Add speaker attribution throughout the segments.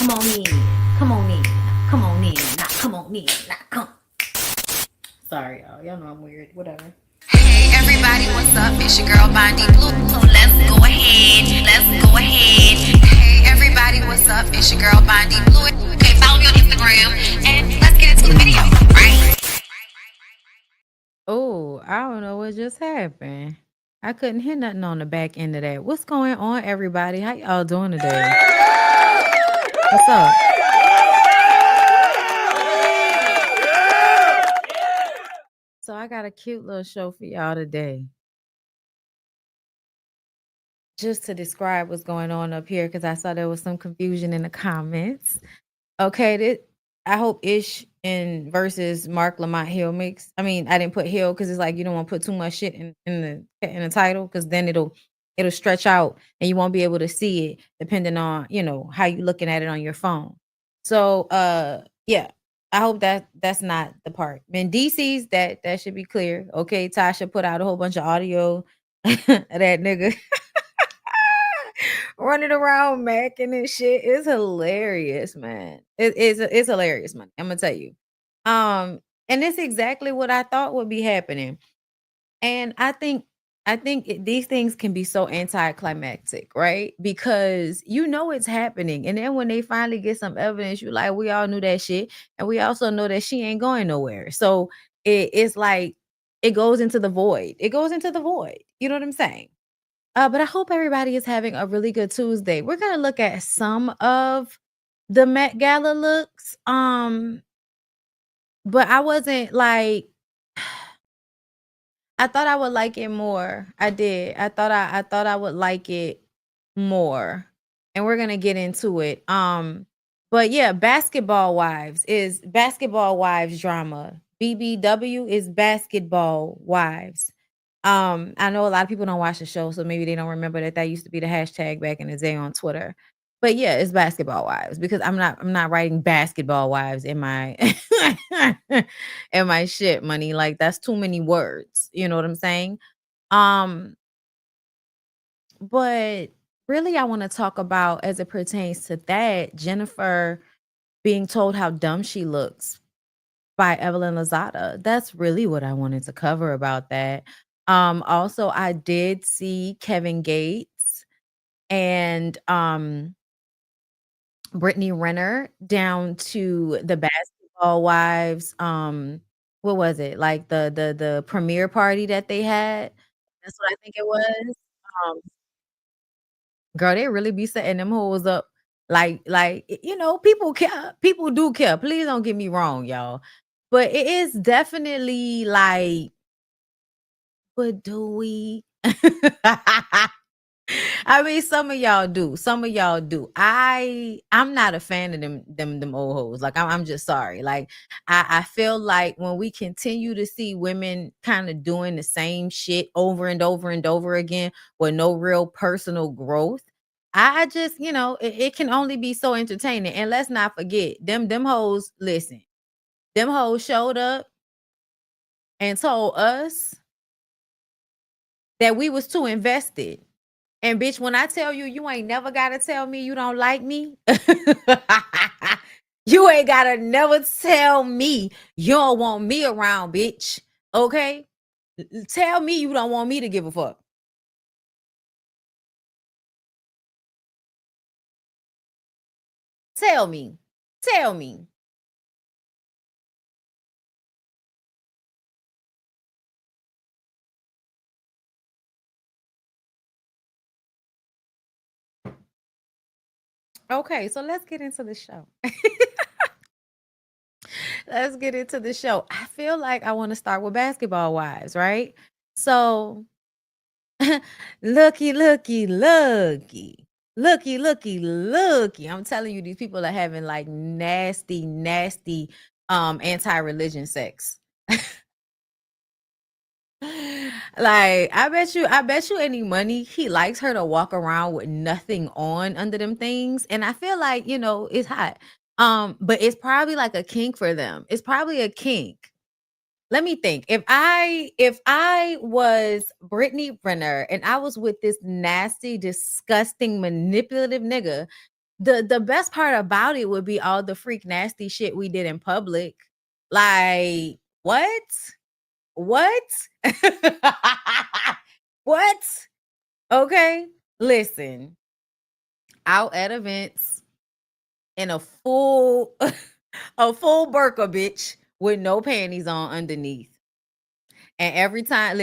Speaker 1: Come on in. Come on in. Come on in. Now come on in. Now come. Sorry, y'all. Y'all know I'm weird. Whatever.
Speaker 2: Hey everybody, what's up? It's your girl BondyBlue. So let's go ahead. Let's go ahead. Hey everybody, what's up? It's your girl BondyBlue. Okay, follow me on Instagram and let's get into the video. Right?
Speaker 3: Oh, I don't know what just happened. I couldn't hear nothing on the back end of that. What's going on, everybody? How y'all doing today? What's up? So I got a cute little show for y'all today. Just to describe what's going on up here, because I saw there was some confusion in the comments. Okay, I hope Ish and versus Marc Lamont Hill mix. I mean, I didn't put Hill because it's like you don't want to put too much shit in the title, because then it'll stretch out and you won't be able to see it depending on how you looking at it on your phone. So yeah, I hope that's not the part. Mendeecees, that should be clear. Okay, Tasha put out a whole bunch of audio of that nigga running around macking and shit. It's hilarious, man. It's hilarious, man. I'm gonna tell you. And it's exactly what I thought would be happening. And I think these things can be so anticlimactic, right? Because it's happening, and then when they finally get some evidence, you're like, we all knew that shit, and we also know that she ain't going nowhere. So it's like it goes into the void. It goes into the void. You know what I'm saying? But I hope everybody is having a really good Tuesday. We're gonna look at some of the Met Gala looks. But I wasn't like I thought I would like it more. I did. I thought I would like it more. And we're gonna get into it. But yeah, Basketball Wives is Basketball Wives drama. BBW is Basketball Wives. I know a lot of people don't watch the show, so maybe they don't remember that used to be the hashtag back in the day on Twitter. But yeah, it's Basketball Wives, because I'm not writing Basketball Wives in my in my shit money. Like, that's too many words. You know what I'm saying? Um, but really I want to talk about, as it pertains to that, Jennifer being told how dumb she looks by Evelyn Lozada. That's really what I wanted to cover about that. Also, I did see Kevin Gates and Brittany Renner down to the Basketball Wives. What was it? Like the premiere party that they had? That's what I think it was. Um, Girl, they really be setting them hoes up. People care. People do care. Please don't get me wrong, y'all. But it is definitely like, but do we? I mean, some of y'all do. Some of y'all do. I'm not a fan of them old hoes. Like, I'm just sorry. Like, I feel like when we continue to see women kind of doing the same shit over and over and over again with no real personal growth, I just, it can only be so entertaining. And let's not forget, them hoes, listen, them hoes showed up and told us that we was too invested. And bitch, when I tell you, you ain't never gotta tell me you don't like me. You ain't gotta never tell me you don't want me around, bitch. Okay? Tell me you don't want me to give a fuck. Tell me. Tell me. Okay, so let's get into the show. Let's get into the show. I feel like I want to start with Basketball Wives, right? So, looky, looky, looky. Looky, looky, looky. I'm telling you, these people are having like nasty, nasty anti-religion sex. Like, I bet you any money he likes her to walk around with nothing on under them things. And I feel like, it's hot. But it's probably like a kink for them. It's probably a kink. Let me think. If I was Brittany Renner and I was with this nasty, disgusting, manipulative nigga, the best part about it would be all the freak nasty shit we did in public. Like, what? What? What? Okay. Listen, out at events in a full a full burqa, bitch, with no panties on underneath. And every time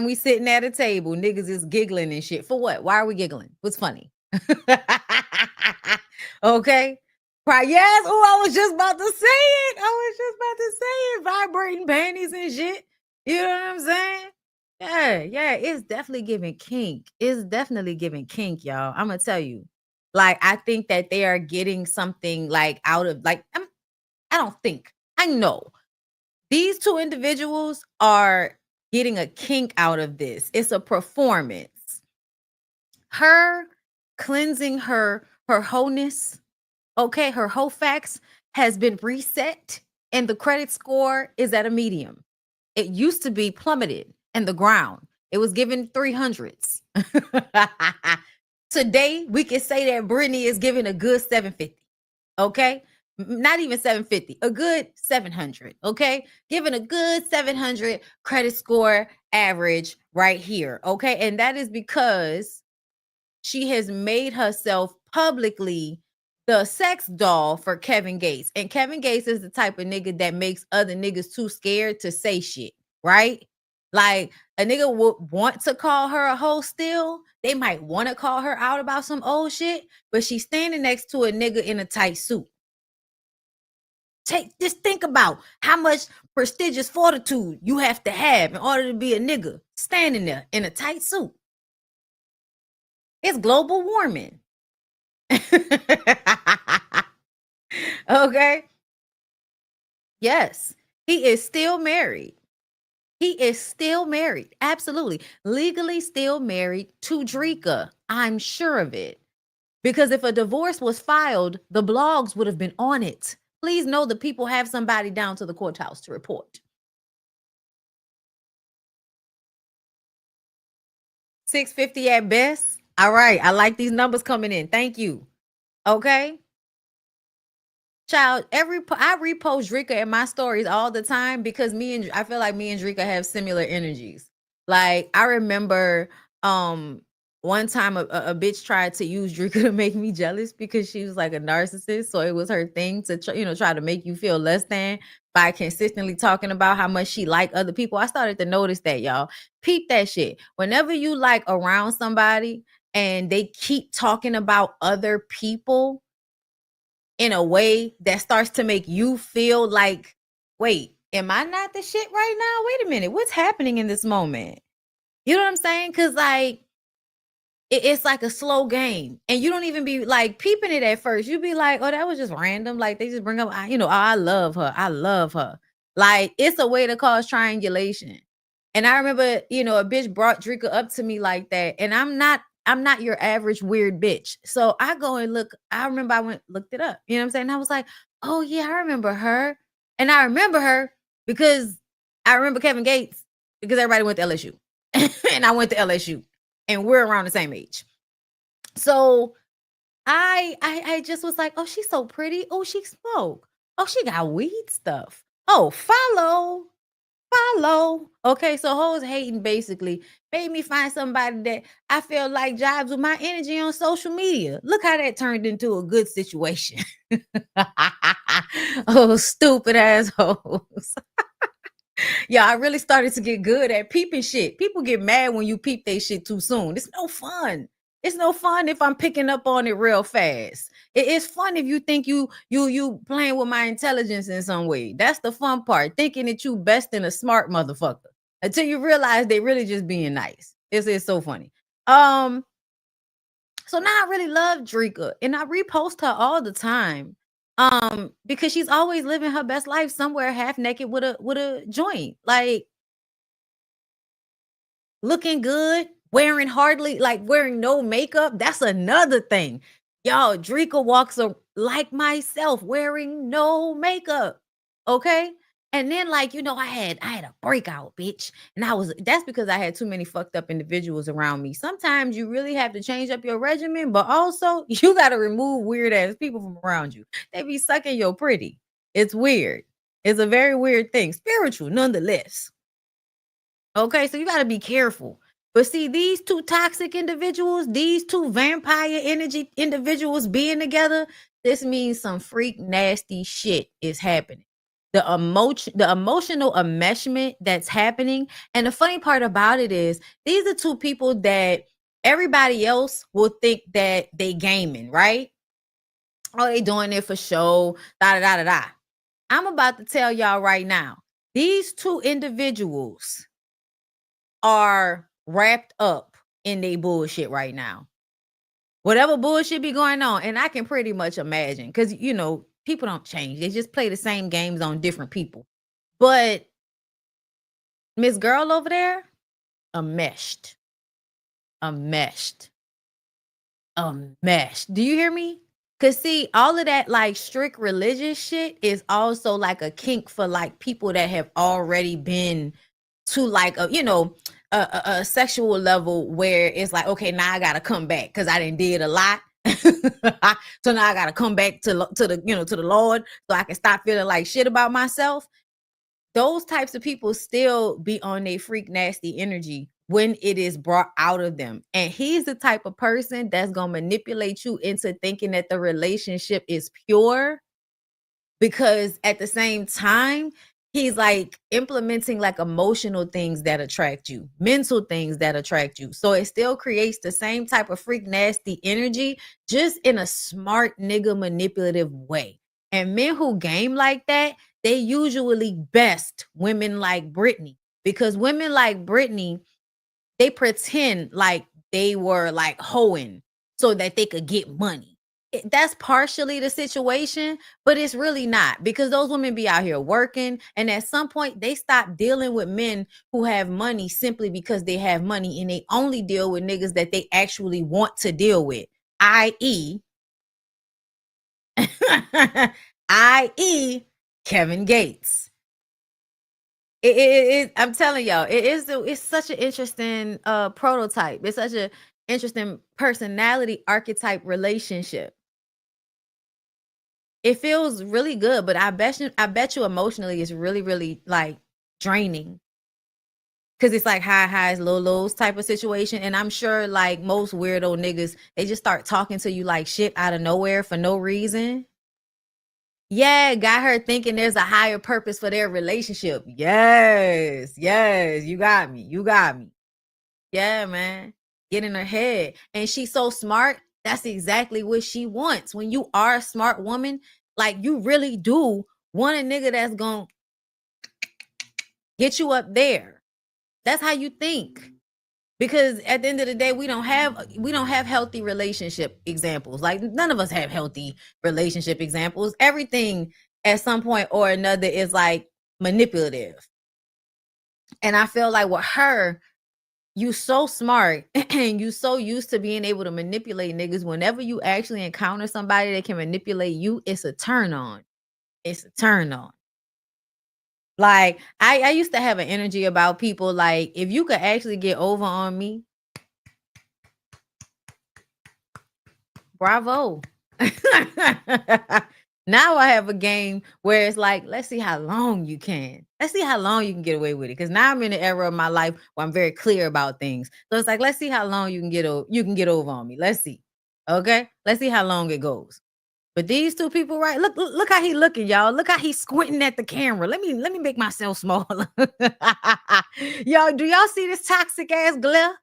Speaker 3: we sitting at a table, niggas is giggling and shit. For what? Why are we giggling? What's funny? Okay. Right. Yes. Oh, I was just about to say it. Vibrating panties and shit. You know what I'm saying? Yeah. It's definitely giving kink. It's definitely giving kink, y'all. I'm gonna tell you. Like, I think that they are getting something like out of like, I don't think. I know. These two individuals are getting a kink out of this. It's a performance. Her cleansing her wholeness, okay, her whole facts has been reset, and the credit score is at a medium. It used to be plummeted in the ground. It was given 300s. Today, we can say that Brittany is giving a good 750. Okay. Not even 750, a good 700. Okay. Giving a good 700 credit score average right here. Okay. And that is because she has made herself publicly the sex doll for Kevin Gates. And Kevin Gates is the type of nigga that makes other niggas too scared to say shit, right? Like, a nigga would want to call her a hoe still. They might want to call her out about some old shit, but she's standing next to a nigga in a tight suit. Just think about how much prestigious fortitude you have to have in order to be a nigga standing there in a tight suit. It's global warming. Okay. Yes, he is still married. He is still married. Absolutely. Legally still married to Drika. I'm sure of it. Because if a divorce was filed, the blogs would have been on it. Please know the people have somebody down to the courthouse to report. 650 at best. All right. I like these numbers coming in. Thank you. Okay. Child, I repost Drika in my stories all the time because I feel like me and Drika have similar energies. Like, I remember one time a bitch tried to use Drika to make me jealous because she was like a narcissist. So it was her thing to try to make you feel less than by consistently talking about how much she liked other people. I started to notice that, y'all. Peep that shit. Whenever you like around somebody and they keep talking about other people in a way that starts to make you feel like, wait, am I not the shit right now? Wait a minute, what's happening in this moment? You know what I'm saying? Because like it's like a slow game, and you don't even be like peeping it at first. You be like, oh, that was just random. Like they just bring up, I love her. I love her. Like, it's a way to cause triangulation. And I remember, a bitch brought Drika up to me like that, and I'm not your average weird bitch. So I go and look. I remember I looked it up. You know what I'm saying? And I was like, oh yeah, I remember her. And I remember her because I remember Kevin Gates because everybody went to LSU. And I went to LSU. And we're around the same age. So I just was like, oh, she's so pretty. Oh, she smoke. Oh, she got weed stuff. Oh, follow. Okay, so hoes hating basically made me find somebody that I feel like jives with my energy on social media. Look how that turned into a good situation. Oh, stupid assholes. Yeah, I really started to get good at peeping shit. People get mad when you peep they shit too soon. It's no fun. It's no fun if I'm picking up on it real fast. It's fun if you think you playing with my intelligence in some way. That's the fun part. Thinking that you best in a smart motherfucker until you realize they really just being nice. It's so funny. So now I really love Drika, and I repost her all the time. Because she's always living her best life somewhere half naked with a joint, like looking good, wearing no makeup. That's another thing. Y'all, Drika walks like myself wearing no makeup. Okay. And then, like, I had a breakout, bitch. And that's because I had too many fucked up individuals around me. Sometimes you really have to change up your regimen, but also you got to remove weird ass people from around you. They be sucking your pretty. It's weird. It's a very weird thing. Spiritual, nonetheless. Okay, so you got to be careful. But see, these two toxic individuals, these two vampire energy individuals being together, this means some freak nasty shit is happening. The emotional enmeshment that's happening. And the funny part about it is these are two people that everybody else will think that they gaming, right? Oh, they doing it for show, da da da da da. I'm about to tell y'all right now, these two individuals are wrapped up in their bullshit right now. Whatever bullshit be going on, and I can pretty much imagine, because people don't change. They just play the same games on different people. But Miss Girl over there, enmeshed. Do you hear me? Because see, all of that like strict religious shit is also like a kink for like people that have already been to like a sexual level where it's like, okay, now I gotta come back because I did a lot. So now I gotta come back to the Lord so I can stop feeling like shit about myself. Those types of people still be on their freak nasty energy when it is brought out of them. And he's the type of person that's gonna manipulate you into thinking that the relationship is pure, because at the same time he's like implementing like emotional things that attract you, mental things that attract you. So it still creates the same type of freak nasty energy, just in a smart nigga manipulative way. And men who game like that, they usually best women like Britney, because women like Britney, they pretend like they were like hoeing so that they could get money. That's partially the situation, but it's really not, because those women be out here working, and at some point they stop dealing with men who have money simply because they have money, and they only deal with niggas that they actually want to deal with, i.e. i.e. Kevin Gates. I'm telling y'all, it's such an interesting prototype. It's such an interesting personality archetype relationship. It feels really good, but I bet you emotionally it's really, really like draining. Cause it's like high highs, low lows type of situation. And I'm sure like most weirdo niggas, they just start talking to you like shit out of nowhere for no reason. Yeah, got her thinking there's a higher purpose for their relationship. Yes, you got me. Yeah, man. Get in her head. And she's so smart. That's exactly what she wants. When you are a smart woman, like you really do want a nigga that's gonna get you up there. That's how you think. Because at the end of the day, we don't have healthy relationship examples. Like none of us have healthy relationship examples. Everything at some point or another is like manipulative. And I feel like with her, you so smart and you so used to being able to manipulate niggas. Whenever you actually encounter somebody that can manipulate you, it's a turn on. It's a turn on. Like I used to have an energy about people like, if you could actually get over on me, bravo. Now I have a game where it's like, let's see how long you can. Let's see how long you can get away with it. Because now I'm in an era of my life where I'm very clear about things. So it's like, let's see how long you can get over on me. Let's see. Okay? Let's see how long it goes. But these two people, right? Look how he looking, y'all. Look how he's squinting at the camera. Let me make myself smaller. Y'all, do y'all see this toxic ass glare?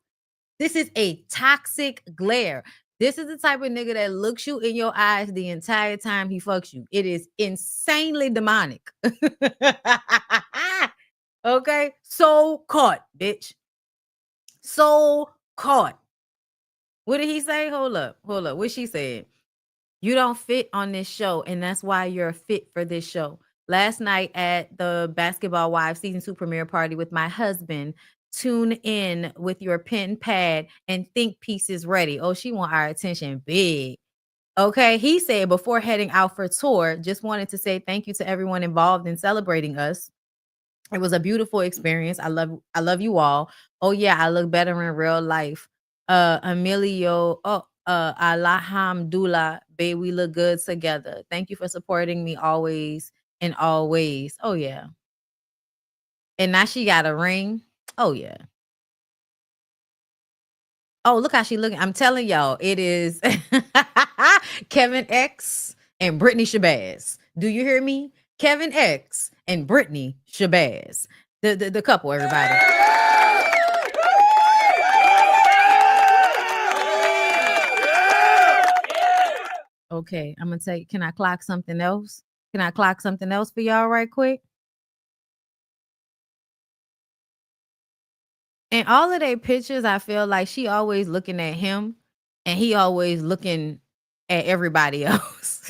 Speaker 3: This is a toxic glare. This is the type of nigga that looks you in your eyes the entire time he fucks you. It is insanely demonic. Okay? So caught, bitch. So caught. What did he say? Hold up. What she said? You don't fit on this show, and that's why you're fit for this show. Last night at the Basketball Wives season 2 premiere party with my husband, tune in with your pen pad and think pieces ready. Oh, she want our attention big. Okay, he said before heading out for tour, just wanted to say thank you to everyone involved in celebrating us. It was a beautiful experience. I love you all. Oh yeah, I look better in real life. Emilio, alhamdulillah, babe, we look good together. Thank you for supporting me always and always. Oh yeah. And now she got a ring. Oh yeah. Oh, look how she looking. I'm telling y'all, it is Kevin X and Brittany Shabazz. Do you hear me? Kevin X and Brittany Shabazz. The couple, everybody. Okay, I'm gonna take. Can I clock something else? Can I clock something else for y'all right quick? And all of their pictures, I feel like she always looking at him and he always looking at everybody else.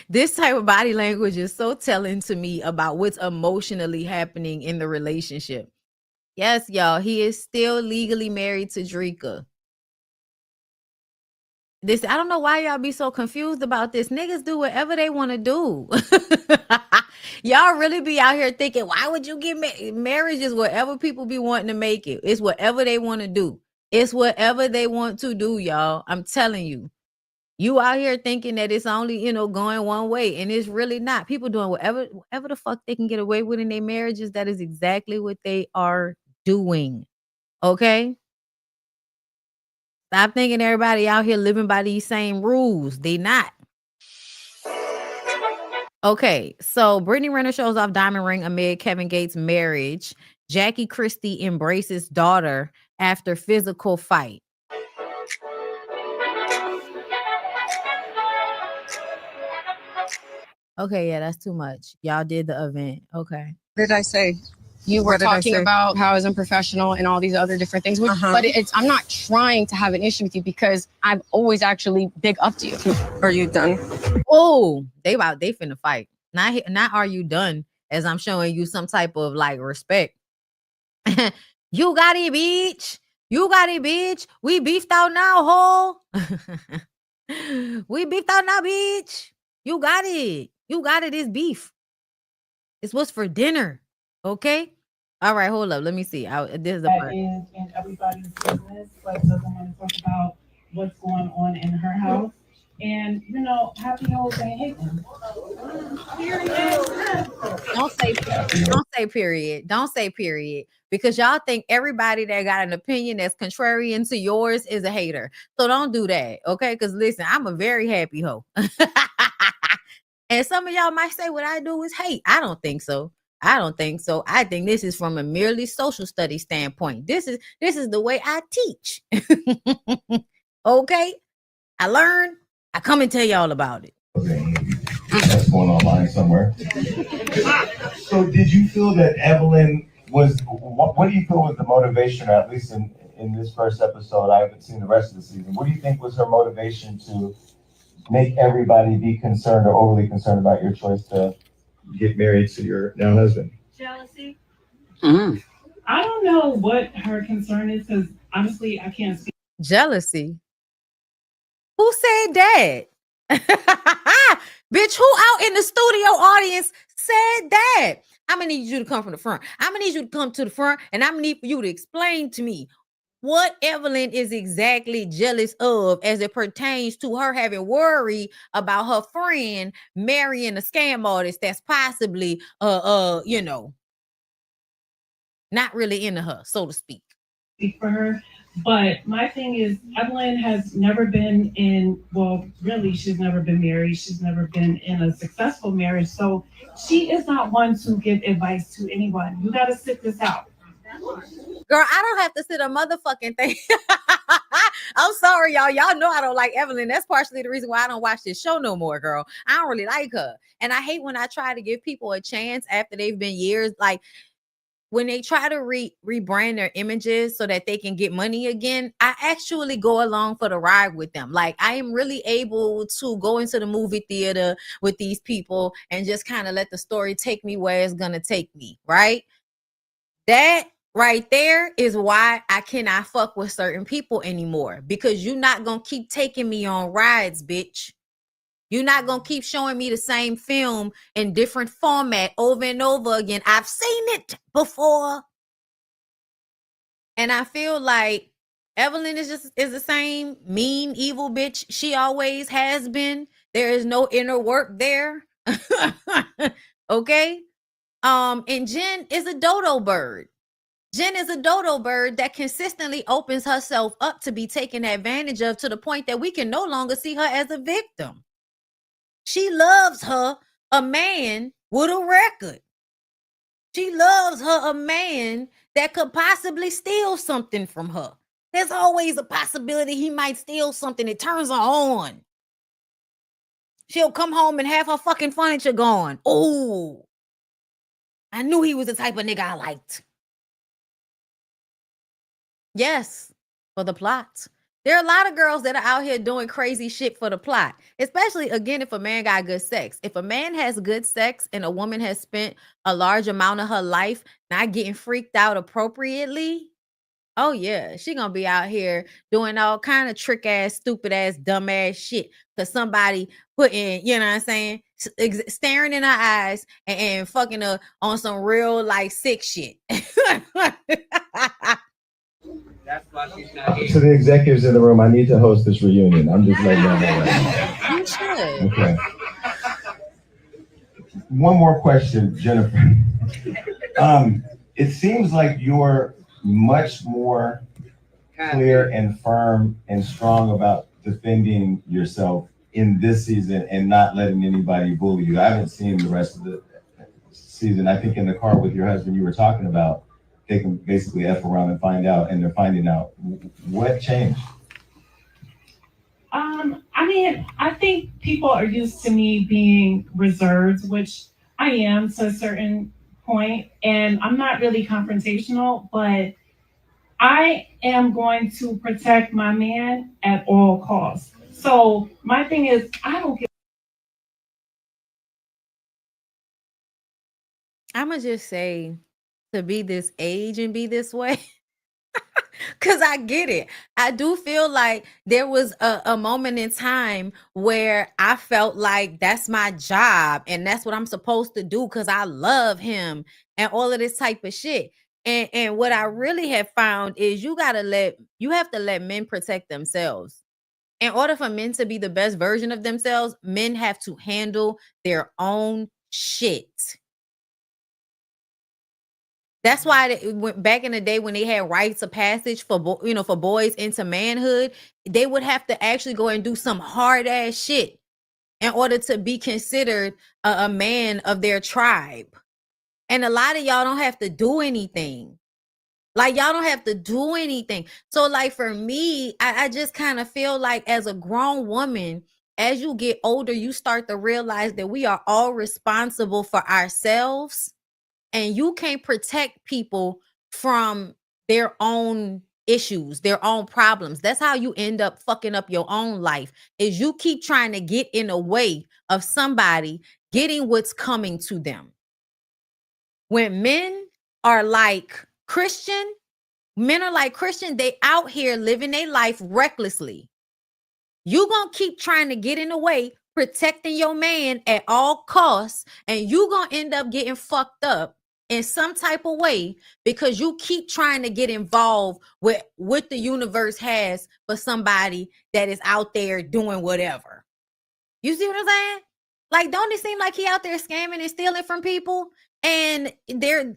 Speaker 3: This type of body language is so telling to me about what's emotionally happening in the relationship. Yes, y'all, he is still legally married to Drika. This, I don't know why y'all be so confused about this. Niggas do whatever they want to do. Y'all really be out here thinking, why would you get marriage is whatever people be wanting to make it. It's whatever they want to do. It's whatever they want to do, y'all. I'm telling you. You out here thinking that it's only, going one way, and it's really not. People doing whatever the fuck they can get away with in their marriages. That is exactly what they are doing. Okay? Stop thinking everybody out here living by these same rules. They not. Okay, so Brittany Renner shows off diamond ring amid Kevin Gates' marriage. Jackie Christie embraces daughter after physical fight. Okay, yeah, that's too much. Y'all did the event. Okay.
Speaker 4: What did I say? You were talking about how I was unprofessional and all these other different things. But I'm not trying to have an issue with you because I've always actually big upped you.
Speaker 5: Are you done?
Speaker 3: Oh, they finna fight. Not are you done, as I'm showing you some type of like respect. You got it, bitch. You got it, bitch. We beefed out now, ho. We beefed out now, bitch. You got it. You got it. It's beef. It's what's for dinner. Okay. All right. Hold up. Let me see. This is the part.
Speaker 6: Is in everybody's business, but doesn't want to talk about what's going on in her house. And happy hoes ain't hating.
Speaker 3: Don't say period. Don't say period. Because y'all think everybody that got an opinion that's contrarian to yours is a hater. So don't do that. Okay. Because listen, I'm a very happy hoe. And some of y'all might say what I do is hate. I don't think so. I think this is from a merely social studies standpoint. This is the way I teach. Okay. I learn. I come and tell y'all about it.
Speaker 7: That's going online somewhere. So did you feel that Evelyn was, what do you feel was the motivation, or at least in this first episode? I haven't seen the rest of the season. What do you think was her motivation to make everybody be concerned or overly concerned about your choice to get married to your now husband?
Speaker 6: Jealousy. I don't know what her concern is, because honestly, I can't speak.
Speaker 3: Jealousy. Who said that? Bitch, who out in the studio audience said that? I'm gonna need you to come from the front. I'm gonna need you to come to the front, and I'm gonna need for you to explain to me what Evelyn is exactly jealous of as it pertains to her having worry about her friend marrying a scam artist that's possibly not really into her, so to speak.
Speaker 6: Speak for her. But my thing is, Evelyn has never been she's never been married. She's never been in a successful marriage. So she is not one to give advice to anyone. You got to sit this out.
Speaker 3: Girl, I don't have to sit a motherfucking thing. I'm sorry, y'all. Y'all know I don't like Evelyn. That's partially the reason why I don't watch this show no more, girl. I don't really like her. And I hate when I try to give people a chance after they've been years, like, when they try to rebrand their images so that they can get money again, I actually go along for the ride with them. Like, I am really able to go into the movie theater with these people and just kind of let the story take me where it's going to take me, right? That right there is why I cannot fuck with certain people anymore, because you're not going to keep taking me on rides, bitch. You're not going to keep showing me the same film in different format over and over again. I've seen it before. And I feel like Evelyn is the same mean, evil bitch she always has been. There is no inner work there. Okay? And Jen is a dodo bird. Jen is a dodo bird that consistently opens herself up to be taken advantage of, to the point that we can no longer see her as a victim. She loves her a man with a record. She loves her a man that could possibly steal something from her. There's always a possibility he might steal something. It turns her on. She'll come home and have her fucking furniture gone. Oh, I knew he was the type of nigga I liked. Yes, for the plot. There are a lot of girls that are out here doing crazy shit for the plot, especially, again, if a man got good sex. If a man has good sex and a woman has spent a large amount of her life not getting freaked out appropriately, oh yeah, she gonna be out here doing all kind of trick ass, stupid ass, dumb ass shit because somebody put in, you know what I'm saying, staring in her eyes and fucking her on some real like sick shit.
Speaker 5: That's why she's not here.
Speaker 7: To the executives in the room, I need to host this reunion. I'm just letting y'all know that.
Speaker 3: You should.
Speaker 7: Okay. One more question, Jennifer. It seems like you're much more clear and firm and strong about defending yourself in this season and not letting anybody bully you. I haven't seen the rest of the season. I think in the car with your husband, you were talking about they can basically F around and find out, and they're finding out. What changed?
Speaker 6: I mean, I think people are used to me being reserved, which I am to a certain point, and I'm not really confrontational, but I am going to protect my man at all costs. So my thing is, I don't give.
Speaker 3: I'ma just say, to be this age and be this way, because I get it. I do feel like there was a moment in time where I felt like that's my job and that's what I'm supposed to do because I love him and all of this type of shit. And what I really have found is you have to let men protect themselves. In order for men to be the best version of themselves, men have to handle their own shit. That's why back in the day when they had rites of passage for boys into manhood, they would have to actually go and do some hard ass shit in order to be considered a man of their tribe. And a lot of y'all don't have to do anything. Like, y'all don't have to do anything. So like for me, I just kind of feel like as a grown woman, as you get older, you start to realize that we are all responsible for ourselves. And you can't protect people from their own issues, their own problems. That's how you end up fucking up your own life, is you keep trying to get in the way of somebody getting what's coming to them. When men are like Christian, they out here living their life recklessly. You gonna keep trying to get in the way, protecting your man at all costs, and you gonna end up getting fucked up in some type of way because you keep trying to get involved with what the universe has for somebody that is out there doing whatever. You see what I'm saying? Like, don't it seem like he out there scamming and stealing from people? And there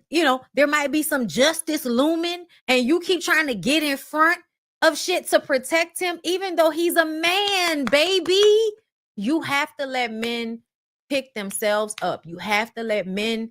Speaker 3: might be some justice looming, and you keep trying to get in front of shit to protect him, even though he's a man, baby. You have to let men pick themselves up. You have to let men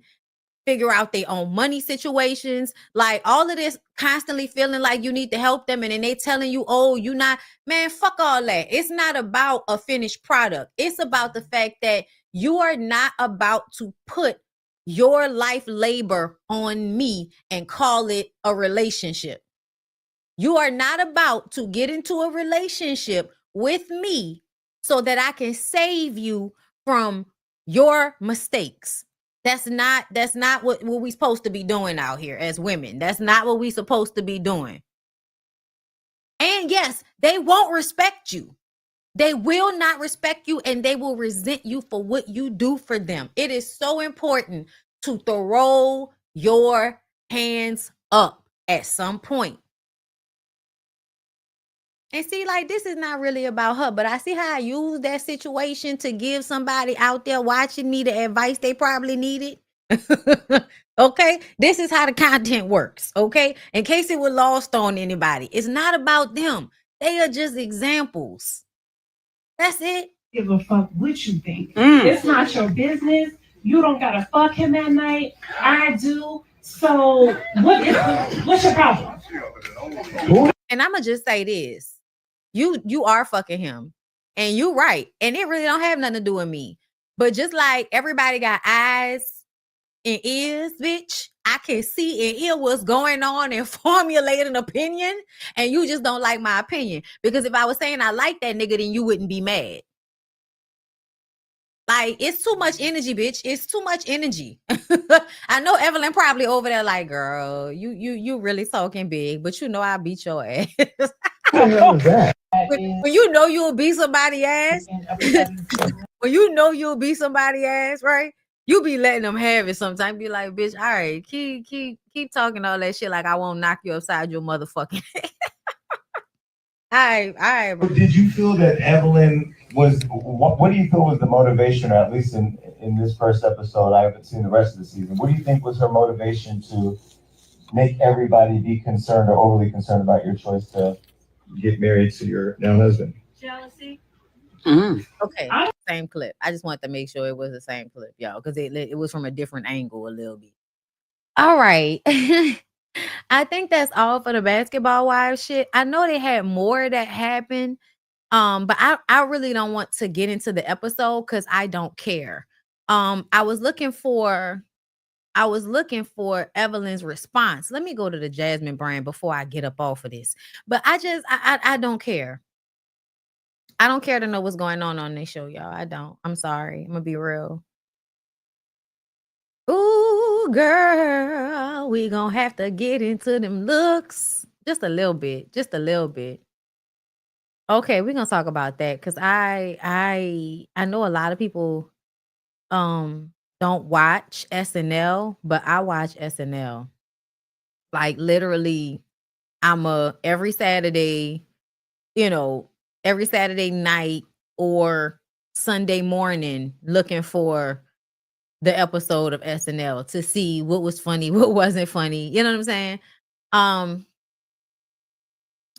Speaker 3: figure out their own money situations. Like, all of this constantly feeling like you need to help them, and then they telling you, oh, you not, man, fuck all that. It's not about a finished product. It's about the fact that you are not about to put your life labor on me and call it a relationship. You are not about to get into a relationship with me so that I can save you from your mistakes. That's not what we're supposed to be doing out here as women. That's not what we're supposed to be doing. And yes, they won't respect you. They will not respect you and they will resent you for what you do for them. It is so important to throw your hands up at some point. And see, like, this is not really about her, but I see how I use that situation to give somebody out there watching me the advice they probably needed. Okay, this is how the content works. Okay, in case it was lost on anybody, it's not about them. They are just examples. That's it.
Speaker 6: Give a fuck what you think. It's not your business. You don't gotta fuck him at night. I do. So what's your problem?
Speaker 3: And I'ma just say this. You are fucking him. And you right. And it really don't have nothing to do with me. But just like everybody got eyes and ears, bitch, I can see and hear what's going on and formulate an opinion. And you just don't like my opinion. Because if I was saying I like that nigga, then you wouldn't be mad. Like, it's too much energy, bitch. It's too much energy. I know Evelyn probably over there like, girl, you really talking big, but you know I beat your ass. When you know you'll beat somebody's ass, when you know you'll beat somebody's ass, right? You be letting them have it sometimes. Be like, bitch, all right, keep talking all that shit like I won't knock you upside your motherfucking head. All right.
Speaker 7: Did you feel that Evelyn was, what do you feel was the motivation, or at least in this first episode, I haven't seen the rest of the season, what do you think was her motivation to make everybody be concerned or overly concerned about your choice to get married to your now husband?
Speaker 6: Jealousy.
Speaker 3: Okay, same clip. I just wanted to make sure it was the same clip, y'all, because it was from a different angle a little bit. All right. I think that's all for the basketball wives shit. I know they had more that happened, but I really don't want to get into the episode because I don't care. I was looking for Evelyn's response. Let me go to the Jasmine brand before I get up off of this. But I don't care. I don't care to know what's going on this show, y'all. I don't. I'm sorry. I'm gonna be real. Ooh, girl, we gonna have to get into them looks just a little bit. Okay, we're gonna talk about that because I know a lot of people don't watch SNL, but I watch SNL. Like, literally, I'm every Saturday night or Sunday morning looking for the episode of SNL to see what was funny, what wasn't funny. You know what I'm saying?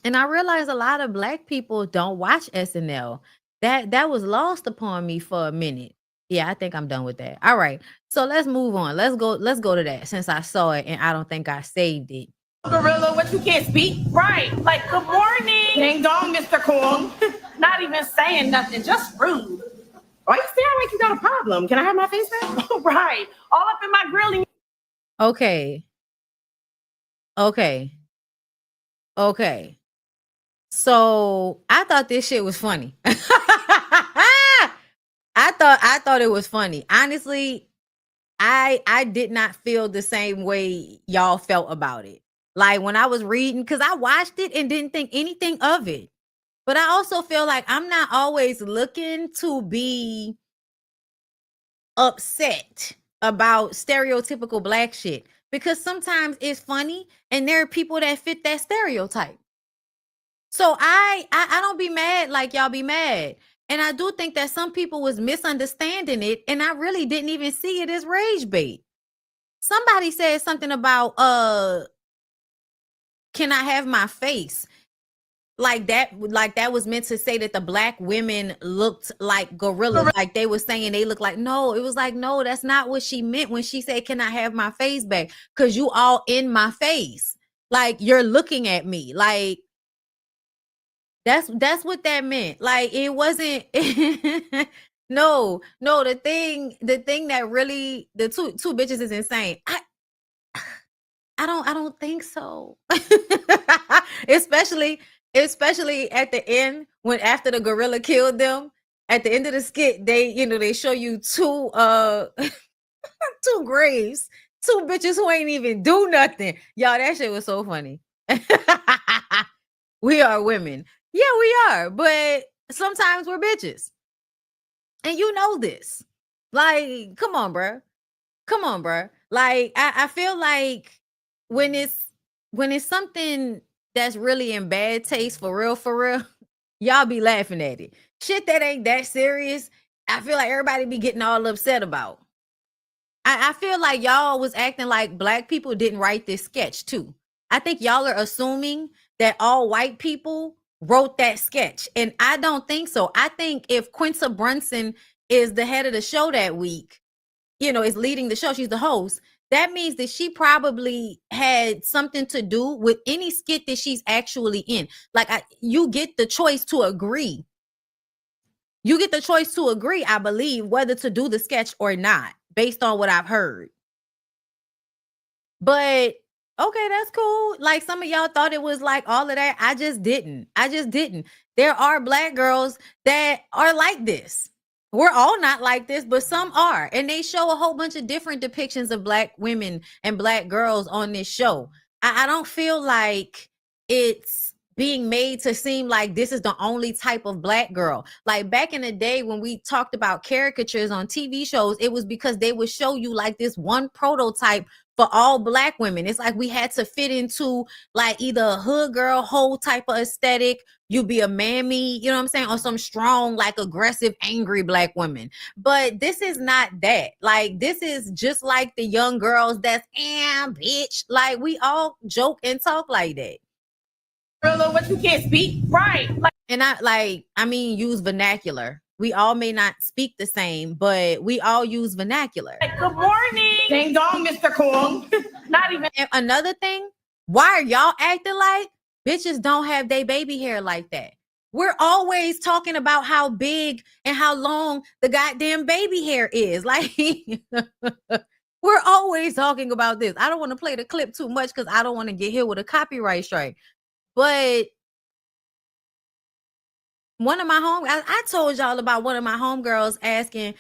Speaker 3: And I realized a lot of Black people don't watch SNL. That was lost upon me for a minute. Yeah, I think I'm done with that. All right. So let's move on. Let's go to that since I saw it and I don't think I saved it.
Speaker 8: Gorilla, what, you can't speak? Right. Like, good morning. Ding dong, Mr. Corn. Not even saying nothing, just rude. Why you sound like you got a problem? Can I have my face back? Right. All up in my grilling.
Speaker 3: Okay. So I thought this shit was funny. I thought it was funny. Honestly, I did not feel the same way y'all felt about it. Like, when I was reading, because I watched it and didn't think anything of it. But I also feel like I'm not always looking to be upset about stereotypical Black shit, because sometimes it's funny and there are people that fit that stereotype. So I don't be mad like y'all be mad. And I do think that some people was misunderstanding it, and I really didn't even see it as rage bait. Somebody said something about can I have my face? Like that was meant to say that the Black women looked like gorillas. Like they were saying they look like, no, it was like, no, that's not what she meant when she said, can I have my face back? Because you all in my face. Like, you're looking at me. Like, that's what that meant. Like, it wasn't no, the thing that really, the two bitches is insane. I don't think so. Especially at the end, when after the gorilla killed them, at the end of the skit, they show you two two graves, two bitches who ain't even do nothing. Y'all, that shit was so funny. We are women. Yeah, we are. But sometimes we're bitches. And you know this. Like, come on, bruh. Come on, bruh. Like, I feel like when it's something that's really in bad taste for real, y'all be laughing at it. Shit that ain't that serious, I feel like everybody be getting all upset about. I feel like y'all was acting like black people didn't write this sketch too. I think y'all are assuming that all white people wrote that sketch. And I don't think so. I think if Quinta Brunson is the head of the show that week, is leading the show, she's the host, that means that she probably had something to do with any skit that she's actually in. Like, you get the choice to agree. You get the choice to agree, I believe, whether to do the sketch or not, based on what I've heard. But okay, that's cool. Like, some of y'all thought it was like all of that. I just didn't. There are black girls that are like this. We're all not like this, but some are. And they show a whole bunch of different depictions of black women and black girls on this show. I don't feel like it's being made to seem like this is the only type of black girl. Like, back in the day when we talked about caricatures on TV shows, it was because they would show you like this one prototype for all black women. It's like we had to fit into like either a hood girl whole type of aesthetic, you be a mammy, you know what I'm saying, or some strong, like aggressive, angry black woman. But this is not that. Like, this is just like the young girls that's bitch. Like, we all joke and talk like that.
Speaker 8: But you can't speak, right? Like,
Speaker 3: and use vernacular. We all may not speak the same, but we all use vernacular.
Speaker 8: Good morning. Ding dong, Mr. Cool. Not even.
Speaker 3: And another thing, why are y'all acting like bitches don't have their baby hair like that? We're always talking about how big and how long the goddamn baby hair is. Like, we're always talking about this. I don't want to play the clip too much because I don't want to get hit with a copyright strike. But one of my I told y'all about one of my homegirls asking,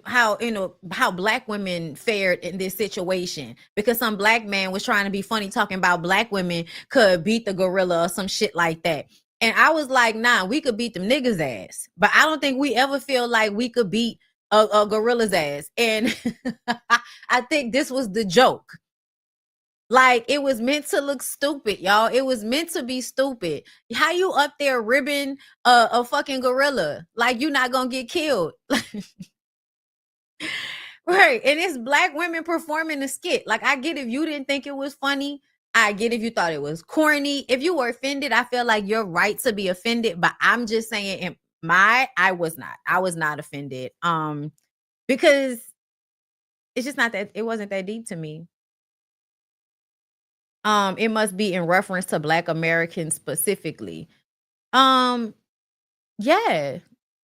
Speaker 3: how black women fared in this situation because some black man was trying to be funny talking about black women could beat the gorilla or some shit like that. And I was like, nah, we could beat them niggas ass, but I don't think we ever feel like we could beat a gorilla's ass. And I think this was the joke. Like, it was meant to look stupid, y'all. It was meant to be stupid. How you up there ribbing a fucking gorilla? Like, you're not gonna get killed. Right. And it's black women performing the skit. Like, I get if you didn't think it was funny. I get if you thought it was corny. If you were offended, I feel like you're right to be offended. But I'm just saying, I was not offended. Because it's just not that, it wasn't that deep to me. It must be in reference to Black Americans specifically. Yeah,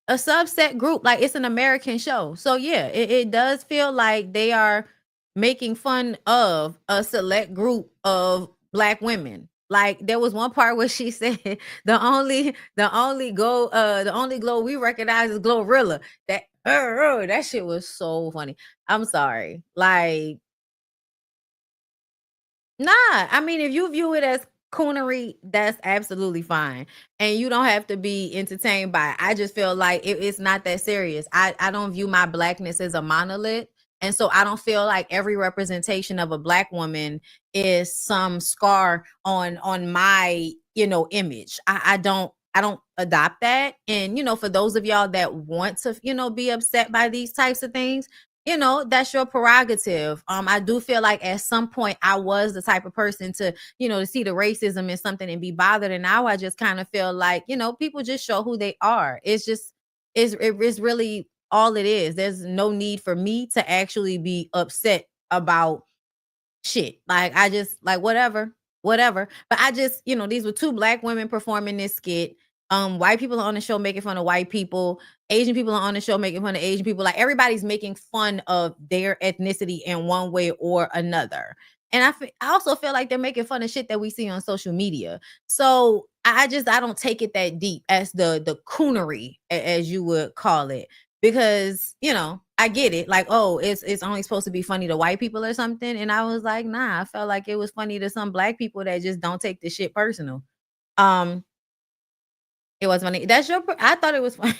Speaker 3: a subset group, like it's an American show. So yeah, it does feel like they are making fun of a select group of Black women. Like, there was one part where she said the only glow we recognize is Glorilla. That shit was so funny. I'm sorry. Like, nah, I mean, if you view it as coonery, that's absolutely fine. And you don't have to be entertained by it. I just feel like it's not that serious. I don't view my blackness as a monolith. And so I don't feel like every representation of a Black woman is some scar on my, image. I don't adopt that. And, for those of y'all that want to, be upset by these types of things, that's your prerogative. I do feel like at some point I was the type of person to, to see the racism in something and be bothered. And now I just kind of feel like, people just show who they are. It's really all it is. There's no need for me to actually be upset about shit. Like, I just like whatever. But I just, these were two Black women performing this skit. White people are on the show making fun of white people. Asian people are on the show making fun of Asian people. Like, everybody's making fun of their ethnicity in one way or another. And I also feel like they're making fun of shit that we see on social media. So I don't take it that deep as the coonery, as you would call it, because, I get it. Like, oh, it's only supposed to be funny to white people or something. And I was like, nah, I felt like it was funny to some Black people that just don't take the shit personal. It was funny. That's your. I thought it was funny.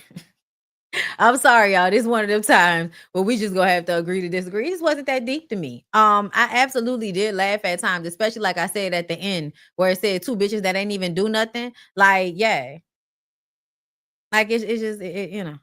Speaker 3: I'm sorry, y'all. This is one of them times where we just gonna have to agree to disagree. This wasn't that deep to me. I absolutely did laugh at times, especially like I said at the end where it said two bitches that ain't even do nothing. Like, yeah, like it's just you know.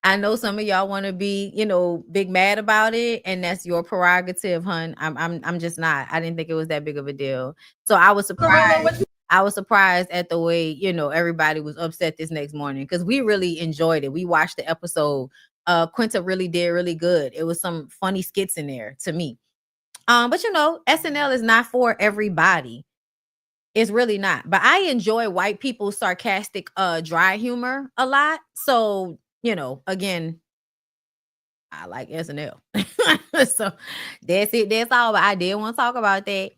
Speaker 3: I know some of y'all want to be, you know, big mad about it, and that's your prerogative, hun. I'm just not. I didn't think it was that big of a deal. So I was surprised. I was surprised at the way, you know, everybody was upset this next morning because we really enjoyed it. We watched the episode. Quinta really did really good. It was some funny skits in there to me. But you know, SNL is not for everybody. It's really not. But I enjoy white people's sarcastic, dry humor a lot. So, you know, again, I like SNL. So that's it. That's all. But I did want to talk about that.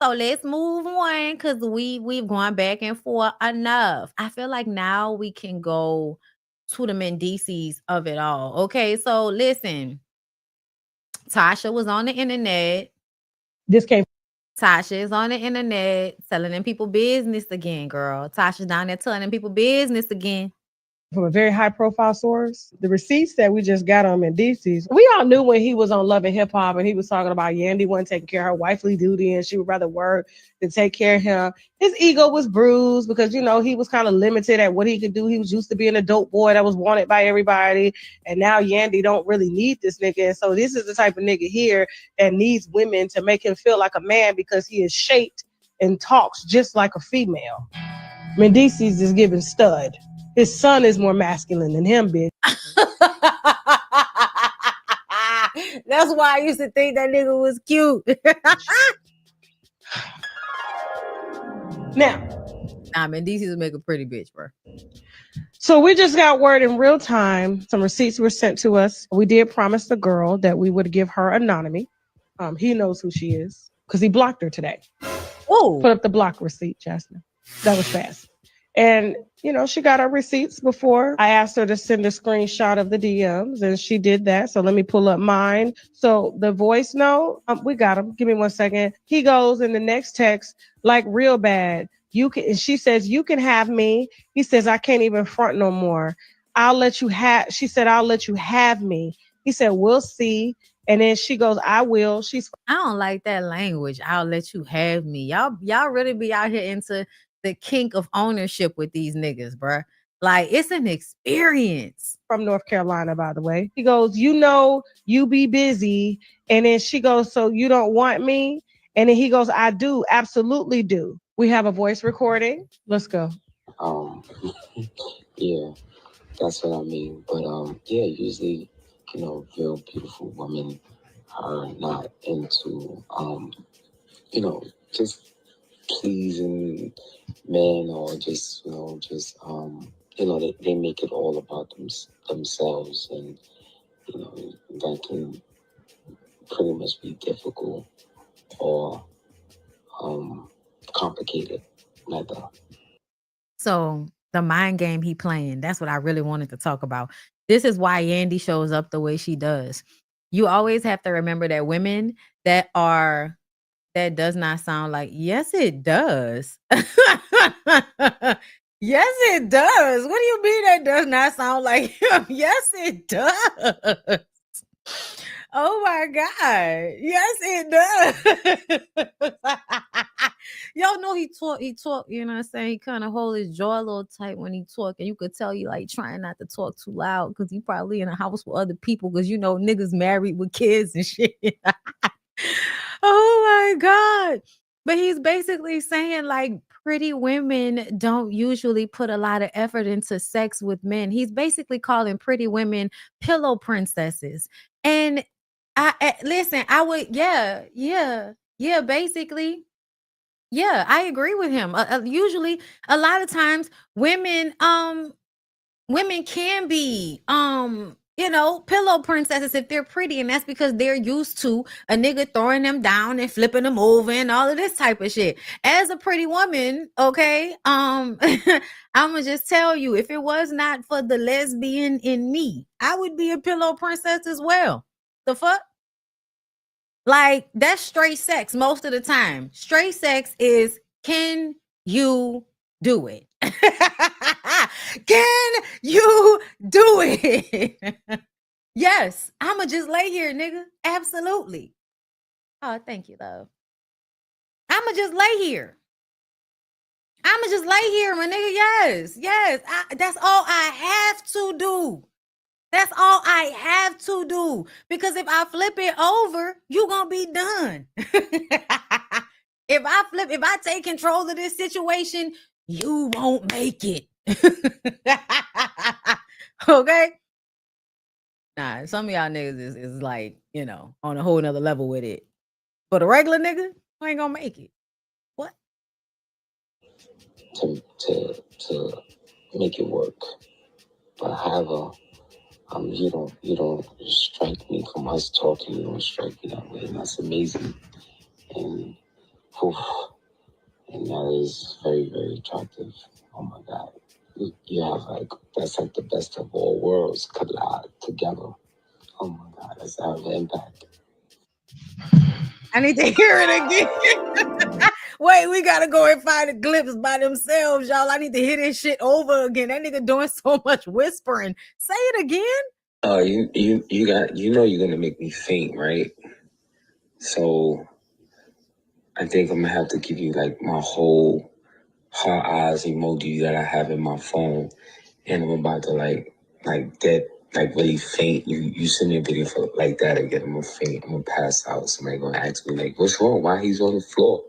Speaker 3: So let's move on because we've gone back and forth enough. I feel like now we can go to the Mendeecees of it all. Okay, so listen. Tasha was on the internet.
Speaker 8: This came.
Speaker 3: Tasha is on the internet telling them people business again, girl. Tasha's down there telling them people business again.
Speaker 8: From a very high profile source. The receipts that we just got on Mendeecees, we all knew when he was on Love and Hip Hop and he was talking about Yandy wasn't taking care of her wifely duty and she would rather work than take care of him. His ego was bruised because, you know, he was kind of limited at what he could do. He was used to being a dope boy that was wanted by everybody. And now Yandy don't really need this nigga. And so this is the type of nigga here that needs women to make him feel like a man because he is shaped and talks just like a female. Mendeecees is giving stud. His son is more masculine than him, bitch.
Speaker 3: That's why I used to think that nigga was cute.
Speaker 8: Now,
Speaker 3: Mendeecees will make a pretty bitch, bro.
Speaker 8: So we just got word in real time. Some receipts were sent to us. We did promise the girl that we would give her anonymity. He knows who she is because he blocked her today.
Speaker 3: Oh,
Speaker 8: put up the block receipt, Jasmine. That was fast. And, you know, she got her receipts before. I asked her to send a screenshot of the DMs, and she did that. So let me pull up mine. So the voice note, we got him. Give me 1 second. He goes in the next text, like real bad. You can. And she says, you can have me. He says, I can't even front no more. I'll let you have. She said, I'll let you have me. He said, we'll see. And then she goes, I will.
Speaker 3: I don't like that language. I'll let you have me. Y'all really be out here into the kink of ownership with these niggas, bruh. Like, it's an experience.
Speaker 8: From North Carolina, by the way. He goes, you know, you be busy. And then she goes, so you don't want me? And then he goes, I do, absolutely do. We have a voice recording. Let's go.
Speaker 9: Yeah, that's what I mean. But yeah, usually, you know, real beautiful women are not into you know, just pleasing men or just, you know, they make it all about themselves, and, you know, that can pretty much be difficult or complicated, rather.
Speaker 3: So the mind game he playing, that's what I really wanted to talk about. This is why Yandy shows up the way she does. You always have to remember that women that does not sound like, yes, it does. Yes, it does. What do you mean that does not sound like him? Yes, it does. Oh my God. Yes, it does. Y'all know he talk, you know what I'm saying? He kind of hold his jaw a little tight when he talk, and you could tell he like trying not to talk too loud because he probably in a house with other people because, you know, niggas married with kids and shit. Oh my God. But he's basically saying like pretty women don't usually put a lot of effort into sex with men. He's basically calling pretty women pillow princesses. And I listen, I would, basically. Yeah, I agree with him. Usually a lot of times women can be you know, pillow princesses if they're pretty, and that's because they're used to a nigga throwing them down and flipping them over and all of this type of shit. As a pretty woman, okay, I'm gonna just tell you, if it was not for the lesbian in me, I would be a pillow princess as well. The fuck? Like, that's straight sex most of the time. Straight sex is, can you do it? Can you do it? Yes, I'ma just lay here, nigga. Absolutely. Oh, thank you, love. I'ma just lay here. I'ma just lay here, my nigga. Yes, yes. That's all I have to do. That's all I have to do. Because if I flip it over, you gonna be done. If I take control of this situation, you won't make it. Okay? Nah, some of y'all niggas is like, you know, on a whole nother level with it. But a regular nigga, who ain't gonna make it. What?
Speaker 9: To make it work. But however, you don't strike me from us talking. You don't strike me that way, and that's amazing. And and that is very, very attractive. Oh my God, you have that's like the best of all worlds collide together. Oh my God, that's have an impact.
Speaker 3: I need to hear it again. Wait, we gotta go and find the glimpse by themselves, y'all. I need to hear this shit over again. That nigga doing so much whispering. Say it again.
Speaker 9: You know you're gonna make me faint, right? So I think I'm gonna have to give you like my whole heart eyes emoji that I have in my phone, and I'm about to like dead, like really faint. You send me a video for like that again. I'm gonna faint. I'm gonna pass out. Somebody gonna ask me like, "What's wrong? Why he's on the floor?"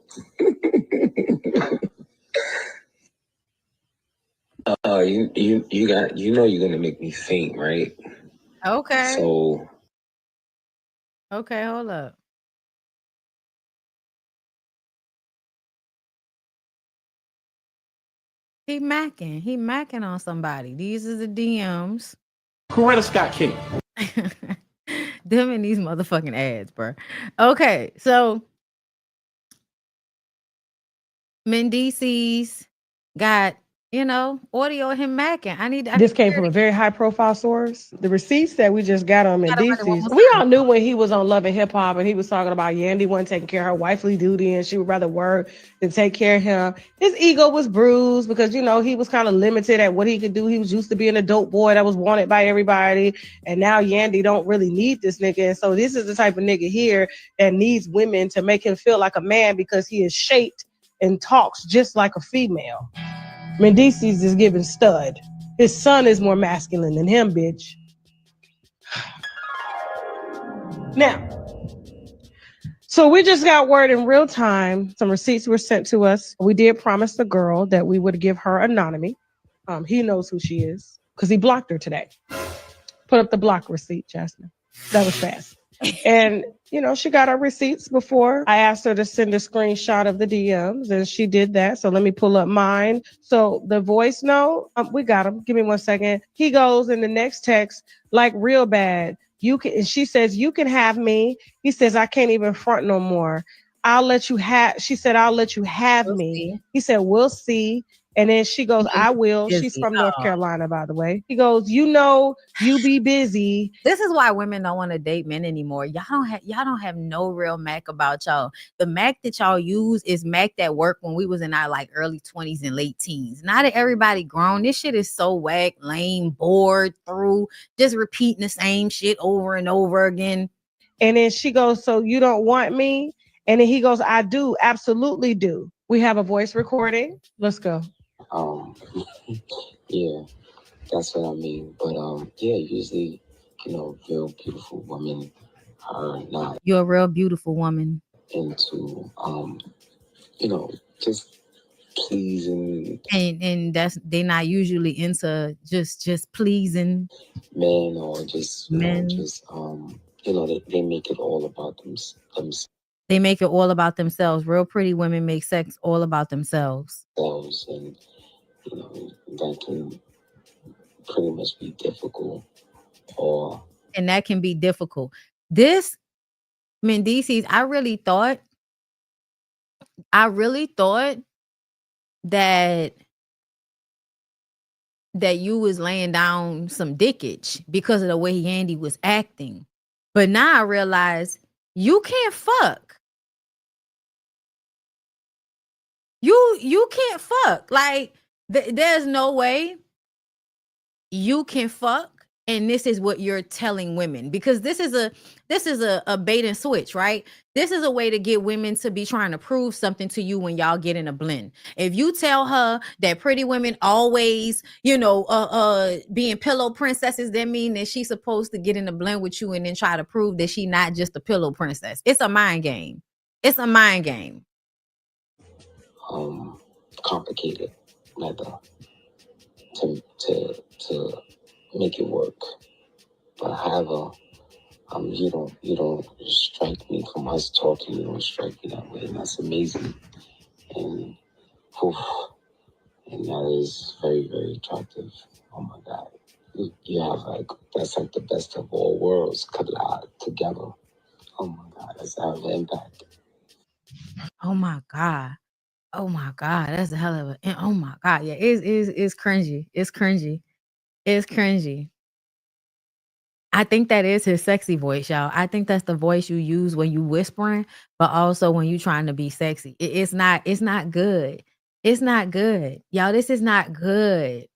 Speaker 9: You know you're gonna make me faint, right?
Speaker 3: Okay.
Speaker 9: So
Speaker 3: okay, hold up. He macking on somebody. These are the DMs.
Speaker 5: Coretta Scott King.
Speaker 3: Them and these motherfucking ads, bro. Okay, so Mendeecees got, audio of him macking.
Speaker 10: This came from a very high profile source. The receipts that we just got on
Speaker 3: Gotta run it one
Speaker 10: Mendeecees,
Speaker 3: more
Speaker 10: we
Speaker 3: time.
Speaker 10: all knew when he was on Love and Hip Hop and he was talking about Yandy wasn't taking care of her wifely duty and she would rather work than take care of him. His ego was bruised because, he was kind of limited at what he could do. He was used to being a dope boy that was wanted by everybody. And now Yandy don't really need this nigga. And so this is the type of nigga here that needs women to make him feel like a man because he is shaped and talks just like a female. Mendeecees is giving stud. His son is more masculine than him, bitch. Now, so we just got word in real time. Some receipts were sent to us. We did promise the girl that we would give her anonymity. He knows who she is because he blocked her today. Put up the block receipt, Jasmine. That was fast. And, she got her receipts before. I asked her to send a screenshot of the DMs, and she did that. So let me pull up mine. So the voice note, we got him. Give me 1 second. He goes in the next text, like real bad. And she says, you can have me. He says, I can't even front no more. She said, I'll let you have
Speaker 3: We'll
Speaker 10: me.
Speaker 3: see.
Speaker 10: He said, we'll see. And then she goes, I will.
Speaker 3: Busy.
Speaker 10: She's from North Carolina, by the way. He goes, you be busy.
Speaker 3: This is why women don't want to date men anymore. Y'all don't have no real Mac about y'all. The Mac that y'all use is Mac that worked when we was in our like early 20s and late teens. Now that everybody grown, this shit is so whack, lame, bored through, just repeating the same shit over and over again.
Speaker 10: And then she goes, so you don't want me? And then he goes, I do, absolutely do. We have a voice recording. Let's go.
Speaker 9: Yeah, that's what I mean. But yeah, usually, real beautiful women are not.
Speaker 3: You're a real beautiful woman.
Speaker 9: Into just pleasing.
Speaker 3: And they're not usually into just pleasing
Speaker 9: men or just
Speaker 3: men.
Speaker 9: They make it all about themselves.
Speaker 3: They make it all about themselves. Real pretty women make sex all about themselves.
Speaker 9: And that can pretty much be difficult.
Speaker 3: And that can be difficult. This Mendeecees, I really thought that you was laying down some dickage because of the way Yandy was acting. But now I realize you can't fuck. You can't fuck. Like there's no way you can fuck, and this is what you're telling women, because this is a bait and switch, right? This is a way to get women to be trying to prove something to you when y'all get in a blend. If you tell her that pretty women always, being pillow princesses, that mean that she's supposed to get in a blend with you and then try to prove that she not just a pillow princess. It's a mind game. It's a mind game.
Speaker 9: Complicated method to make it work. But however, you don't strike me from us talking. You don't strike me that way, and that's amazing. And and that is very, very attractive. Oh my God, you have that's like the best of all worlds collide together. Oh my God, that's have an impact.
Speaker 3: Oh my God. Oh my God, that's a hell of a. Oh my God, yeah, it's cringy. It's cringy. It's cringy. I think that is his sexy voice, y'all. I think that's the voice you use when you whispering, but also when you trying to be sexy. It's not good. It's not good, y'all. This is not good.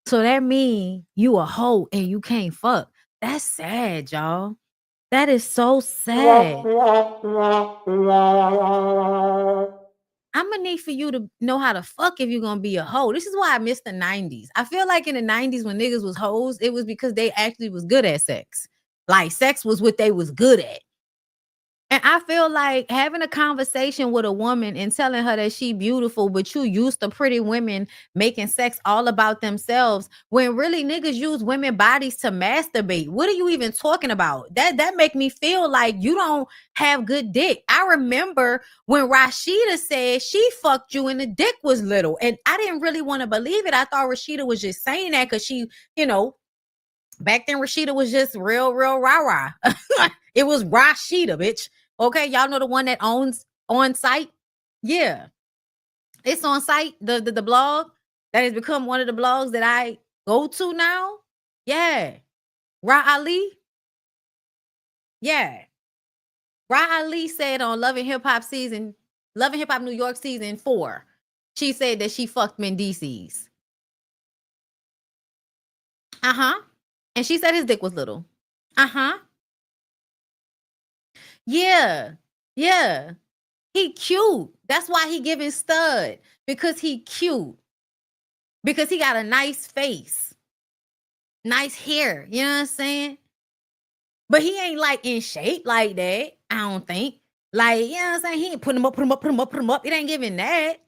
Speaker 3: So that means you a hoe and you can't fuck. That's sad, y'all. That is so sad. I'm gonna need for you to know how to fuck if you're gonna be a hoe. This is why I miss the 90s. I feel like in the 90s when niggas was hoes, it was because they actually was good at sex. Like sex was what they was good at. And I feel like having a conversation with a woman and telling her that she beautiful, but you used to pretty women making sex all about themselves, when really niggas use women bodies to masturbate. What are you even talking about? That make me feel like you don't have good dick. I remember when Rashida said she fucked you and the dick was little, and I didn't really want to believe it. I thought Rashida was just saying that because she, back then Rashida was just real rah-rah. It was Rashida, bitch. Okay, y'all know the one that owns On Site? Yeah. It's On Site, the blog that has become one of the blogs that I go to now. Yeah. Ra Ali. Yeah. Ra Ali said on Love and Hip Hop New York season 4, she said that she fucked Mendeecees. Uh-huh. And she said his dick was little. Uh-huh. Yeah. Yeah. He cute. That's why he giving stud. Because he cute. Because he got a nice face. Nice hair. You know what I'm saying? But he ain't like in shape like that. I don't think. Like, you know what I'm saying? He ain't put him up. It ain't giving that.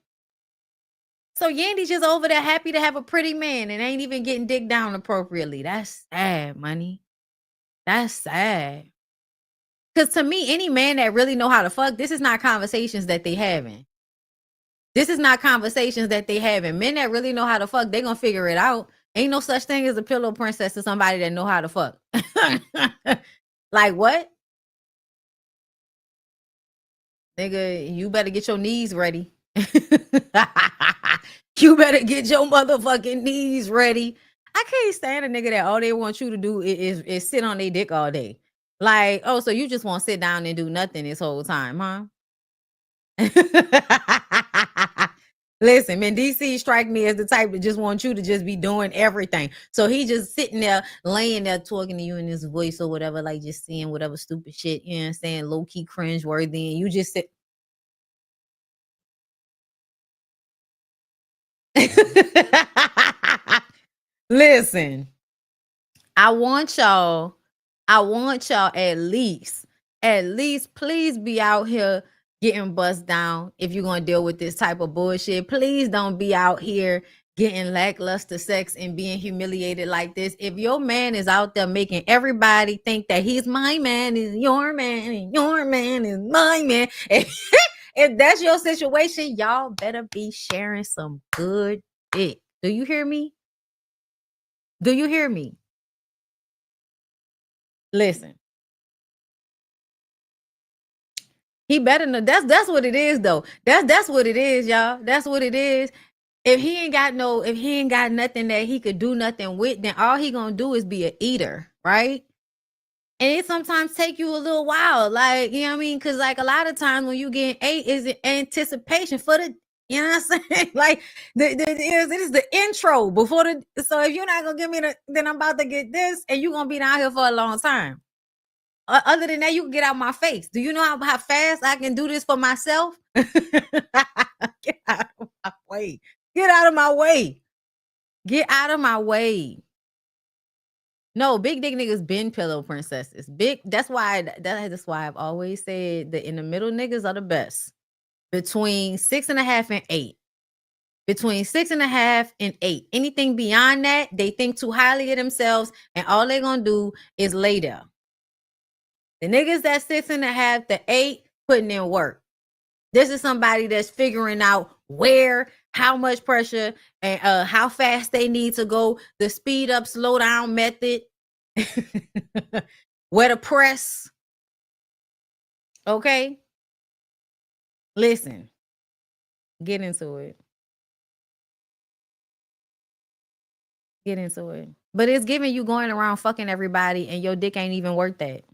Speaker 3: So Yandy's just over there happy to have a pretty man and ain't even getting dick down appropriately. That's sad, money. That's sad. Because to me, any man that really know how to fuck, this is not conversations that they having. This is not conversations that they having. Men that really know how to fuck, they gonna figure it out. Ain't no such thing as a pillow princess to somebody that know how to fuck. Like what? Nigga, you better get your knees ready. You better get your motherfucking knees ready. I can't stand a nigga that all they want you to do is sit on their dick all day. Like, oh, so you just want to sit down and do nothing this whole time, huh? Listen, Mendeecees strike me as the type that just want you to just be doing everything. So he just sitting there, laying there, talking to you in his voice or whatever, like just saying whatever stupid shit, you know what I'm saying, low-key cringe-worthy, and you just sit. Listen, I want y'all at least please be out here getting bust down. If you're gonna deal with this type of bullshit, please don't be out here getting lackluster sex and being humiliated like this. If your man is out there making everybody think that he's my man is your man and your man is my man, if that's your situation, y'all better be sharing some good dick. Do you hear me? Do you hear me? Listen. He better know. That's what it is, though. That's what it is, y'all. That's what it is. If he ain't got nothing that he could do nothing with, then all he gonna do is be an eater, right? And it sometimes take you a little while, like, you know what I mean? Because like a lot of times when you get ate is anticipation for the You know what I'm saying? Like it is the intro before the. So if you're not gonna give me then I'm about to get this, and you're gonna be down here for a long time. Other than that, you can get out my face. Do you know how fast I can do this for myself? Get out of my way. Get out of my way. Get out of my way. No, big dick niggas been pillow princesses. That's why I've always said that in the middle niggas are the best. Between 6.5 and 8. Between 6.5 and 8. Anything beyond that, they think too highly of themselves, and all they're gonna do is lay there. The niggas that 6.5 to 8 putting in work. This is somebody that's figuring out where, how much pressure, and how fast they need to go. The speed up, slow down method. Where to press. Okay. Listen. Get into it. Get into it. But it's giving you going around fucking everybody and your dick ain't even worth that.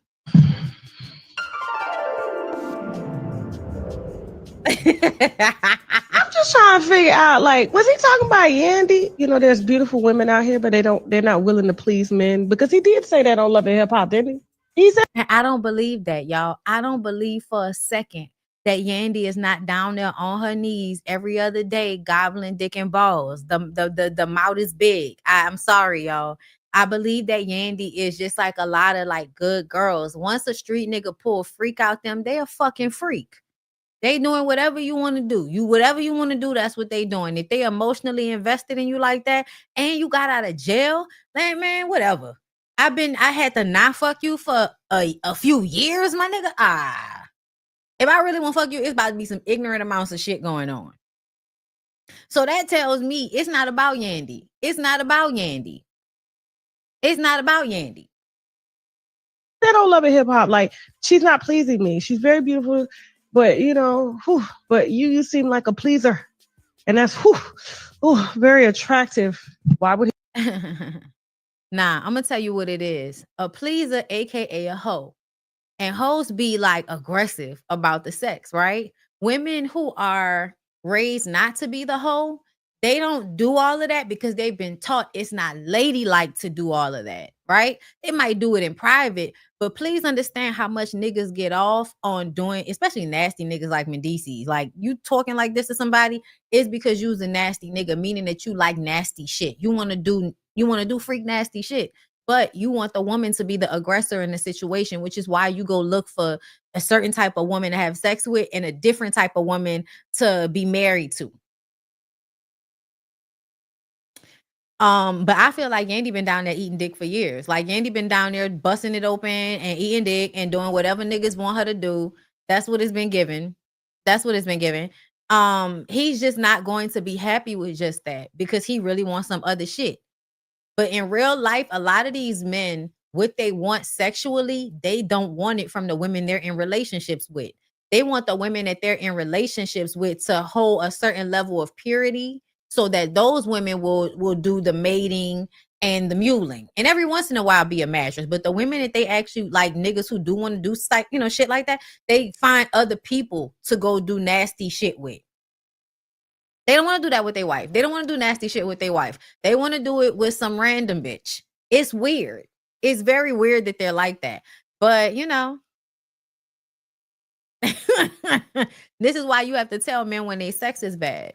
Speaker 10: I'm just trying to figure out, like, was he talking about Yandy? You know, there's beautiful women out here, but they're not willing to please men, because he did say that on Love and Hip Hop, didn't he? He said,
Speaker 3: I don't believe that, y'all. I don't believe for a second that Yandy is not down there on her knees every other day, gobbling dick and balls. The mouth is big. I'm sorry, y'all. I believe that Yandy is just like a lot of like good girls. Once a street nigga pull a freak out them, they a fucking freak. They doing whatever you want to do. Whatever you want to do, that's what they doing. If they emotionally invested in you like that, and you got out of jail, like, man, whatever. I had to not fuck you for a few years, my nigga. If I really want to fuck you, it's about to be some ignorant amounts of shit going on. So that tells me it's not about Yandy. It's not about Yandy. It's not about Yandy.
Speaker 10: They don't Love and Hip Hop. Like, she's not pleasing me. She's very beautiful, but you know, but you seem like a pleaser, and that's very attractive. Why would he?
Speaker 3: Nah, I'm gonna tell you what it is. A pleaser, aka a hoe. And hoes be like aggressive about the sex, right? Women who are raised not to be the hoe, they don't do all of that because they've been taught it's not ladylike to do all of that, right? They might do it in private, but please understand how much niggas get off on doing, especially nasty niggas like Mendeecees. Like, you talking like this to somebody is because you's a nasty nigga, meaning that you like nasty shit. You want to do freak nasty shit. But you want the woman to be the aggressor in the situation, which is why you go look for a certain type of woman to have sex with and a different type of woman to be married to. But I feel like Yandy been down there eating dick for years. Like, Yandy been down there busting it open and eating dick and doing whatever niggas want her to do. That's what it's been given. That's what it's been given. He's just not going to be happy with just that because he really wants some other shit. But in real life, a lot of these men, what they want sexually, they don't want it from the women they're in relationships with. They want the women that they're in relationships with to hold a certain level of purity so that those women will do the mating and the muling. And every once in a while be a mattress. But the women that they actually like, niggas who do want to do shit like that, they find other people to go do nasty shit with. They don't want to do that with their wife. They don't want to do nasty shit with their wife. They want to do it with some random bitch. It's weird. It's very weird that they're like that. But, you know, this is why you have to tell men when their sex is bad.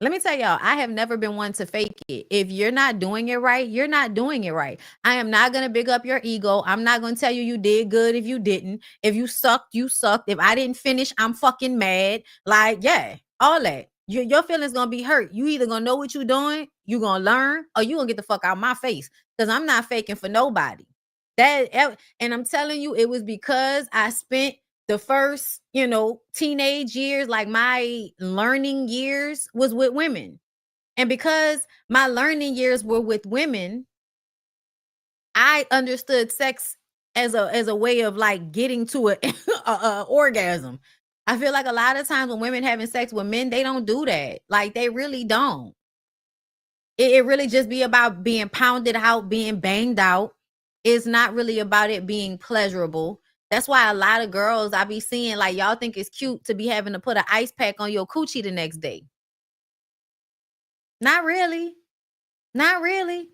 Speaker 3: Let me tell y'all, I have never been one to fake it. If you're not doing it right, you're not doing it right. I am not going to big up your ego. I'm not going to tell you did good if you didn't. If you sucked, you sucked. If I didn't finish, I'm fucking mad. Like, yeah, all that. Your feelings gonna be hurt. You either gonna know what you're doing, you gonna learn, or you gonna get the fuck out of my face. Because I'm not faking for nobody. And I'm telling you, it was because I spent the first, teenage years, like my learning years was with women. And because my learning years were with women, I understood sex as a way of like getting to a orgasm. I feel like a lot of times when women having sex with men, they don't do that. Like, they really don't. It really just be about being pounded out, being banged out. It's not really about it being pleasurable. That's why a lot of girls I be seeing, like, y'all think it's cute to be having to put an ice pack on your coochie the next day. Not really. Not really.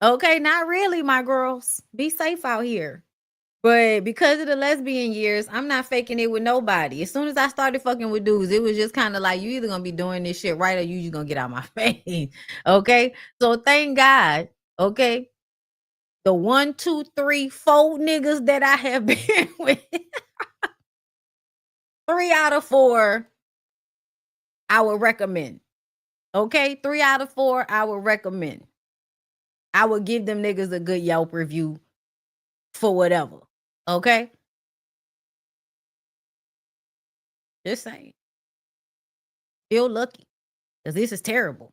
Speaker 3: Okay, not really, my girls. Be safe out here. But because of the lesbian years, I'm not faking it with nobody. As soon as I started fucking with dudes, it was just kind of like, you either gonna be doing this shit right or you just gonna get out my face. Okay. So thank God. Okay. The 1, 2, 3, 4 niggas that I have been with, 3 out of 4, I would recommend. Okay. 3 out of 4, I would recommend. I would give them niggas a good Yelp review for whatever. Okay. Just saying. Feel lucky. Because this is terrible.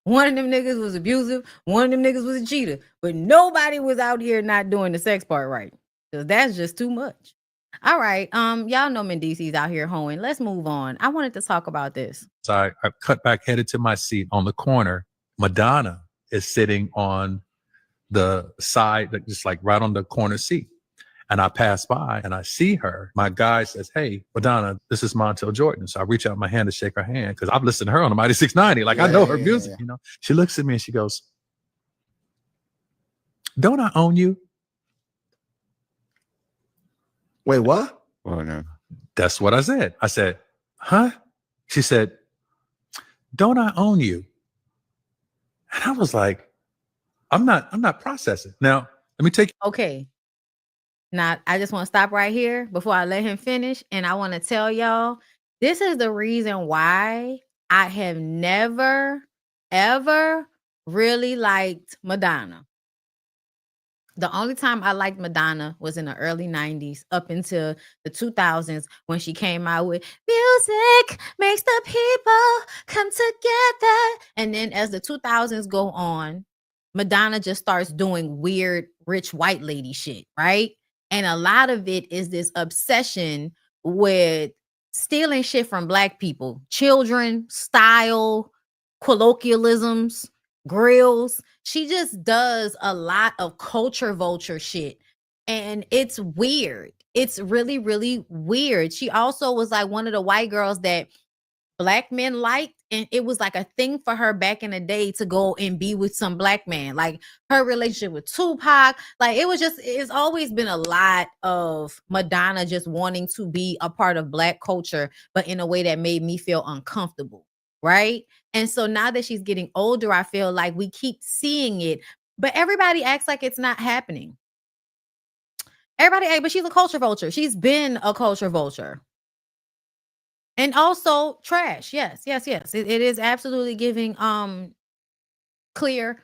Speaker 3: One of them niggas was abusive. One of them niggas was a cheater. But nobody was out here not doing the sex part right. Because that's just too much. All right. Y'all know Mendeecees out here hoeing. Let's move on. I wanted to talk about this.
Speaker 11: So I cut back, headed to my seat on the corner. Madonna is sitting on the side, just like right on the corner seat. And I pass by and I see her. My guy says, "Hey, Madonna, this is Montel Jordan." So I reach out my hand to shake her hand because I've listened to her on the Mighty 690. Like, I know her music, you know. She looks at me and she goes, "Don't I own you?"
Speaker 12: Wait, what?
Speaker 11: Oh, no. That's what I said. I said, "Huh?" She said, "Don't I own you?" And I was like, I'm not processing. Now, let me take.
Speaker 3: Okay. Now, I just want to stop right here before I let him finish. And I want to tell y'all, this is the reason why I have never, ever really liked Madonna. The only time I liked Madonna was in the early 90s up into the 2000s when she came out with "Music Makes the People Come Together." And then as the 2000s go on, Madonna just starts doing weird rich white lady shit, right? And a lot of it is this obsession with stealing shit from Black people, children, style, colloquialisms, grills. She just does a lot of culture vulture shit. And it's weird. It's really, really weird. She also was like one of the white girls that Black men liked, and it was like a thing for her back in the day to go and be with some Black man. Like her relationship with Tupac, like it's always been a lot of Madonna just wanting to be a part of Black culture, but in a way that made me feel uncomfortable, right? And so now that she's getting older, I feel like we keep seeing it, but everybody acts like it's not happening. But she's a culture vulture. She's been a culture vulture. And also trash. Yes. It is absolutely giving clear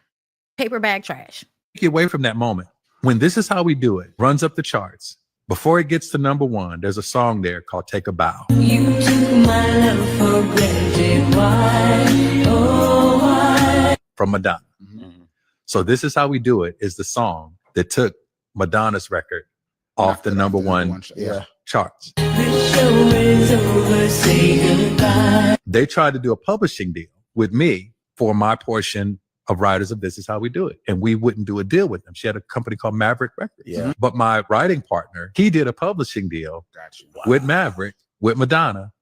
Speaker 3: paper bag trash.
Speaker 11: Take you away from that moment. When This Is How We Do It runs up the charts, before it gets to number 1, there's a song there called "Take a Bow." You took my love for granted. Why? Oh, why? From Madonna. Mm-hmm. So "This Is How We Do It" is the song that took Madonna's record off the number one charts. They tried to do a publishing deal with me for my portion of writers of This Is How We Do It. And we wouldn't do a deal with them. She had a company called Maverick Records. Yeah. But my writing partner, he did a publishing deal with Maverick, with Madonna.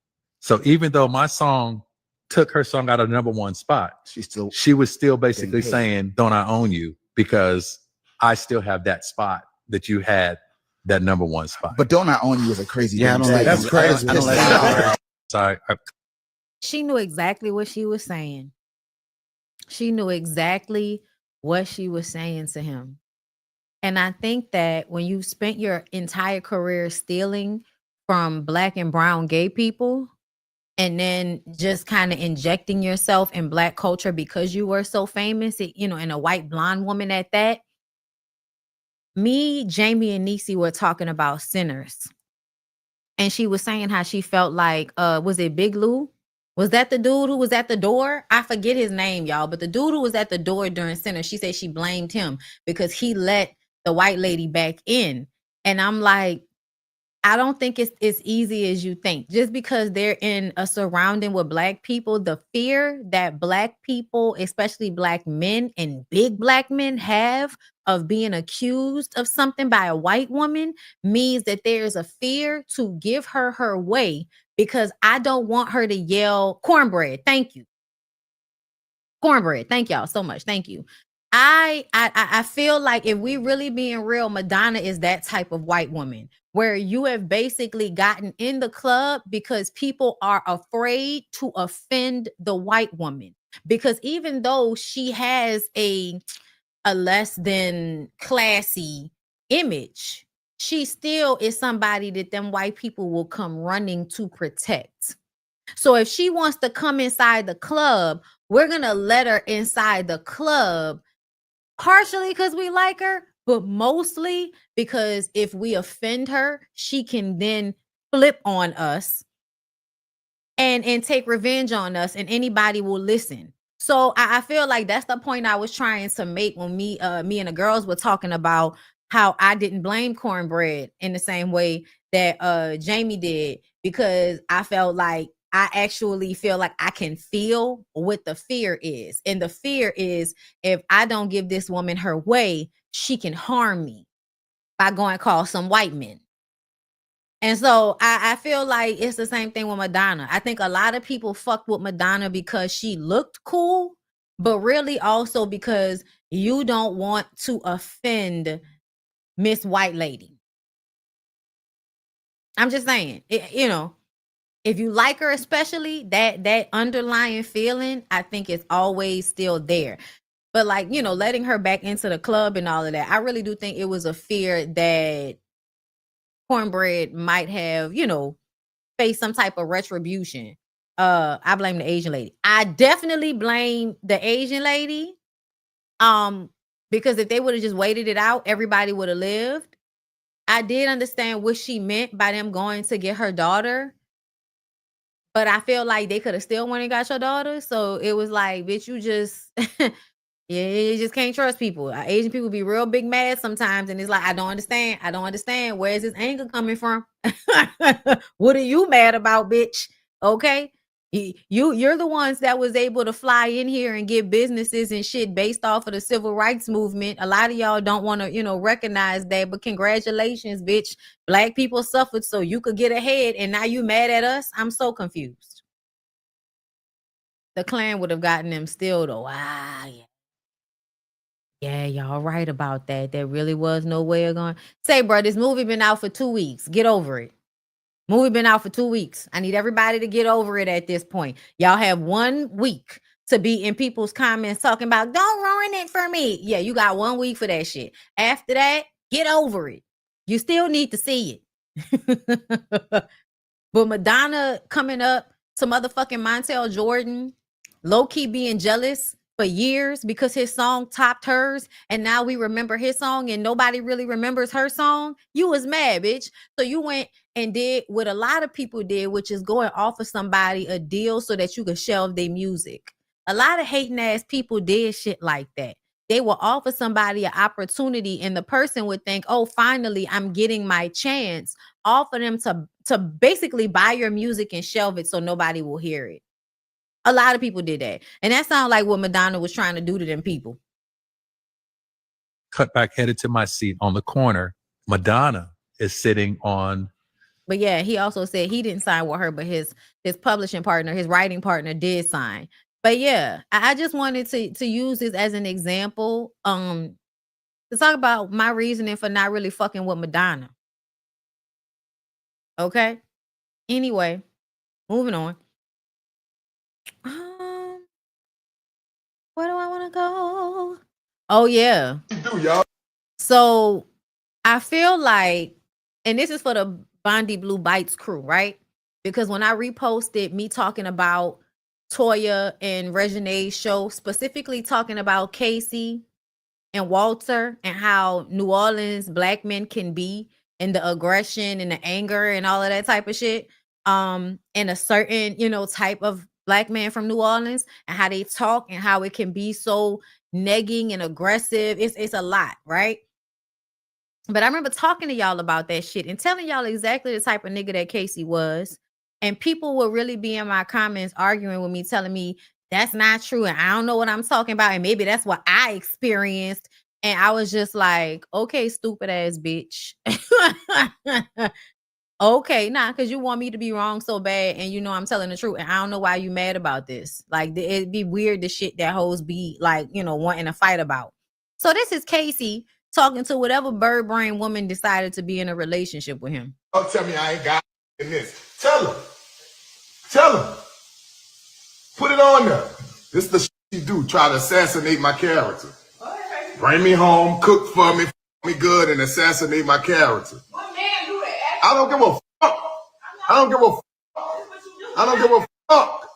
Speaker 11: So even though my song took her song out of the number 1 spot, she was still basically saying, "Don't I own you?" Because I still have that spot that you had, that number 1 spot.
Speaker 12: But "Don't I Own You" is a crazy.
Speaker 11: Yeah, that's crazy. Sorry.
Speaker 3: She knew exactly what she was saying. She knew exactly what she was saying to him. And I think that when you've spent your entire career stealing from Black and brown gay people, and then just kind of injecting yourself in Black culture because you were so famous, and a white blonde woman at that. Me, Jamie, and Niecy were talking about Sinners. And she was saying how she felt like, was it Big Lou? Was that the dude who was at the door? I forget his name, y'all. But the dude who was at the door during Sinners, she said she blamed him because he let the white lady back in. And I'm like, I don't think it's as easy as you think. Just because they're in a surrounding with Black people, the fear that Black people, especially Black men and big Black men, have of being accused of something by a white woman means that there's a fear to give her way because I don't want her to yell cornbread. Thank you. Cornbread. Thank y'all so much. Thank you. I feel like if we really being real, Madonna is that type of white woman where you have basically gotten in the club because people are afraid to offend the white woman. Because even though she has a less than classy image, she still is somebody that them white people will come running to protect. So if she wants to come inside the club, we're going to let her inside the club, partially because we like her, but mostly because if we offend her, she can then flip on us and take revenge on us, and anybody will listen. So I feel like that's the point I was trying to make when me and the girls were talking about how I didn't blame cornbread in the same way that Jamie did, because I felt like I actually feel like I can feel what the fear is. And the fear is, if I don't give this woman her way, she can harm me by going call some white men. And so I feel like it's the same thing with Madonna. I think a lot of people fucked with Madonna because she looked cool, but really also because you don't want to offend Miss White Lady. I'm just saying, you know, if you like her, especially that underlying feeling, I think it's always still there. But like, you know, letting her back into the club and all of that, I really do think it was a fear that cornbread might have, you know, face some type of retribution. I blame the Asian lady. I definitely blame the Asian lady. Because if they would have just waited it out, everybody would have lived. I did understand what she meant by them going to get her daughter, but I feel like they could have still went and got your daughter. So it was like, bitch, you just yeah, you just can't trust people. Asian people be real big mad sometimes, and it's like, I don't understand. I don't understand. Where is this anger coming from? What are you mad about, bitch? Okay, you're the ones that was able to fly in here and get businesses and shit based off of the civil rights movement. A lot of y'all don't want to, you know, recognize that, but congratulations, bitch. Black people suffered so you could get ahead, and now you mad at us? I'm so confused. The Klan would have gotten them still though. Yeah. Yeah, y'all right about that. There really was no way of going. Say, bro, this movie been out for 2 weeks. Get over it. Movie been out for 2 weeks. I need everybody to get over it at this point. Y'all have 1 week to be in people's comments talking about, don't ruin it for me. Yeah, you got 1 week for that shit. After that, get over it. You still need to see it. But Madonna coming up to motherfucking Montel Jordan, low-key being jealous for years because his song topped hers, and now we remember his song and nobody really remembers her song. You was mad, bitch. So you went and did what a lot of people did, which is go and offer somebody a deal so that you could shelve their music. A lot of hating ass people did shit like that. They will offer somebody an opportunity, and the person would think, oh, finally, I'm getting my chance. Offer them to basically buy your music and shelve it so nobody will hear it. A lot of people did that. And that sounds like what Madonna was trying to do to them people.
Speaker 11: Cut back, headed to my seat on the corner. Madonna is sitting on.
Speaker 3: But yeah, he also said he didn't sign with her, but his publishing partner, his writing partner did sign. But yeah, I just wanted to use this as an example to talk about my reasoning for not really fucking with Madonna. Okay? Anyway, moving on. Where do I want to go? Oh yeah. So I feel like, and this is for the BondyBlue Bites crew, right? Because when I reposted me talking about Toya and Regine's show, specifically talking about Casey and Walter and how New Orleans black men can be, and the aggression and the anger and all of that type of shit, and a certain, you know, type of black man from New Orleans and how they talk and how it can be so negging and aggressive. It's a lot, right? But I remember talking to y'all about that shit and telling y'all exactly the type of nigga that Casey was. And people would really be in my comments arguing with me, telling me that's not true. And I don't know what I'm talking about. And maybe that's what I experienced. And I was just like, okay, stupid ass bitch. Okay, nah, because you want me to be wrong so bad, and you know I'm telling the truth, and I don't know why you mad about this. Like, it'd be weird the shit that hoes be like, you know, wanting to fight about. So this is Casey talking to whatever bird brain woman decided to be in a relationship with him.
Speaker 13: Don't tell me I ain't got in this. Tell him. Tell him. Put it on there. This is the shit you do. Try to assassinate my character. Bring me home, cook for me, me good, and assassinate my character. I don't give a fuck. I don't give a fuck. I don't give a fuck.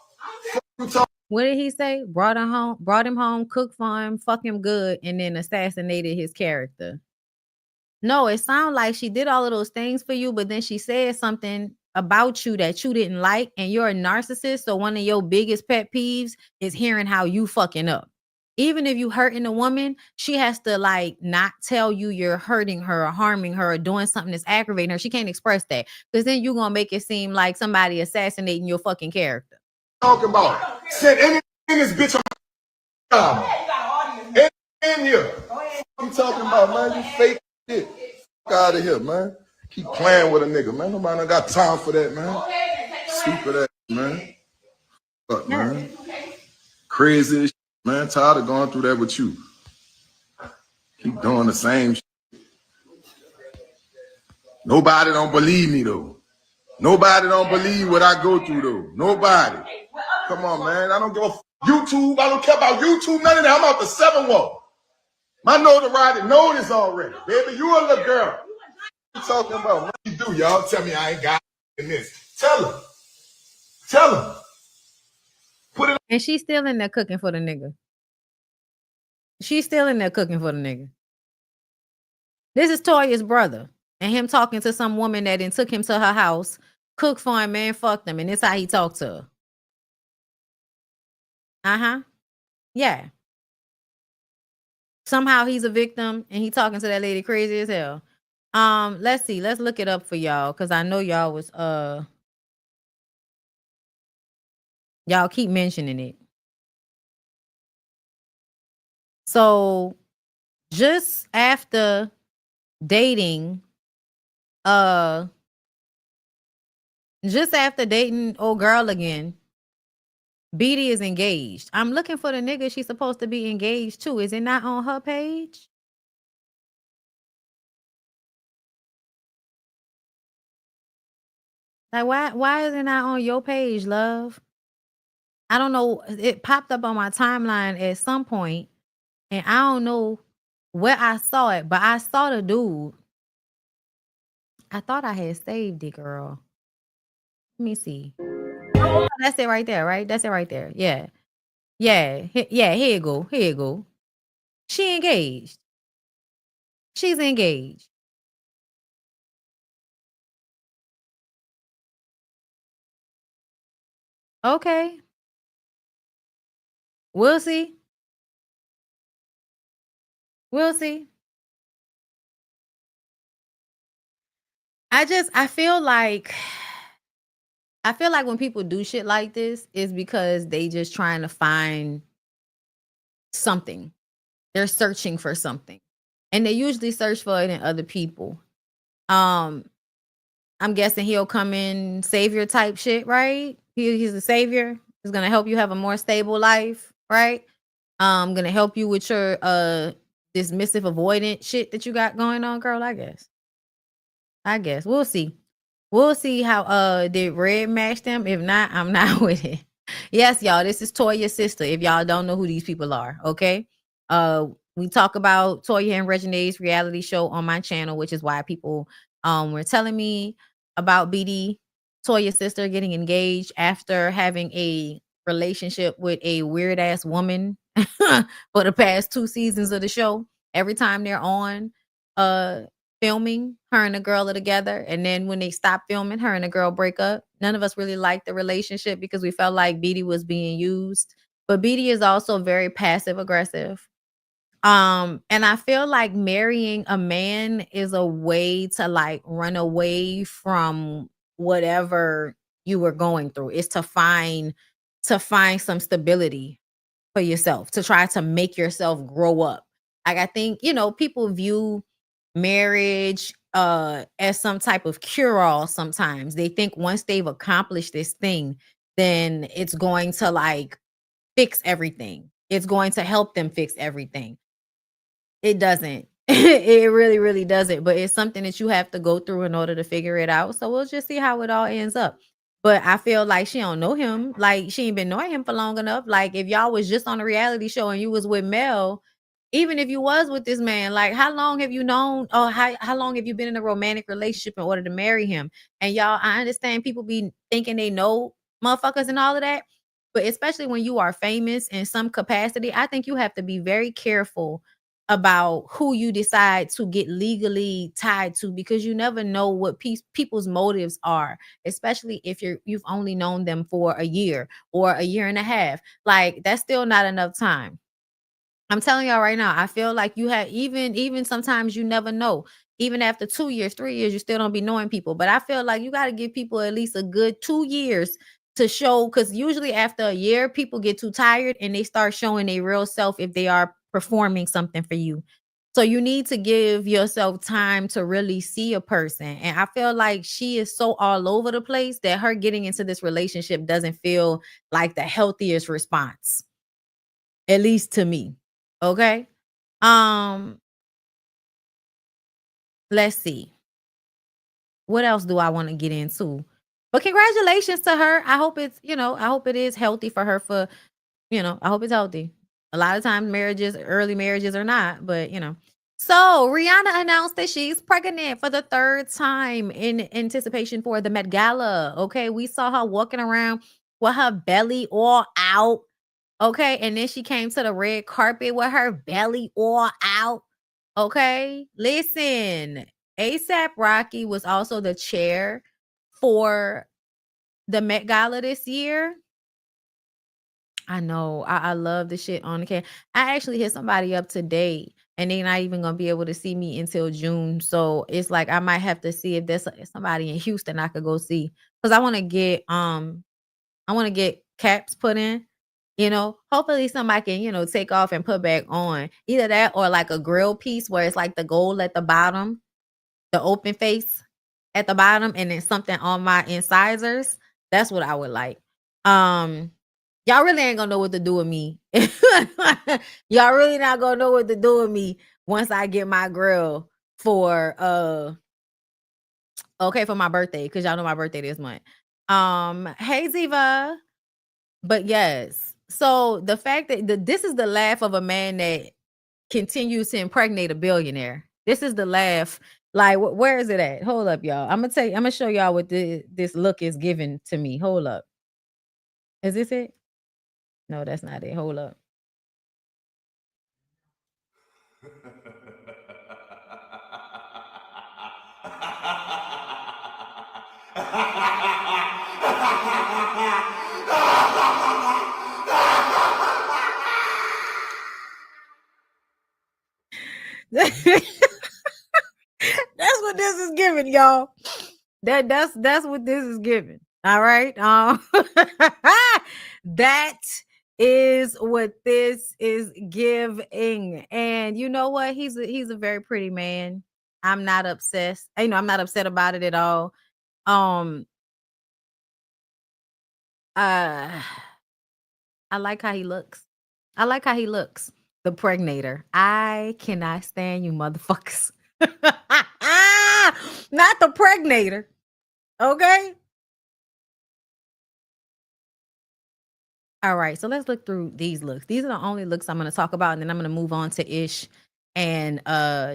Speaker 13: Fuck you talking.
Speaker 3: What did he say? Brought him home, cooked for him, fuck him good, and then assassinated his character. No, it sounds like she did all of those things for you, but then she said something about you that you didn't like, and you're a narcissist. So one of your biggest pet peeves is hearing how you fucking up. Even if you hurting a woman, she has to like not tell you you're hurting her or harming her or doing something that's aggravating her. She can't express that, because then you're gonna make it seem like somebody assassinating your fucking character.
Speaker 13: Talking about said anything in this bitch on in here. What you talking about, man? You fake shit. Fuck out of here, man. Keep playing with a nigga, man. Nobody done got time for that, man. Stupid ass, man. Fuck, man. Crazy as shit, man. Tired of going through that with you. Keep doing the same shit. Nobody don't believe me, though. Nobody don't believe what I go through, though. Nobody. Come on, man. I don't give a YouTube. I don't care about YouTube. None of that. I'm out the 7-1. My notoriety know this already. Baby, you a little girl. What you talking about? What you do, y'all? Tell me I ain't got in this. Tell him. Tell him. Put it.
Speaker 3: And she's still in there cooking for the nigga. She's still in there cooking for the nigga. This is Toya's brother, and him talking to some woman that then took him to her house, cooked for him, man, fucked him, and this how he talked to her. Yeah. Somehow he's a victim, and he talking to that lady crazy as hell. Let's see. Let's look it up for y'all, because I know y'all was y'all keep mentioning it. So just after dating old girl again, BD is engaged. I'm looking for the nigga she's supposed to be engaged to. Is it not on her page? Like, why is it not on your page, love? I don't know. It popped up on my timeline at some point, and I don't know where I saw it, but I saw the dude. I thought I had saved it, girl. Let me see. Oh, that's it right there, right? That's it right there. Yeah. Yeah. Yeah, here you go. Here you go. She engaged. She's engaged. Okay. We'll see. We'll see. I feel like when people do shit like this, is because they just trying to find something. They're searching for something. And they usually search for it in other people. I'm guessing he'll come in savior type shit, right? He's a savior. He's gonna help you have a more stable life, right? Gonna help you with your dismissive avoidant shit that you got going on, girl. I guess we'll see. We'll see how did Red match them. If not, I'm not with it. Yes, y'all, this is Toya's sister. If y'all don't know who these people are, okay? We talk about Toya and Regine's reality show on my channel, which is why people were telling me about BD, Toya's sister, getting engaged after having a relationship with a weird ass woman for the past 2 seasons of the show. Every time they're on filming, her and the girl are together, and then when they stop filming, her and the girl break up. None of us really liked the relationship because we felt like BD was being used. But BD is also very passive aggressive. And I feel like marrying a man is a way to like run away from whatever you were going through. It's to find some stability for yourself, to try to make yourself grow up. Like, I think, people view marriage as some type of cure-all. Sometimes they think once they've accomplished this thing, then it's going to like fix everything. It's going to help them fix everything. It doesn't. It really, really doesn't. But it's something that you have to go through in order to figure it out. So we'll just see how it all ends up. But I feel like she don't know him. Like she ain't been knowing him for long enough. Like if y'all was just on a reality show and you was with Mel, even if you was with this man, like how long have you known or how long have you been in a romantic relationship in order to marry him? And y'all, I understand people be thinking they know motherfuckers and all of that. But especially when you are famous in some capacity, I think you have to be very careful about who you decide to get legally tied to, because you never know what people's motives are, especially if you've only known them for a year or a year and a half. Like that's still not enough time. I'm telling y'all right now, I feel like you have even sometimes you never know. Even after 2 years, 3 years, you still don't be knowing people. But I feel like you got to give people at least a good 2 years to show, because usually after a year, people get too tired and they start showing their real self if they are performing something for you. So you need to give yourself time to really see a person. And I feel like she is so all over the place that her getting into this relationship doesn't feel like the healthiest response, at least to me. Okay. Let's see. What else do I want to get into? But congratulations to her. I hope it's, I hope it is healthy for her I hope it's healthy. A lot of times early marriages are not, but So Rihanna announced that she's pregnant for the 3rd time in anticipation for the Met Gala. Okay. We saw her walking around with her belly all out. Okay. And then she came to the red carpet with her belly all out. Okay. Listen, ASAP Rocky was also the chair for the Met Gala this year. I know. I love the shit on the camera. I actually hit somebody up today and they're not even going to be able to see me until June. So it's like, I might have to see if there's somebody in Houston I could go see. Cause I want to get caps put in. Hopefully somebody can, take off and put back on. Either that or like a grill piece where it's like the gold at the bottom, the open face at the bottom, and then something on my incisors. That's what I would like. Y'all really ain't gonna know what to do with me. Y'all really not gonna know what to do with me once I get my grill for for my birthday, because y'all know my birthday this month. Hey Ziva. But yes, so the fact that this is the laugh of a man that continues to impregnate a billionaire. This is the laugh. Like, where is it at? Hold up, y'all. I'm gonna show y'all what this look is giving to me. Hold up. Is this it? No, that's not it. Hold up. That's what this is giving, y'all. That's what this is giving. All right. That is what this is giving. And you know what? He's a very pretty man. I'm not obsessed. I'm not upset about it at all. I like how he looks. The pregnator. I cannot stand you motherfuckers. Not the pregnator. Okay. All right. So let's look through these looks. These are the only looks I'm going to talk about. And then I'm going to move on to Ish and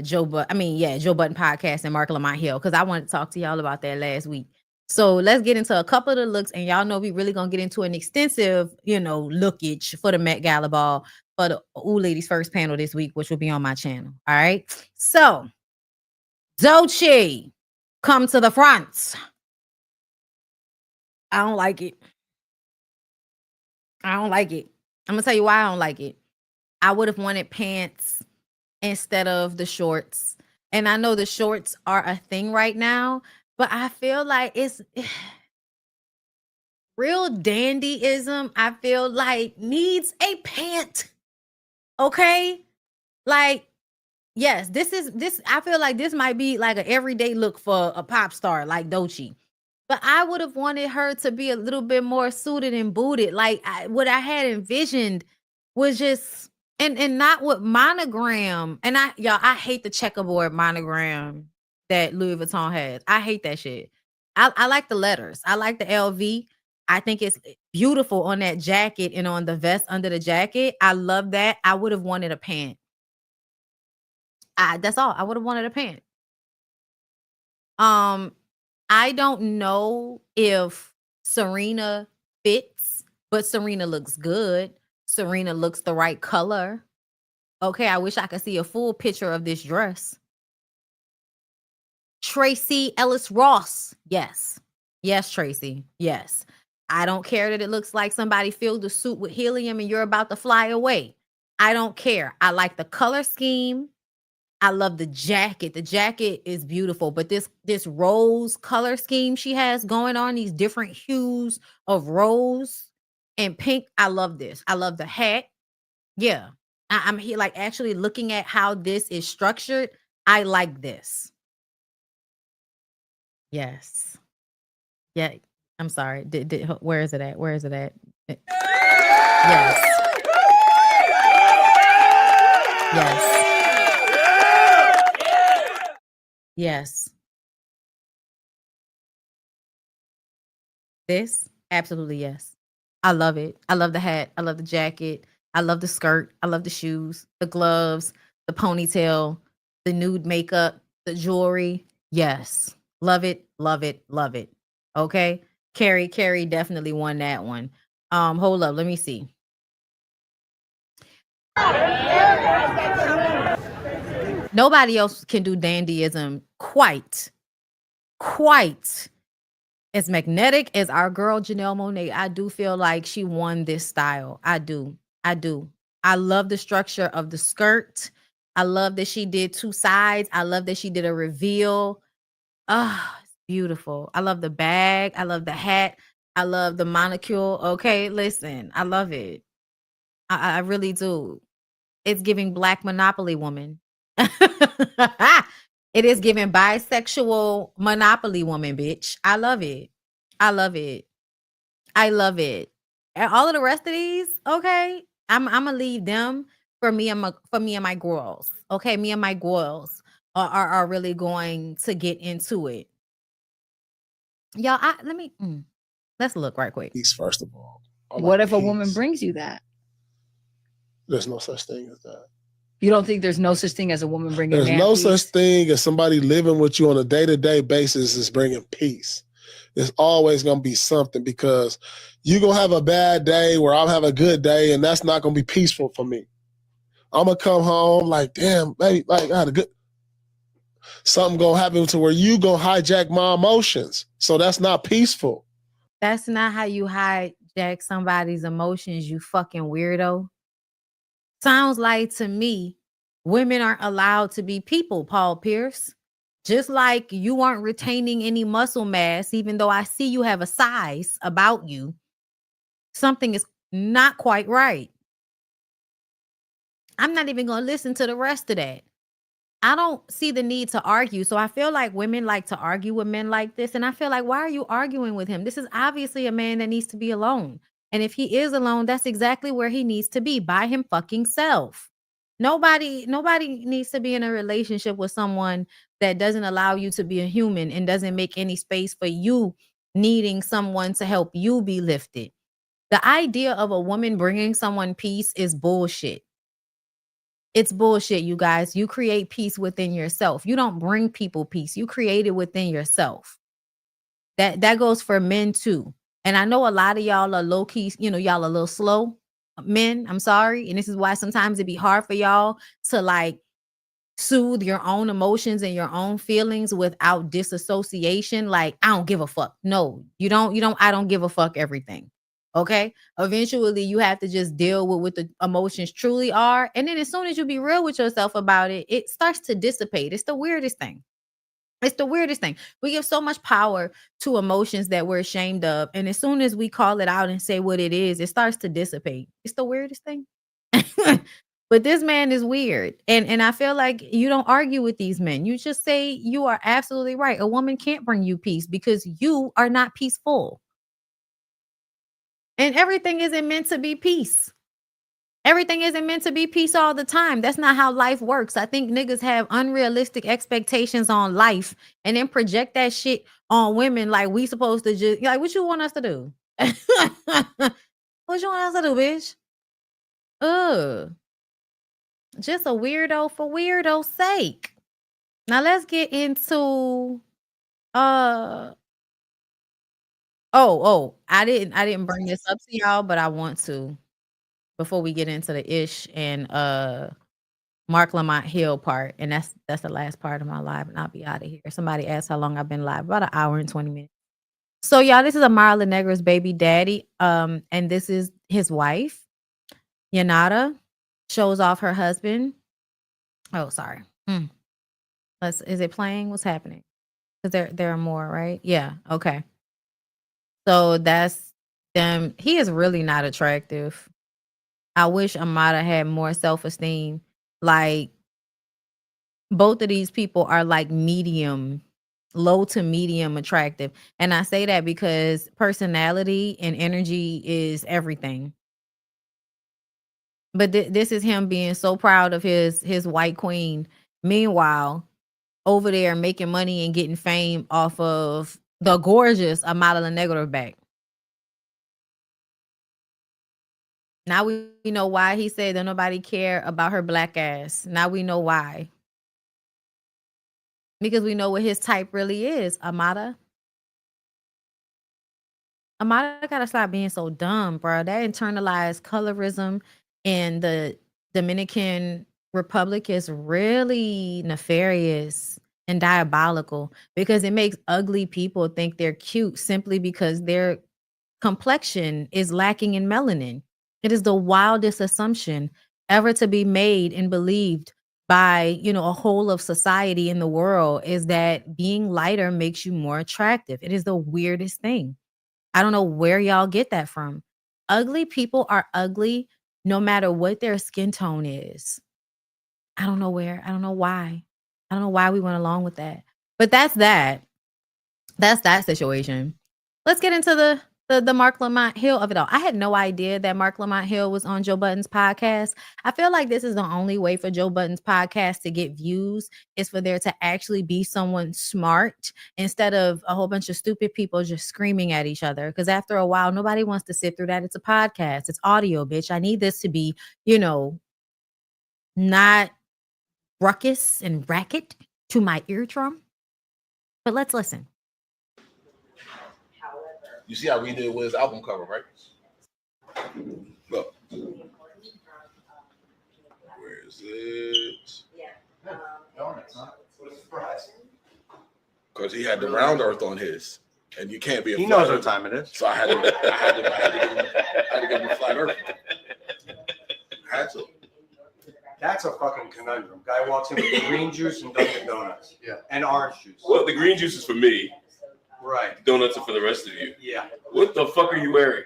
Speaker 3: Joe Button Podcast and Marc Lamont Hill, because I wanted to talk to y'all about that last week. So let's get into a couple of the looks, and y'all know we really gonna get into an extensive, lookage for the Met Gala ball for the Ooh Ladies First panel this week, which will be on my channel. All right. So Dolce, come to the front. I don't like it. I'm gonna tell you why I don't like it. I would have wanted pants instead of the shorts. And I know the shorts are a thing right now, but I feel like it's real dandyism. I feel like needs a pant. Okay? Like, Yes, this. I feel like this might be like an everyday look for a pop star like Doechii. But I would have wanted her to be a little bit more suited and booted. Like what I had envisioned was just and not what monogram. And I hate the checkerboard monogram that Louis Vuitton has. I hate that shit. I like the letters. I like the LV. I think it's beautiful on that jacket and on the vest under the jacket. I love that. I would have wanted a pant. That's all. I would have wanted a pant. I don't know if Serena fits, but Serena looks good. Serena looks the right color. Okay, I wish I could see a full picture of this dress. Tracy Ellis Ross. Yes. Yes, Tracy. Yes. I don't care that it looks like somebody filled the suit with helium and you're about to fly away. I don't care. I like the color scheme. I love the jacket. The jacket is beautiful, but this rose color scheme she has going on, these different hues of rose and pink. I love this. I love the hat. Yeah. I'm here like actually looking at how this is structured. I like this. Yes. Yeah. I'm sorry. Where is it at? Where is it at? Yes. Yes. Yes. This? Absolutely yes. I love it. I love the hat. I love the jacket. I love the skirt. I love the shoes, the gloves, the ponytail, the nude makeup, the jewelry. Yes. Love it. Love it. Love it. Okay. Carrie definitely won that one. Hold up. Let me see. Nobody else can do dandyism quite as magnetic as our girl Janelle Monáe. I do feel like she won this style. I do. I love the structure of the skirt. I love that she did two sides. I love that she did a reveal. Ah, it's beautiful. I love the bag. I love the hat. I love the monocule. Okay, listen, I love it. I really do. It's giving Black Monopoly woman. It is giving bisexual Monopoly woman, bitch. I love it. I love it. I love it. And all of the rest of these, okay, I'm gonna leave them for me and my girls. Okay, me and my girls are really going to get into it. Y'all, let's look right quick.
Speaker 14: First of all,
Speaker 4: What if a woman brings you that?
Speaker 14: There's no such thing as that.
Speaker 4: You don't think there's no such thing as a woman bringing
Speaker 14: There's
Speaker 4: man
Speaker 14: no
Speaker 4: peace?
Speaker 14: such thing as somebody living with you on a day-to-day basis is bringing peace. There's always going to be something because you're going to have a bad day where I'll have a good day, and that's not going to be peaceful for me. I'm going to come home like, damn, baby, like I had a good... Something going to happen to where you going to hijack my emotions. So that's not peaceful.
Speaker 3: That's not how you hijack somebody's emotions, you fucking weirdo. Sounds like to me, women aren't allowed to be people, Paul Pierce. Just like you aren't retaining any muscle mass, even though I see you have a size about you, something is not quite right. I'm not even going to listen to the rest of that. I don't see the need to argue. So I feel like women like to argue with men like this. And I feel like, why are you arguing with him? This is obviously a man that needs to be alone. And if he is alone, that's exactly where he needs to be, by him fucking self. Nobody needs to be in a relationship with someone that doesn't allow you to be a human and doesn't make any space for you needing someone to help you be lifted. The idea of a woman bringing someone peace is bullshit. It's bullshit, you guys. You create peace within yourself. You don't bring people peace. You create it within yourself. That goes for men too. And I know a lot of y'all are low key, y'all a little slow men. I'm sorry. And this is why sometimes it'd be hard for y'all to like soothe your own emotions and your own feelings without disassociation. Like, I don't give a fuck. No, you don't. I don't give a fuck everything. Okay. Eventually you have to just deal with what the emotions truly are. And then as soon as you be real with yourself about it, it starts to dissipate. It's the weirdest thing. It's the weirdest thing. We give so much power to emotions that we're ashamed of. And as soon as we call it out and say what it is, it starts to dissipate. It's the weirdest thing. But But this man is weird. And I feel like you don't argue with these men. You just say you are absolutely right. A woman can't bring you peace because you are not peaceful. And everything isn't meant to be peace. Everything isn't meant to be peace all the time. That's not how life works. I think niggas have unrealistic expectations on life and then project that shit on women like we supposed to just like what you want us to do? What you want us to do, bitch? Just a weirdo for weirdo's sake. Now let's get into I didn't bring this up to y'all, but I want to before we get into the ish and Marc Lamont Hill part, and that's the last part of my live, and I'll be out of here. Somebody asked how long I've been live, about an hour and 20 minutes. So y'all, this is Amara La Negra's baby daddy, and this is his wife, Yanada, shows off her husband. Oh, sorry. Is it playing? What's happening? Because there are more, right? Yeah. Okay. So that's them. He is really not attractive. I wish Amada had more self-esteem. Like both of these people are like medium, low to medium attractive. And I say that because personality and energy is everything. But this is him being so proud of his white queen. Meanwhile, over there making money and getting fame off of the gorgeous Amara La Negra back. Now we know why he said that nobody care about her black ass. Now we know why. Because we know what his type really is, Amada. Amada gotta stop being so dumb, bro. That internalized colorism in the Dominican Republic is really nefarious and diabolical because it makes ugly people think they're cute simply because their complexion is lacking in melanin. It is the wildest assumption ever to be made and believed by, a whole of society in the world is that being lighter makes you more attractive. It is the weirdest thing. I don't know where y'all get that from. Ugly people are ugly no matter what their skin tone is. I don't know where. I don't know why. I don't know why we went along with that. But that's that. That's that situation. Let's get into the Marc Lamont Hill of it all. I had no idea that Marc Lamont Hill was on Joe Budden's podcast. I feel like this is the only way for Joe Budden's podcast to get views is for there to actually be someone smart instead of a whole bunch of stupid people just screaming at each other. Because after a while, nobody wants to sit through that. It's a podcast. It's audio, bitch. I need this to be, not ruckus and racket to my eardrum. But let's listen.
Speaker 15: You see how we did with his album cover, right? Look. Where is it?
Speaker 16: Donuts, huh? What a surprise.
Speaker 15: Because he had the round earth on his. And you can't be a
Speaker 16: He
Speaker 15: flat
Speaker 16: knows what
Speaker 15: earth.
Speaker 16: time it is.
Speaker 15: So I had to give him a flat earth. Had to.
Speaker 16: That's a fucking conundrum. Guy walks in with green juice and Dunkin' Donuts. Yeah. And orange juice.
Speaker 17: Well, the green juice is for me.
Speaker 16: Right.
Speaker 17: Donuts are for the rest of you.
Speaker 16: Yeah.
Speaker 17: What the fuck are you wearing?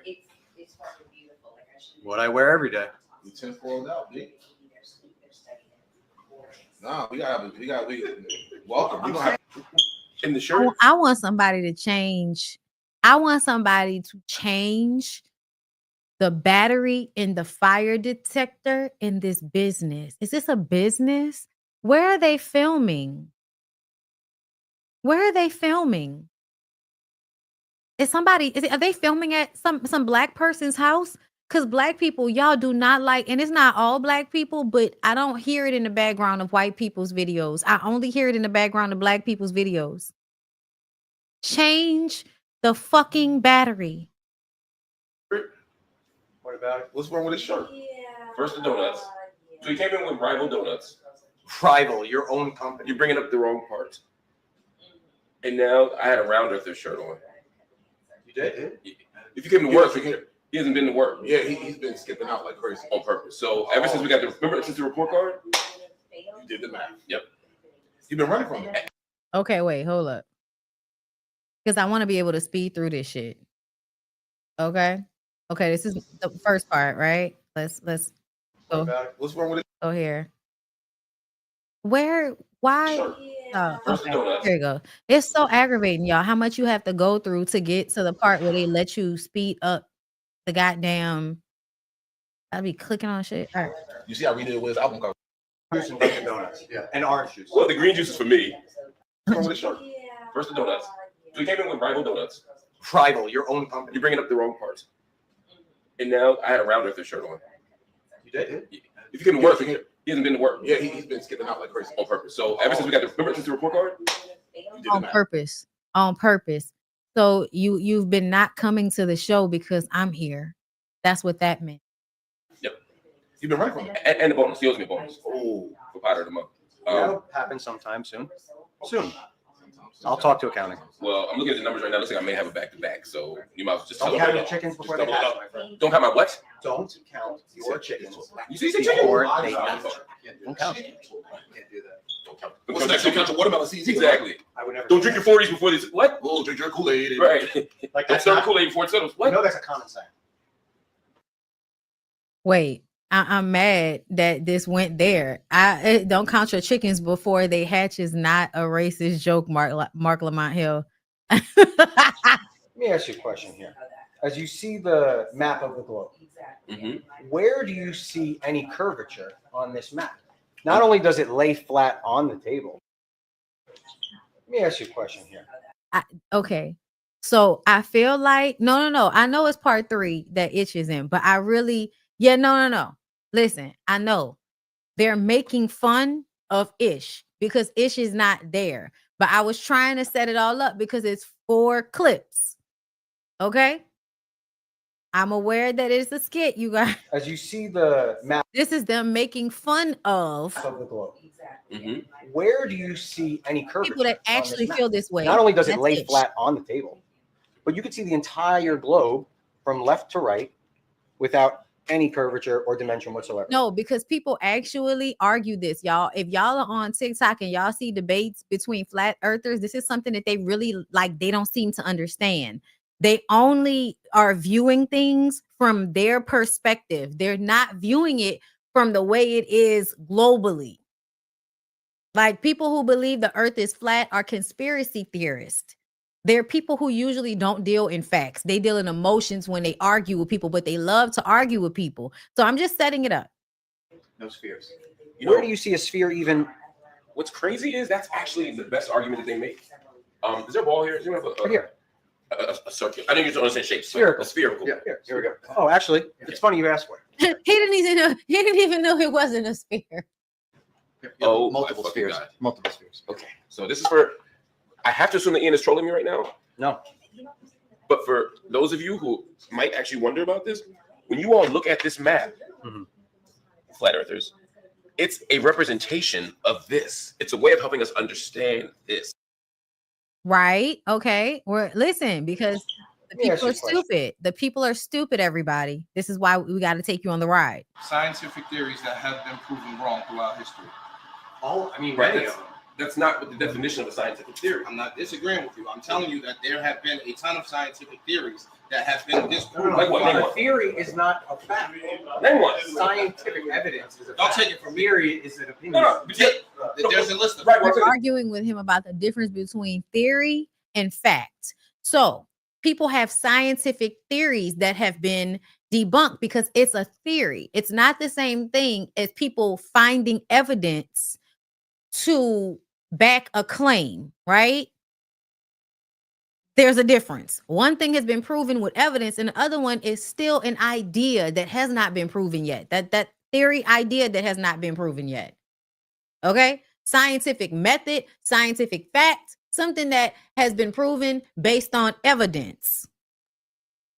Speaker 16: What I wear every day.
Speaker 15: You 10-4 out, dude. Nah, we gotta welcome. We don't have
Speaker 17: in the shirt.
Speaker 3: I want somebody to change. I want somebody to change the battery in the fire detector in this business. Is this a business? Where are they filming? Where are they filming? Are they filming at some black person's house? Because black people, y'all do not like, and it's not all black people, but I don't hear it in the background of white people's videos. I only hear it in the background of black people's videos. Change the fucking battery.
Speaker 16: What about it?
Speaker 15: What's wrong with his shirt?
Speaker 17: First the donuts. So he came in with rival donuts.
Speaker 16: Rival, your own company.
Speaker 17: You're bringing up the wrong parts. And now I had a round earther shirt on.
Speaker 15: You did?
Speaker 17: If you came to work, he hasn't been to work.
Speaker 15: Yeah, he's been skipping out like crazy.
Speaker 17: On purpose. So ever since we got since the report card?
Speaker 15: You did the math.
Speaker 17: Yep.
Speaker 15: You've been running from it.
Speaker 3: Okay, wait, hold up. Because I want to be able to speed through this shit. Okay, this is the first part, right? Let's Oh,
Speaker 15: What's wrong with it?
Speaker 3: oh here. Where? Why? Oh,
Speaker 17: First the
Speaker 3: okay.
Speaker 17: donuts.
Speaker 3: There you go. It's so aggravating, y'all. How much you have to go through to get to the part where they let you speed up the goddamn. I'll be clicking on shit. All right.
Speaker 15: You see how we did with his album cover?
Speaker 16: Juice and Dunkin' Donuts. Yeah. And orange juice.
Speaker 17: Well, the green juice is for me. What's wrong with the shirt? First the donuts. So we came in with rival donuts.
Speaker 16: Rival, your own company.
Speaker 17: You're bringing up the wrong parts. And now I had a round earther shirt on.
Speaker 15: You did?
Speaker 17: If you couldn't work, he hasn't been to work.
Speaker 15: Yeah, he's been skipping out like crazy.
Speaker 17: On purpose. So ever since we got the report card, you did
Speaker 3: On purpose. On purpose. So you've been not coming to the show because I'm here. That's what that meant.
Speaker 17: Yep.
Speaker 15: You've been right from it.
Speaker 17: And the bonus. He owes me a bonus. Oh, for powder of the month.
Speaker 16: That'll happen sometime soon. I'll talk to accounting.
Speaker 17: Well, I'm looking at the numbers right now. Looks like I may have a back-to-back. So you might as well just
Speaker 16: Don't
Speaker 17: tell
Speaker 16: count
Speaker 17: me.
Speaker 16: your chickens before
Speaker 17: Just
Speaker 16: they
Speaker 17: double it
Speaker 16: hatch,
Speaker 17: up.
Speaker 16: my friend.
Speaker 17: Don't count my what?
Speaker 16: Don't count your chickens.
Speaker 17: You see chicken?
Speaker 16: Before they hatch. Don't count.
Speaker 15: Can't do that.
Speaker 17: Don't count.
Speaker 15: What's next? Don't count your watermelon seeds.
Speaker 17: Exactly.
Speaker 16: I would never.
Speaker 17: Don't drink your 40s before these. What?
Speaker 15: Oh, drink your Kool-Aid.
Speaker 17: Right.
Speaker 16: Like
Speaker 17: Don't
Speaker 16: that's
Speaker 17: serve
Speaker 16: not.
Speaker 17: Kool-Aid before it settles.
Speaker 16: I
Speaker 17: What?
Speaker 16: know that's a common saying.
Speaker 3: Wait, I'm mad that this went there. Don't count your chickens before they hatch is not a racist joke, Marc Lamont Hill.
Speaker 16: Let me ask you a question here. As you see the map of the globe, where do you see any curvature on this map? Not only does it lay flat on the table. Let me ask you a question here.
Speaker 3: Okay. So I feel like no. I know it's part 3 that Itch is in, but I really, no. Listen, I know they're making fun of Ish because Ish is not there. But I was trying to set it all up because it's 4 clips. Okay. I'm aware that it's a skit, you guys.
Speaker 16: As you see the map
Speaker 3: This is them making fun of
Speaker 16: of the globe, where do you see any curvature?
Speaker 3: people that
Speaker 16: on this
Speaker 3: actually
Speaker 16: map?
Speaker 3: feel this way.
Speaker 16: Not only does it
Speaker 3: That's
Speaker 16: lay
Speaker 3: Ish.
Speaker 16: flat on the table, but you can see the entire globe from left to right without any curvature or dimension whatsoever.
Speaker 3: No, because people actually argue this, y'all. If y'all are on TikTok and y'all see debates between flat earthers, this is something that they really like. They don't seem to understand. They only are viewing things from their perspective. They're not viewing it from the way it is globally. Like people who believe the earth is flat are conspiracy theorists. They're people who usually don't deal in facts. They deal in emotions when they argue with people, but they love to argue with people. So I'm just setting it up.
Speaker 16: No spheres.
Speaker 17: You
Speaker 16: Where
Speaker 17: know,
Speaker 16: do you see a sphere even?
Speaker 17: what's crazy is that's actually the best argument that they make. Is there a ball here? Is there
Speaker 16: Right here.
Speaker 17: A circle? I know you don't understand shapes.
Speaker 16: Spherical.
Speaker 17: A spherical.
Speaker 16: Yeah, here we go. Oh, actually, it's funny you asked for it.
Speaker 3: He didn't even know it wasn't a sphere.
Speaker 17: Oh,
Speaker 16: multiple
Speaker 17: my
Speaker 16: spheres.
Speaker 17: God.
Speaker 16: Multiple spheres.
Speaker 17: Okay, so this is for. I have to assume that Ian is trolling me right now.
Speaker 16: No.
Speaker 17: But for those of you who might actually wonder about this, when you all look at this map, flat earthers, it's a representation of this. It's a way of helping us understand this.
Speaker 3: Right. Okay. Listen, because the
Speaker 16: Let me ask
Speaker 3: people
Speaker 16: you
Speaker 3: are
Speaker 16: a question.
Speaker 3: stupid. The people are stupid, everybody. This is why we got to take you on the ride.
Speaker 15: Scientific theories that have been proven wrong throughout history.
Speaker 16: Oh, I mean,
Speaker 17: Right.
Speaker 16: many of them.
Speaker 17: That's not what the definition of a scientific theory.
Speaker 15: I'm not disagreeing with you. I'm telling you that there have been a ton of scientific theories that have been
Speaker 16: No,
Speaker 15: disproven.
Speaker 16: no,
Speaker 17: Like what? Name
Speaker 16: a
Speaker 17: one.
Speaker 16: theory is not a fact.
Speaker 17: Name one.
Speaker 16: Scientific evidence is a
Speaker 15: Don't
Speaker 16: fact.
Speaker 15: take it from me.
Speaker 16: Theory is an opinion.
Speaker 17: No, but
Speaker 15: There's a list of
Speaker 17: Right,
Speaker 3: We're
Speaker 17: well,
Speaker 3: arguing with him about the difference between theory and fact. So people have scientific theories that have been debunked because it's a theory. It's not the same thing as people finding evidence to back a claim, right? There's a difference. One thing has been proven with evidence, and the other one is still an idea that has not been proven yet. That theory idea that has not been proven yet. Okay? Scientific method, scientific fact, something that has been proven based on evidence.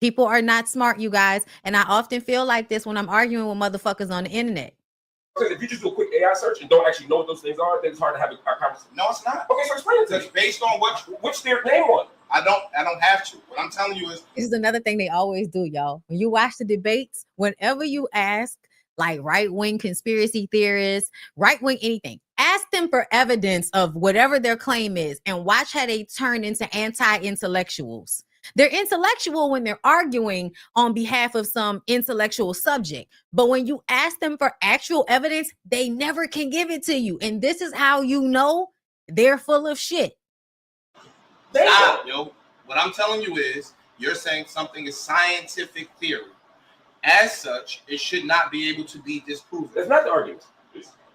Speaker 3: People are not smart, you guys, and I often feel like this when I'm arguing with motherfuckers on the internet.
Speaker 17: If you just do a quick AI search and don't actually know what those things are, then it's hard to have a conversation.
Speaker 15: No, it's not.
Speaker 17: Okay, so explain it to
Speaker 15: It's
Speaker 17: me.
Speaker 15: based on
Speaker 17: Which theory? Name one.
Speaker 15: I don't have to. What I'm telling you is
Speaker 3: This is another thing they always do, y'all. When you watch the debates, whenever you ask like right-wing conspiracy theorists, right-wing anything, ask them for evidence of whatever their claim is and watch how they turn into anti-intellectuals. They're intellectual when they're arguing on behalf of some intellectual subject. But when you ask them for actual evidence, they never can give it to you. And this is how you know they're full of shit.
Speaker 18: Stop, yo. What I'm telling you is, you're saying something is scientific theory. As such, it should not be able to be disproven.
Speaker 17: That's not the argument.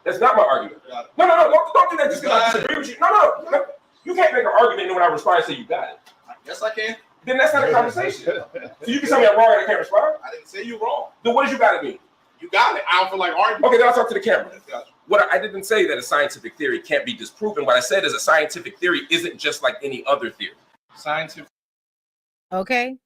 Speaker 17: That's not my argument. No, don't do that just because I disagree with you. No. You can't make an argument and when I respond and say you got it.
Speaker 18: Yes, I can.
Speaker 17: Then that's not a conversation. So you can tell me I'm wrong and I can't respond?
Speaker 18: I didn't say you're wrong.
Speaker 17: Then what does you got it mean?
Speaker 18: You got it. I don't feel like arguing.
Speaker 17: Okay, then I'll talk to the camera. What I didn't say that a scientific theory can't be disproven. What I said is a scientific theory isn't just like any other theory.
Speaker 18: Scientific.
Speaker 3: Okay.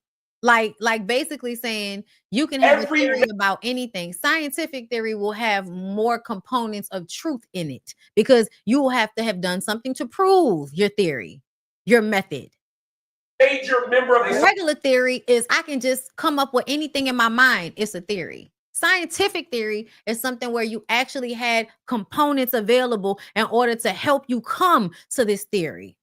Speaker 3: Like basically saying you can have a theory about anything. Scientific theory will have more components of truth in it because you will have to have done something to prove your theory, your method.
Speaker 17: Major member of the
Speaker 3: regular theory is I can just come up with anything in my mind. It's a theory. Scientific theory is something where you actually had components available in order to help you come to this theory.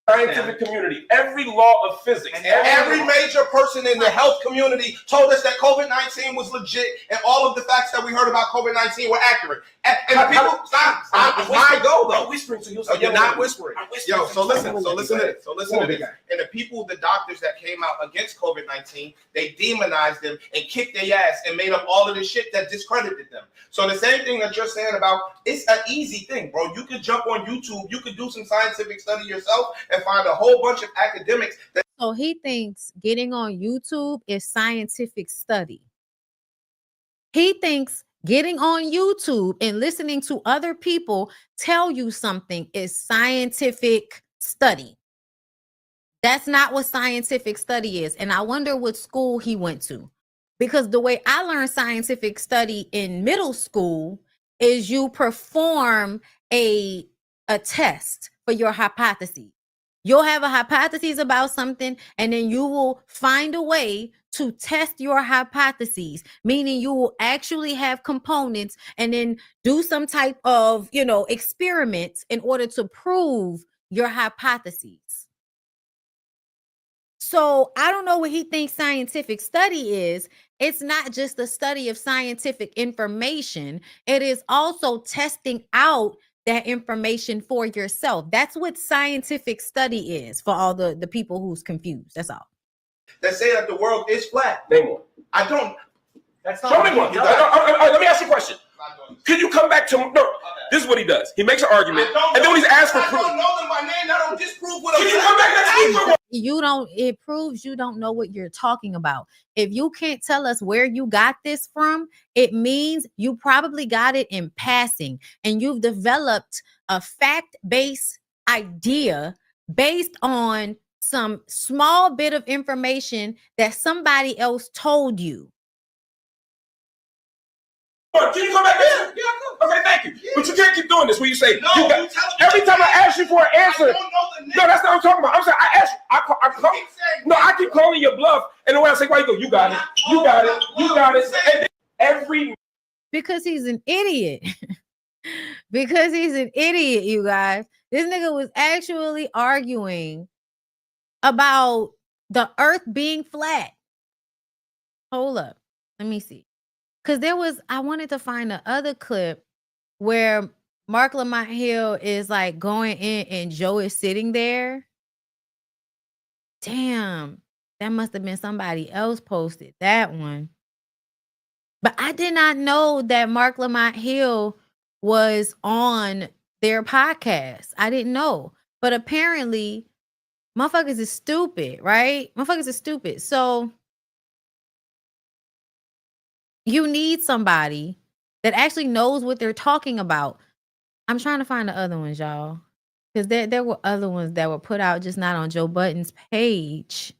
Speaker 17: Scientific community, every law of physics,
Speaker 18: every major person in the health community told us that COVID-19 was legit and all of the facts that we heard about COVID-19 were accurate. And people, stop. My goal though.
Speaker 17: Whispering to you.
Speaker 18: You're not whispering. Yo, so listen to this. And the people, the doctors that came out against COVID-19, they demonized them and kicked their ass and made up all of this shit that discredited them. So the same thing that you're saying about, it's an easy thing, bro. You could jump on YouTube, you could do some scientific study yourself and find a whole bunch of academics that.
Speaker 3: So he thinks getting on YouTube is scientific study. He thinks getting on YouTube and listening to other people tell you something is scientific study. That's not what scientific study is. And I wonder what school he went to. Because the way I learned scientific study in middle school is you perform a test for your hypothesis. You'll have a hypothesis about something, and then you will find a way to test your hypotheses, meaning you will actually have components and then do some type of, experiments in order to prove your hypotheses. So I don't know what he thinks scientific study is. It's not just the study of scientific information. It is also testing out that information for yourself. That's what scientific study is for all the people who's confused. That's all.
Speaker 18: That say that the world is flat.
Speaker 17: Name one.
Speaker 18: I don't.
Speaker 17: That's not. Show me one. Let me ask you a question. Can you come back to no? This is what he does. He makes an argument, and then when he's asked for proof,
Speaker 18: I don't know them by name. I don't disprove what I'm
Speaker 17: saying. Can you come back next week?
Speaker 3: It proves you don't know what you're talking about. If you can't tell us where you got this from, it means you probably got it in passing and you've developed a fact-based idea based on some small bit of information that somebody else told you.
Speaker 17: Can you come back? Yeah, okay, thank you. Yeah. But you can't keep doing this where you say, every time I ask you for an answer. No, that's not what I'm talking about. I'm saying, I ask you, I keep calling your bluff. And then when I say, why you go, you got it. You got it. You got it. And every.
Speaker 3: Because he's an idiot. Because he's an idiot, you guys. This nigga was actually arguing about the earth being flat. Hold up. Let me see. Because I wanted to find the other clip where Marc Lamont Hill is like going in and Joe is sitting there. Damn, that must have been somebody else posted that one. But I did not know that Marc Lamont Hill was on their podcast. I didn't know. But apparently, motherfuckers is stupid, right? Motherfuckers is stupid. So you need somebody that actually knows what they're talking about. I'm trying to find the other ones, y'all. Because there were other ones that were put out, just not on Joe Budden's page.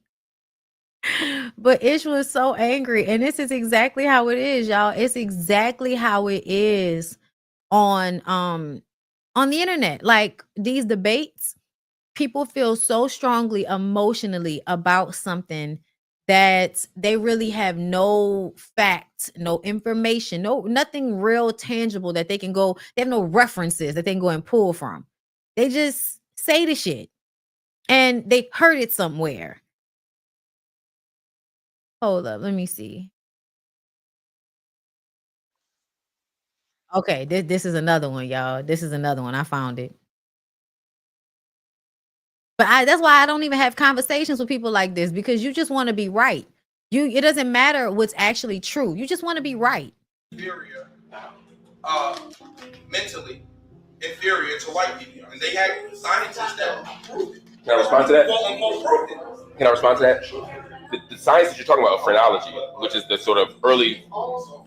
Speaker 3: But Ish was so angry. And this is exactly how it is, y'all. It's exactly how it is on the internet. Like these debates, people feel so strongly emotionally about something that they really have no facts, no information, nothing real tangible that they can go. They have no references that they can go and pull from. They just say the shit and they heard it somewhere. Hold up, let me see. Okay, this is another one, y'all. This is another one. I found it. But that's why I don't even have conversations with people like this, because you just want to be right. It doesn't matter what's actually true. You just want to be right.
Speaker 18: Inferior, mentally inferior to white people, and they had scientists that proved it.
Speaker 17: Can I respond to that?
Speaker 18: Quote unquote proved it.
Speaker 17: Can I respond to that? The science that you're talking about, phrenology, which is the sort of early.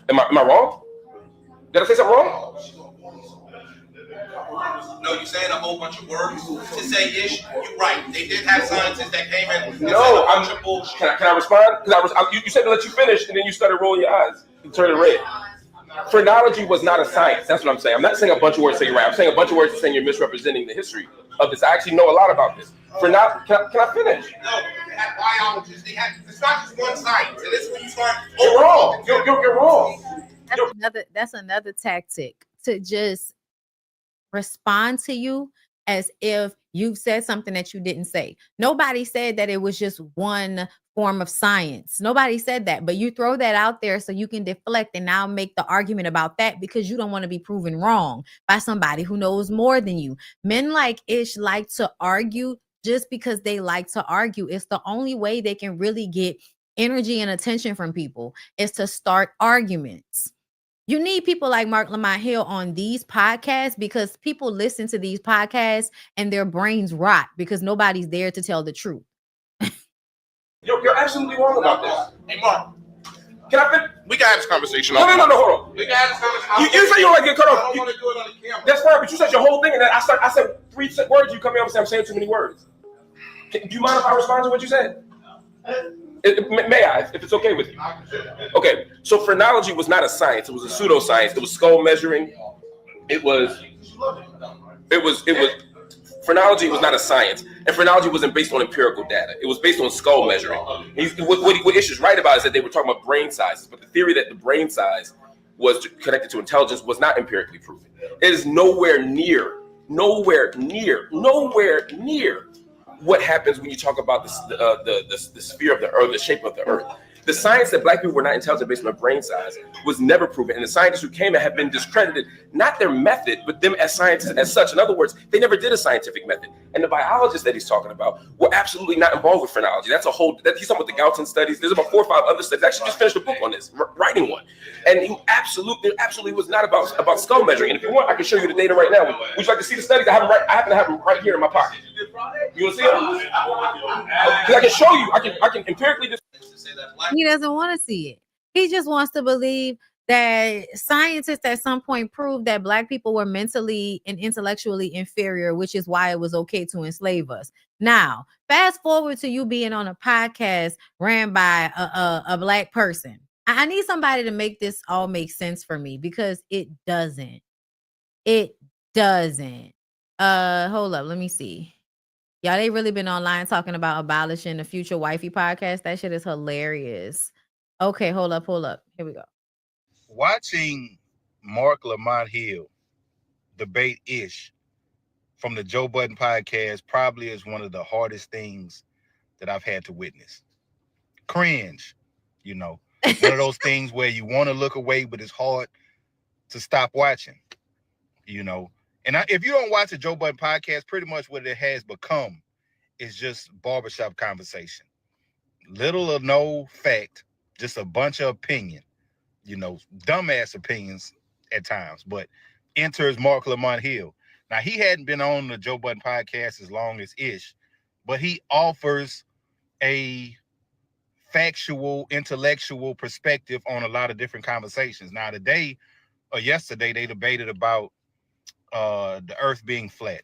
Speaker 17: Am I wrong? Did I say something wrong?
Speaker 18: No, you're saying a whole bunch of words to say ish. You're right. They did have scientists that came in and said a bunch of bullshit.
Speaker 17: Can I respond? Because you said to let you finish, and then you started rolling your eyes. You turned red. Phrenology was not a science. That's what I'm saying. I'm not saying a bunch of words to say you're right. I'm saying a bunch of words to saying you're misrepresenting the history of this. I actually know a lot about this. Can I finish?
Speaker 18: No, they had biologists. It's not just one science. And this is when you start.
Speaker 17: You're wrong. You're wrong.
Speaker 3: That's another tactic to just respond to you as if you've said something that you didn't say. Nobody said that it was just one form of science. Nobody said that, but you throw that out there so you can deflect and now make the argument about that because you don't want to be proven wrong by somebody who knows more than you. Men like Ish like to argue just because they like to argue. It's the only way they can really get energy and attention from people is to start arguments. You need people like Marc Lamont Hill on these podcasts because people listen to these podcasts and their brains rot because nobody's there to tell the truth.
Speaker 17: You're absolutely wrong about this.
Speaker 18: Hey, Mark.
Speaker 17: Can I finish?
Speaker 18: We can have this conversation.
Speaker 17: No, hold on.
Speaker 18: We can have this conversation.
Speaker 17: You said you don't like to get cut off.
Speaker 18: I don't want to do it on the camera.
Speaker 17: That's fine, but you said your whole thing, and then I said 3 words. You come in and say I'm saying too many words. Do you mind if I respond to what you said? May I, if it's okay with you? Okay, so phrenology was not a science. It was a pseudoscience. It was skull measuring. Phrenology was not a science, and phrenology wasn't based on empirical data. It was based on skull measuring. What Ish is right about is that they were talking about brain sizes, but the theory that the brain size was connected to intelligence was not empirically proven. It is nowhere near what happens when you talk about the sphere of the earth, the shape of the earth. The science that black people were not intelligent based on their brain size was never proven. And the scientists who came in have been discredited, not their method, but them as scientists as such. In other words, they never did a scientific method. And the biologists that he's talking about were absolutely not involved with phrenology. He's talking about the Galton studies. There's about 4 or 5 other studies. I actually just finished a book on this, writing one. And he absolutely was not about skull measuring. And if you want, I can show you the data right now. Would you like to see the studies? I happen to have them right here in my pocket. You want to see them? Because I can show you. I can empirically just.
Speaker 3: He doesn't want to see it. He just wants to believe that scientists at some point proved that black people were mentally and intellectually inferior, which is why it was okay to enslave us. Now, fast forward to you being on a podcast ran by a black person. I need somebody to make this all make sense for me because it doesn't. It doesn't. Hold up, let me see. Y'all, they really been online talking about abolishing the Future Wifey podcast. That shit is hilarious. Okay, hold up. Here we go.
Speaker 19: Watching Marc Lamont Hill debate Ish from the Joe Budden podcast probably is one of the hardest things that I've had to witness. Cringe, one of those things where you want to look away, but it's hard to stop watching, And if you don't watch the Joe Budden podcast, pretty much what it has become is just barbershop conversation. Little or no fact, just a bunch of opinion, dumbass opinions at times. But enters Marc Lamont Hill. Now, he hadn't been on the Joe Budden podcast as long as Ish, but he offers a factual, intellectual perspective on a lot of different conversations. Now, today or yesterday, they debated about the earth being flat.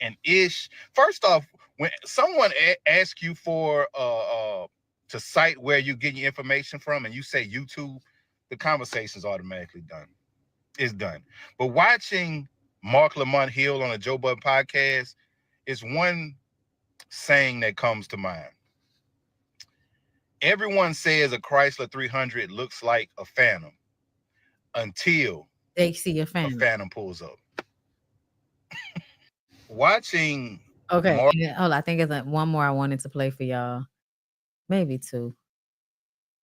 Speaker 19: And Ish, first off, when someone asks you for to cite where you get your information from and you say YouTube, the conversation's automatically done. It's done. But watching Marc Lamont Hill on a Joe Budden podcast is one saying that comes to mind. Everyone says a Chrysler 300 looks like a Phantom until
Speaker 3: they see a Phantom
Speaker 19: pulls up. Watching.
Speaker 3: Okay, hold on. I think it's one more I wanted to play for y'all. Maybe 2.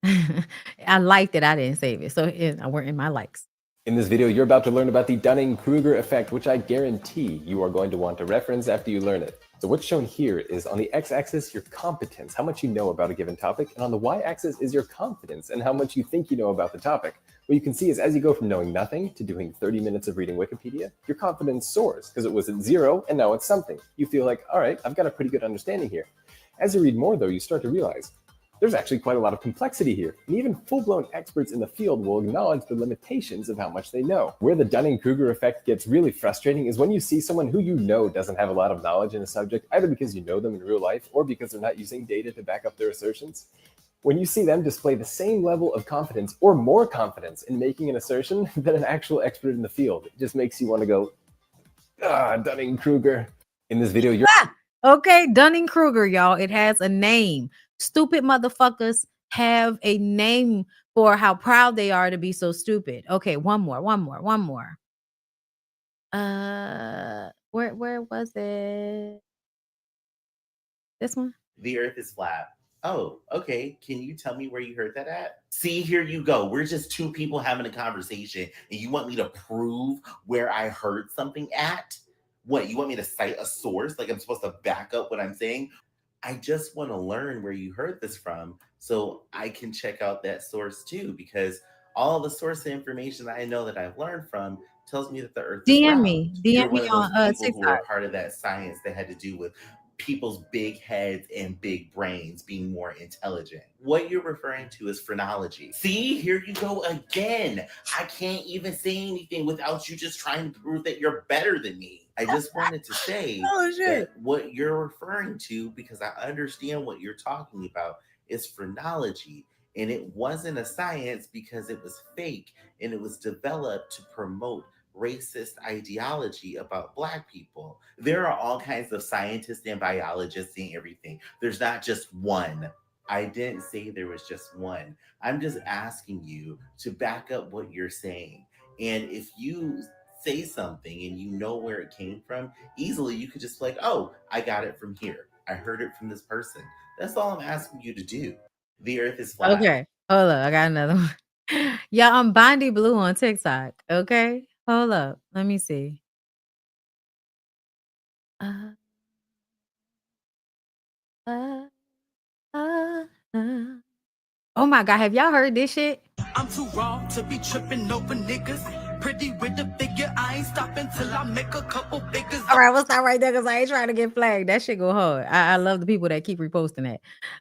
Speaker 3: I liked it. I didn't save it. So I weren't in my likes.
Speaker 20: In this video, you're about to learn about the Dunning-Kruger effect, which I guarantee you are going to want to reference after you learn it. So what's shown here is on the x-axis, your competence, how much you know about a given topic, and on the y-axis is your confidence and how much you think you know about the topic. What you can see is as you go from knowing nothing to doing 30 minutes of reading Wikipedia, your confidence soars because it was at 0 and now it's something. You feel like, all right, I've got a pretty good understanding here. As you read more though, you start to realize there's actually quite a lot of complexity here, and even full-blown experts in the field will acknowledge the limitations of how much they know. Where the Dunning-Kruger effect gets really frustrating is when you see someone who you know doesn't have a lot of knowledge in a subject, either because you know them in real life or because they're not using data to back up their assertions. When you see them display the same level of confidence or more confidence in making an assertion than an actual expert in the field, it just makes you want to go, Dunning-Kruger. In this video, you're...
Speaker 3: Okay, Dunning-Kruger, y'all. It has a name. Stupid motherfuckers have a name for how proud they are to be so stupid. Okay, one more. Where was it? This one?
Speaker 21: The earth is flat. Oh, okay. Can you tell me where you heard that at? See, here you go. We're just two people having a conversation, and you want me to prove where I heard something at? What, you want me to cite a source? Like I'm supposed to back up what I'm saying? I just want to learn where you heard this from so I can check out that source too, because all the source of information that I know that I've learned from tells me that the earth is round. You're one of those people who are part of that science that had to do with people's big heads and big brains being more intelligent. What you're referring to is phrenology. See, here you go again. I can't even say anything without you just trying to prove that you're better than me. I just wanted to say that what you're referring to, because I understand what you're talking about, is phrenology. And it wasn't a science because it was fake and it was developed to promote racist ideology about Black people. There are all kinds of scientists and biologists and everything. There's not just one. I didn't say there was just one. I'm just asking you to back up what you're saying. And if you say something and you know where it came from, easily you could just be like, oh, I got it from here. I heard it from this person. That's all I'm asking you to do. The earth is flat.
Speaker 3: Okay, hold up. I got another one. Yeah, I'm BondyBlue on TikTok. Okay, hold up. Let me see. Oh my God, have y'all heard this shit?
Speaker 22: I'm too raw to be tripping over niggas. Pretty with the figure, I ain't stopping till I make a couple figures.
Speaker 3: All right, we'll stop right there because I ain't trying to get flagged. That shit go hard. I love the people that keep reposting that.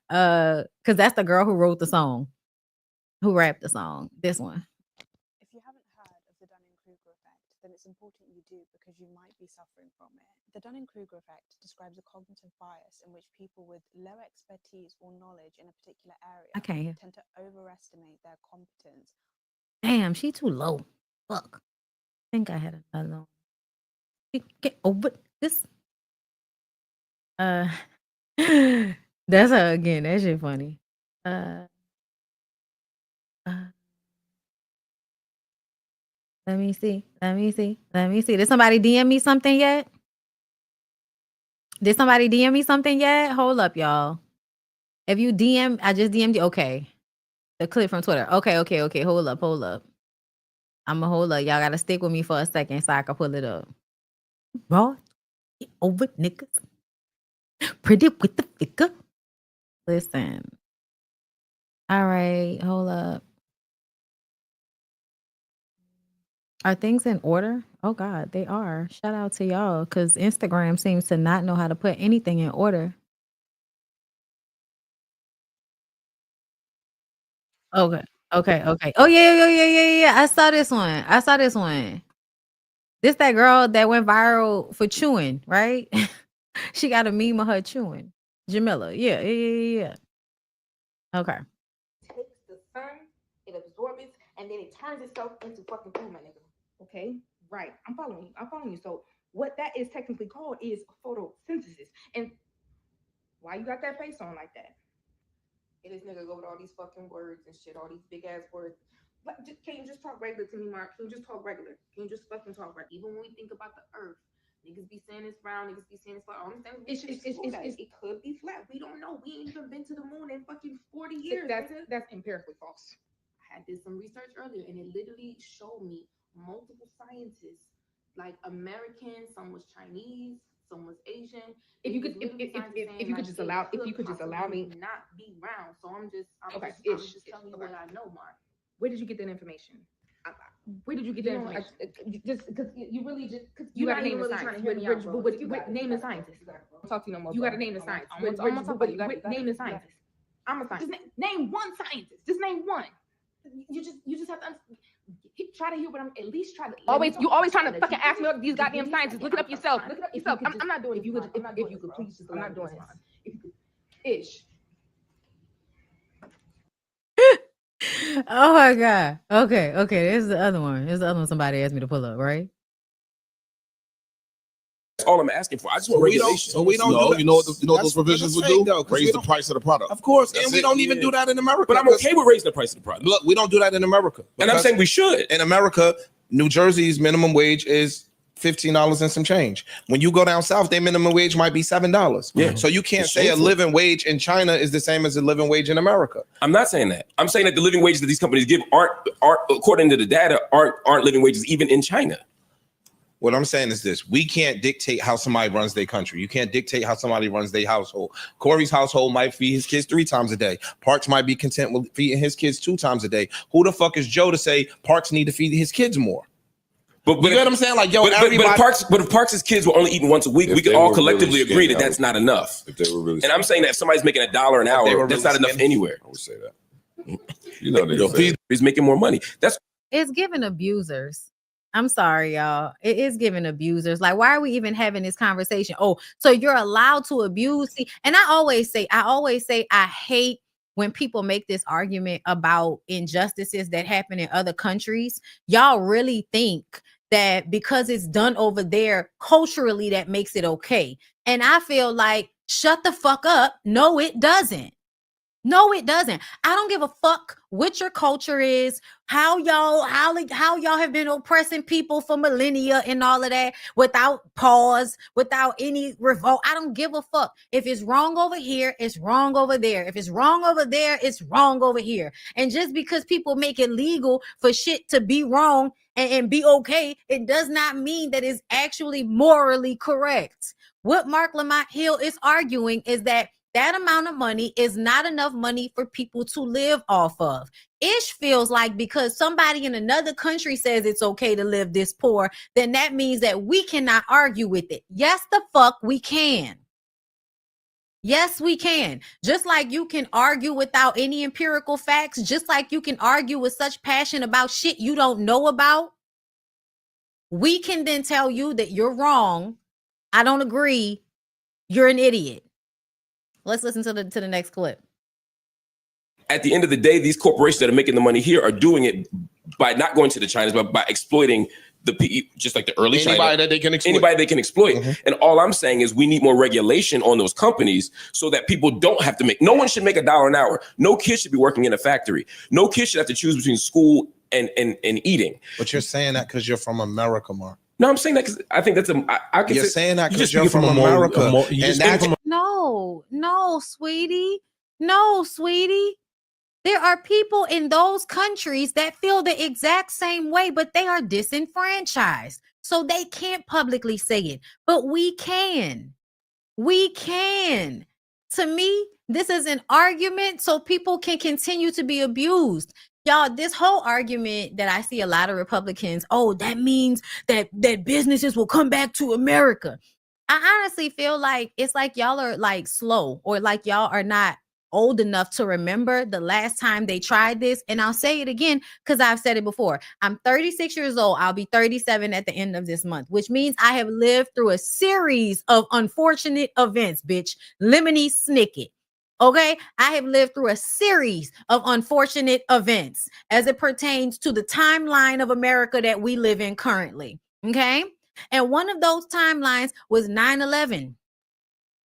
Speaker 3: Because that's the girl who wrote the song, who rapped the song. This one.
Speaker 23: If you haven't heard of the Dunning-Kruger effect, then it's important you do because you might be suffering from it. The Dunning-Kruger effect describes a cognitive bias in which people with low expertise or knowledge in a particular area tend to overestimate their competence.
Speaker 3: Damn, she too low. Fuck. I think I had another one. Get over this. That's her again. That shit funny. Let me see. Did somebody DM me something yet? Hold up, y'all. If you DM, I just DM'd you. Okay. The clip from Twitter. Okay. Hold up. I'ma hold up. Y'all gotta stick with me for a second so I can pull it up. Raw over niggas. Pretty with the figure. Listen. All right, hold up. Are things in order? Oh God, they are. Shout out to y'all, because Instagram seems to not know how to put anything in order. Okay. Oh yeah. I saw this one. This that girl that went viral for chewing, right? She got a meme of her chewing. Jamila. Yeah. Okay.
Speaker 24: Takes the sun, it absorbs it, and then it turns itself into fucking food, my nigga. Okay, right. I'm following you. So what that is technically called is photosynthesis. And why you got that face on like that? And this nigga go with all these fucking words and shit, all these big ass words. But can you just talk regular to me, Marc? Can you just talk regular? Can you just fucking talk regular? Even when we think about the earth, Niggas be saying it's round, niggas be saying it's flat. It could be flat. We don't know. We ain't even been to the moon in fucking 40 years. That's empirically false. I did some research earlier, and it literally showed me multiple scientists, like American, some was Chinese, some was Asian. If you could just allow me not be round. So I'm just telling you what I know, Mark. Where did you get that information? Where did you get that information? Just because you really just you gotta name the scientist. Name the scientist. Talk to you no more. You gotta name the scientist. Name the scientist. I'm a scientist. Name one scientist. Just name one. You just have to try to hear what I'm at least try to. You always trying to fucking ask me what these goddamn scientists. Look it up yourself. I'm not doing it. If you could please just. I'm not doing this. If you could, Ish.
Speaker 3: Oh my God. Okay. There's the other one. Somebody asked me to pull up, right?
Speaker 17: That's all I'm asking for. I just want regulation.
Speaker 15: So we don't do that. You know what those provisions would do? Raise the price of the product.
Speaker 18: Of course, and we don't even do that in America.
Speaker 17: But I'm okay with raising the price of the product.
Speaker 18: Look, we don't do that in America.
Speaker 17: And I'm saying we should.
Speaker 18: In America, New Jersey's minimum wage is $15 and some change. When you go down south, their minimum wage might be $7.
Speaker 17: Yeah.
Speaker 18: So you can't say a living wage in China is the same as a living wage in America.
Speaker 17: I'm not saying that. I'm saying that the living wages that these companies give aren't according to the data, aren't living wages even in China.
Speaker 18: What I'm saying is this: we can't dictate how somebody runs their country. You can't dictate how somebody runs their household. Corey's household might feed his kids 3 times a day. Parks might be content with feeding his kids 2 times a day. Who the fuck is Joe to say Parks need to feed his kids more? But you know what I'm saying? Like,
Speaker 17: if Parks' kids were only eating once a week, we could all collectively agree that that's not enough.
Speaker 15: If they were really
Speaker 17: and I'm saying that if somebody's making $1 an hour, that's not enough anywhere.
Speaker 15: I would say that. You know,
Speaker 17: he's making more money.
Speaker 3: It's giving abusers. I'm sorry, y'all. It is giving abusers. Like, why are we even having this conversation? Oh, so you're allowed to abuse? See, and I always say, I hate when people make this argument about injustices that happen in other countries. Y'all really think that because it's done over there culturally, that makes it okay. And I feel like, shut the fuck up. No, it doesn't. No, it doesn't. I don't give a fuck what your culture is, how y'all have been oppressing people for millennia and all of that without pause, without any revolt. I don't give a fuck. If it's wrong over here, it's wrong over there. If it's wrong over there, it's wrong over here. And just because people make it legal for shit to be wrong and be okay, it does not mean that it's actually morally correct. What Marc Lamont Hill is arguing is that amount of money is not enough money for people to live off of. Ish feels like because somebody in another country says it's okay to live this poor, then that means that we cannot argue with it. Yes, the fuck we can. Yes, we can. Just like you can argue without any empirical facts, just like you can argue with such passion about shit you don't know about, we can then tell you that you're wrong. I don't agree. You're an idiot. Let's listen to the next clip.
Speaker 17: At the end of the day, these corporations that are making the money here are doing it by not going to the Chinas, but by exploiting the PE, just like the early
Speaker 18: anybody
Speaker 17: China.
Speaker 18: that they can exploit.
Speaker 17: Anybody they can exploit. Mm-hmm. And all I'm saying is we need more regulation on those companies so that people don't have to make. No one should make $1 an hour. No kid should be working in a factory. No kid should have to choose between school and eating.
Speaker 18: But you're saying that because you're from America, Mark.
Speaker 17: No, I'm saying that because I think that's
Speaker 18: you're saying that because you're from America.
Speaker 3: No, sweetie. No, sweetie. There are people in those countries that feel the exact same way, but they are disenfranchised. So they can't publicly say it. But we can. We can. To me, this is an argument so people can continue to be abused. Y'all, this whole argument that I see a lot of Republicans, that means that businesses will come back to America. I honestly feel like it's like y'all are like slow, or like y'all are not old enough to remember the last time they tried this. And I'll say it again because I've said it before. I'm 36 years old. I'll be 37 at the end of this month, which means I have lived through a series of unfortunate events, bitch. Lemony Snicket. Okay, I have lived through a series of unfortunate events as it pertains to the timeline of America that we live in currently. Okay, and one of those timelines was 9/11.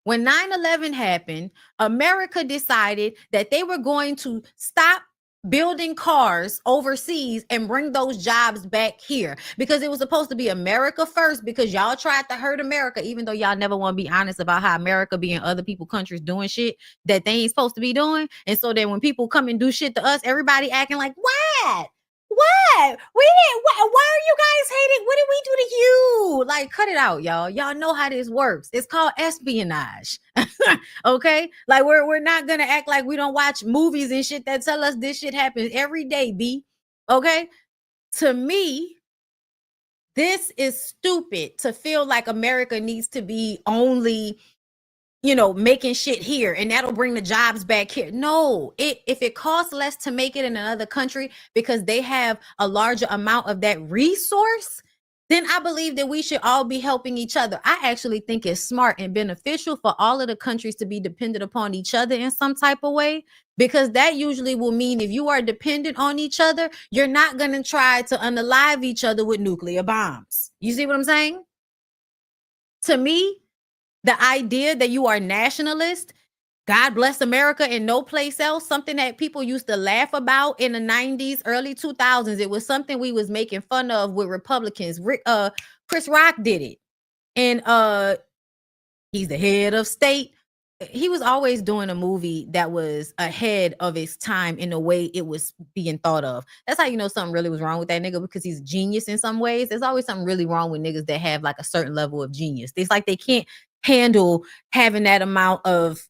Speaker 3: When 9/11 happened, America decided that they were going to stop building cars overseas and bring those jobs back here, because it was supposed to be America first, because y'all tried to hurt America, even though y'all never want to be honest about how America be in other people's countries doing shit that they ain't supposed to be doing. And so then when people come and do shit to us, everybody acting like, what? What? We didn't. Why are you guys hating? What did we do to you? Like, cut it out, y'all. Y'all know how this works. It's called espionage. Okay, like we're not gonna act like we don't watch movies and shit that tell us this shit happens every day. B. Okay, to me, this is stupid to feel like America needs to be only, you know, making shit here and that'll bring the jobs back here. No, if it costs less to make it in another country because they have a larger amount of that resource, then I believe that we should all be helping each other. I actually think it's smart and beneficial for all of the countries to be dependent upon each other in some type of way, because that usually will mean if you are dependent on each other, you're not going to try to unalive each other with nuclear bombs. You see what I'm saying? To me, the idea that you are nationalist, God bless America and no place else, something that people used to laugh about in the 90s, early 2000s. It was something we was making fun of with Republicans. Chris Rock did it. And he's the head of state. He was always doing a movie that was ahead of its time in the way it was being thought of. That's how you know something really was wrong with that nigga, because he's a genius in some ways. There's always something really wrong with niggas that have like a certain level of genius. It's like they can't handle having that amount of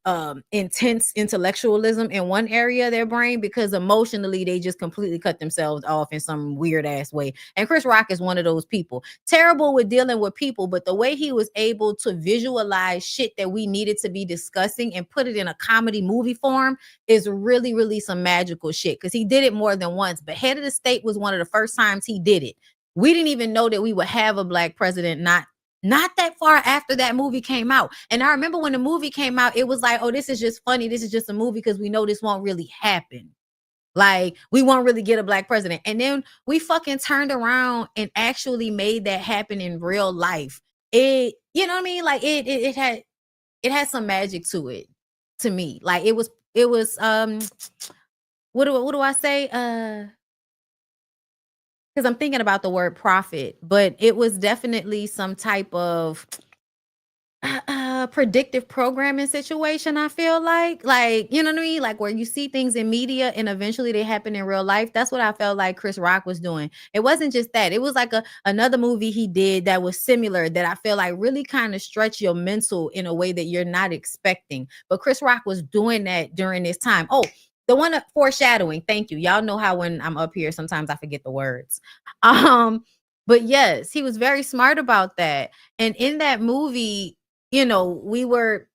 Speaker 3: intense intellectualism in one area of their brain, because emotionally they just completely cut themselves off in some weird ass way. And Chris Rock is one of those people. Terrible with dealing with people, but the way he was able to visualize shit that we needed to be discussing and put it in a comedy movie form is really, really some magical shit, because he did it more than once. But Head of the State was one of the first times he did it. We didn't even know that we would have a black president not that far after that movie came out. And I remember when the movie came out, it was like, oh, this is just funny. This is just a movie because we know this won't really happen. Like, we won't really get a black president. And then we fucking turned around and actually made that happen in real life. It, you know what I mean? Like it had some magic to it, to me. Like it was what do I say? Because I'm thinking about the word profit, but it was definitely some type of predictive programming situation. I feel like, you know what I mean? Like where you see things in media and eventually they happen in real life. That's what I felt like Chris Rock was doing. It wasn't just that. It was like another movie he did that was similar, that I feel like really kind of stretch your mental in a way that you're not expecting. But Chris Rock was doing that during this time. Oh, the one foreshadowing. Thank you. Y'all know how when I'm up here, sometimes I forget the words. But yes, he was very smart about that. And in that movie, you know, we were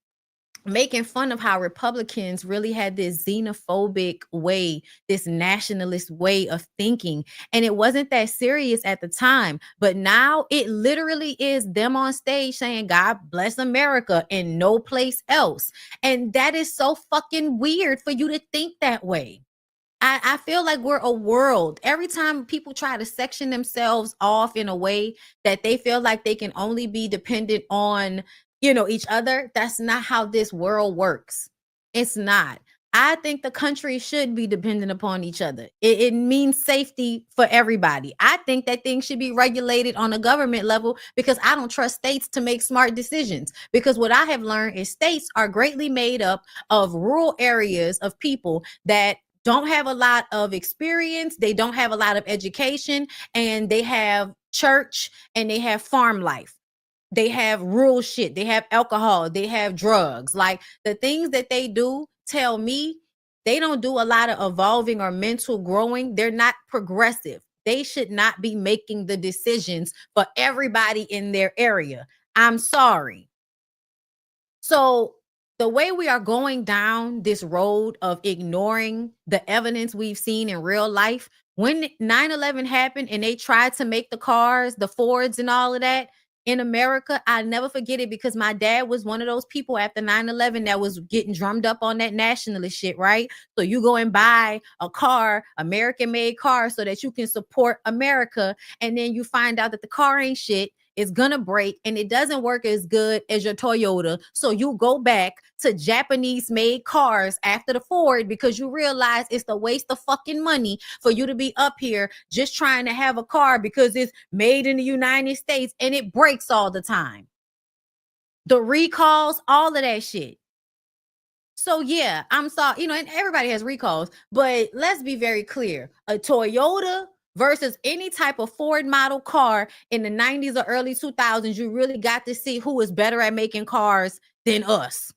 Speaker 3: making fun of how Republicans really had this xenophobic way, this nationalist way of thinking. And it wasn't that serious at the time. But now it literally is them on stage saying, God bless America and no place else. And that is so fucking weird for you to think that way. I feel like we're a world. Every time people try to section themselves off in a way that they feel like they can only be dependent on, you know, each other, that's not how this world works. It's not. I think the country should be dependent upon each other. It means safety for everybody. I think that things should be regulated on a government level, because I don't trust states to make smart decisions. Because what I have learned is states are greatly made up of rural areas of people that don't have a lot of experience, they don't have a lot of education, and they have church and they have farm life. They have rural shit, they have alcohol, they have drugs. Like the things that they do tell me they don't do a lot of evolving or mental growing. They're not progressive. They should not be making the decisions for everybody in their area. I'm sorry. So the way we are going down this road of ignoring the evidence we've seen in real life, when 9/11 happened and they tried to make the cars, the Fords and all of that in America, I never forget it, because my dad was one of those people after 9/11 that was getting drummed up on that nationalist shit, right? So you go and buy a car, American made car, so that you can support America. And then you find out that the car ain't shit. it's gonna break, and it doesn't work as good as your Toyota. So you go back to Japanese made cars after the Ford because you realize it's a waste of fucking money for you to be up here just trying to have a car because it's made in the United States and it breaks all the time. The recalls, all of that shit. So yeah, I'm sorry, and everybody has recalls, but let's be very clear. A Toyota versus any type of Ford model car in the 90s or early 2000s, you really got to see who is better at making cars than us.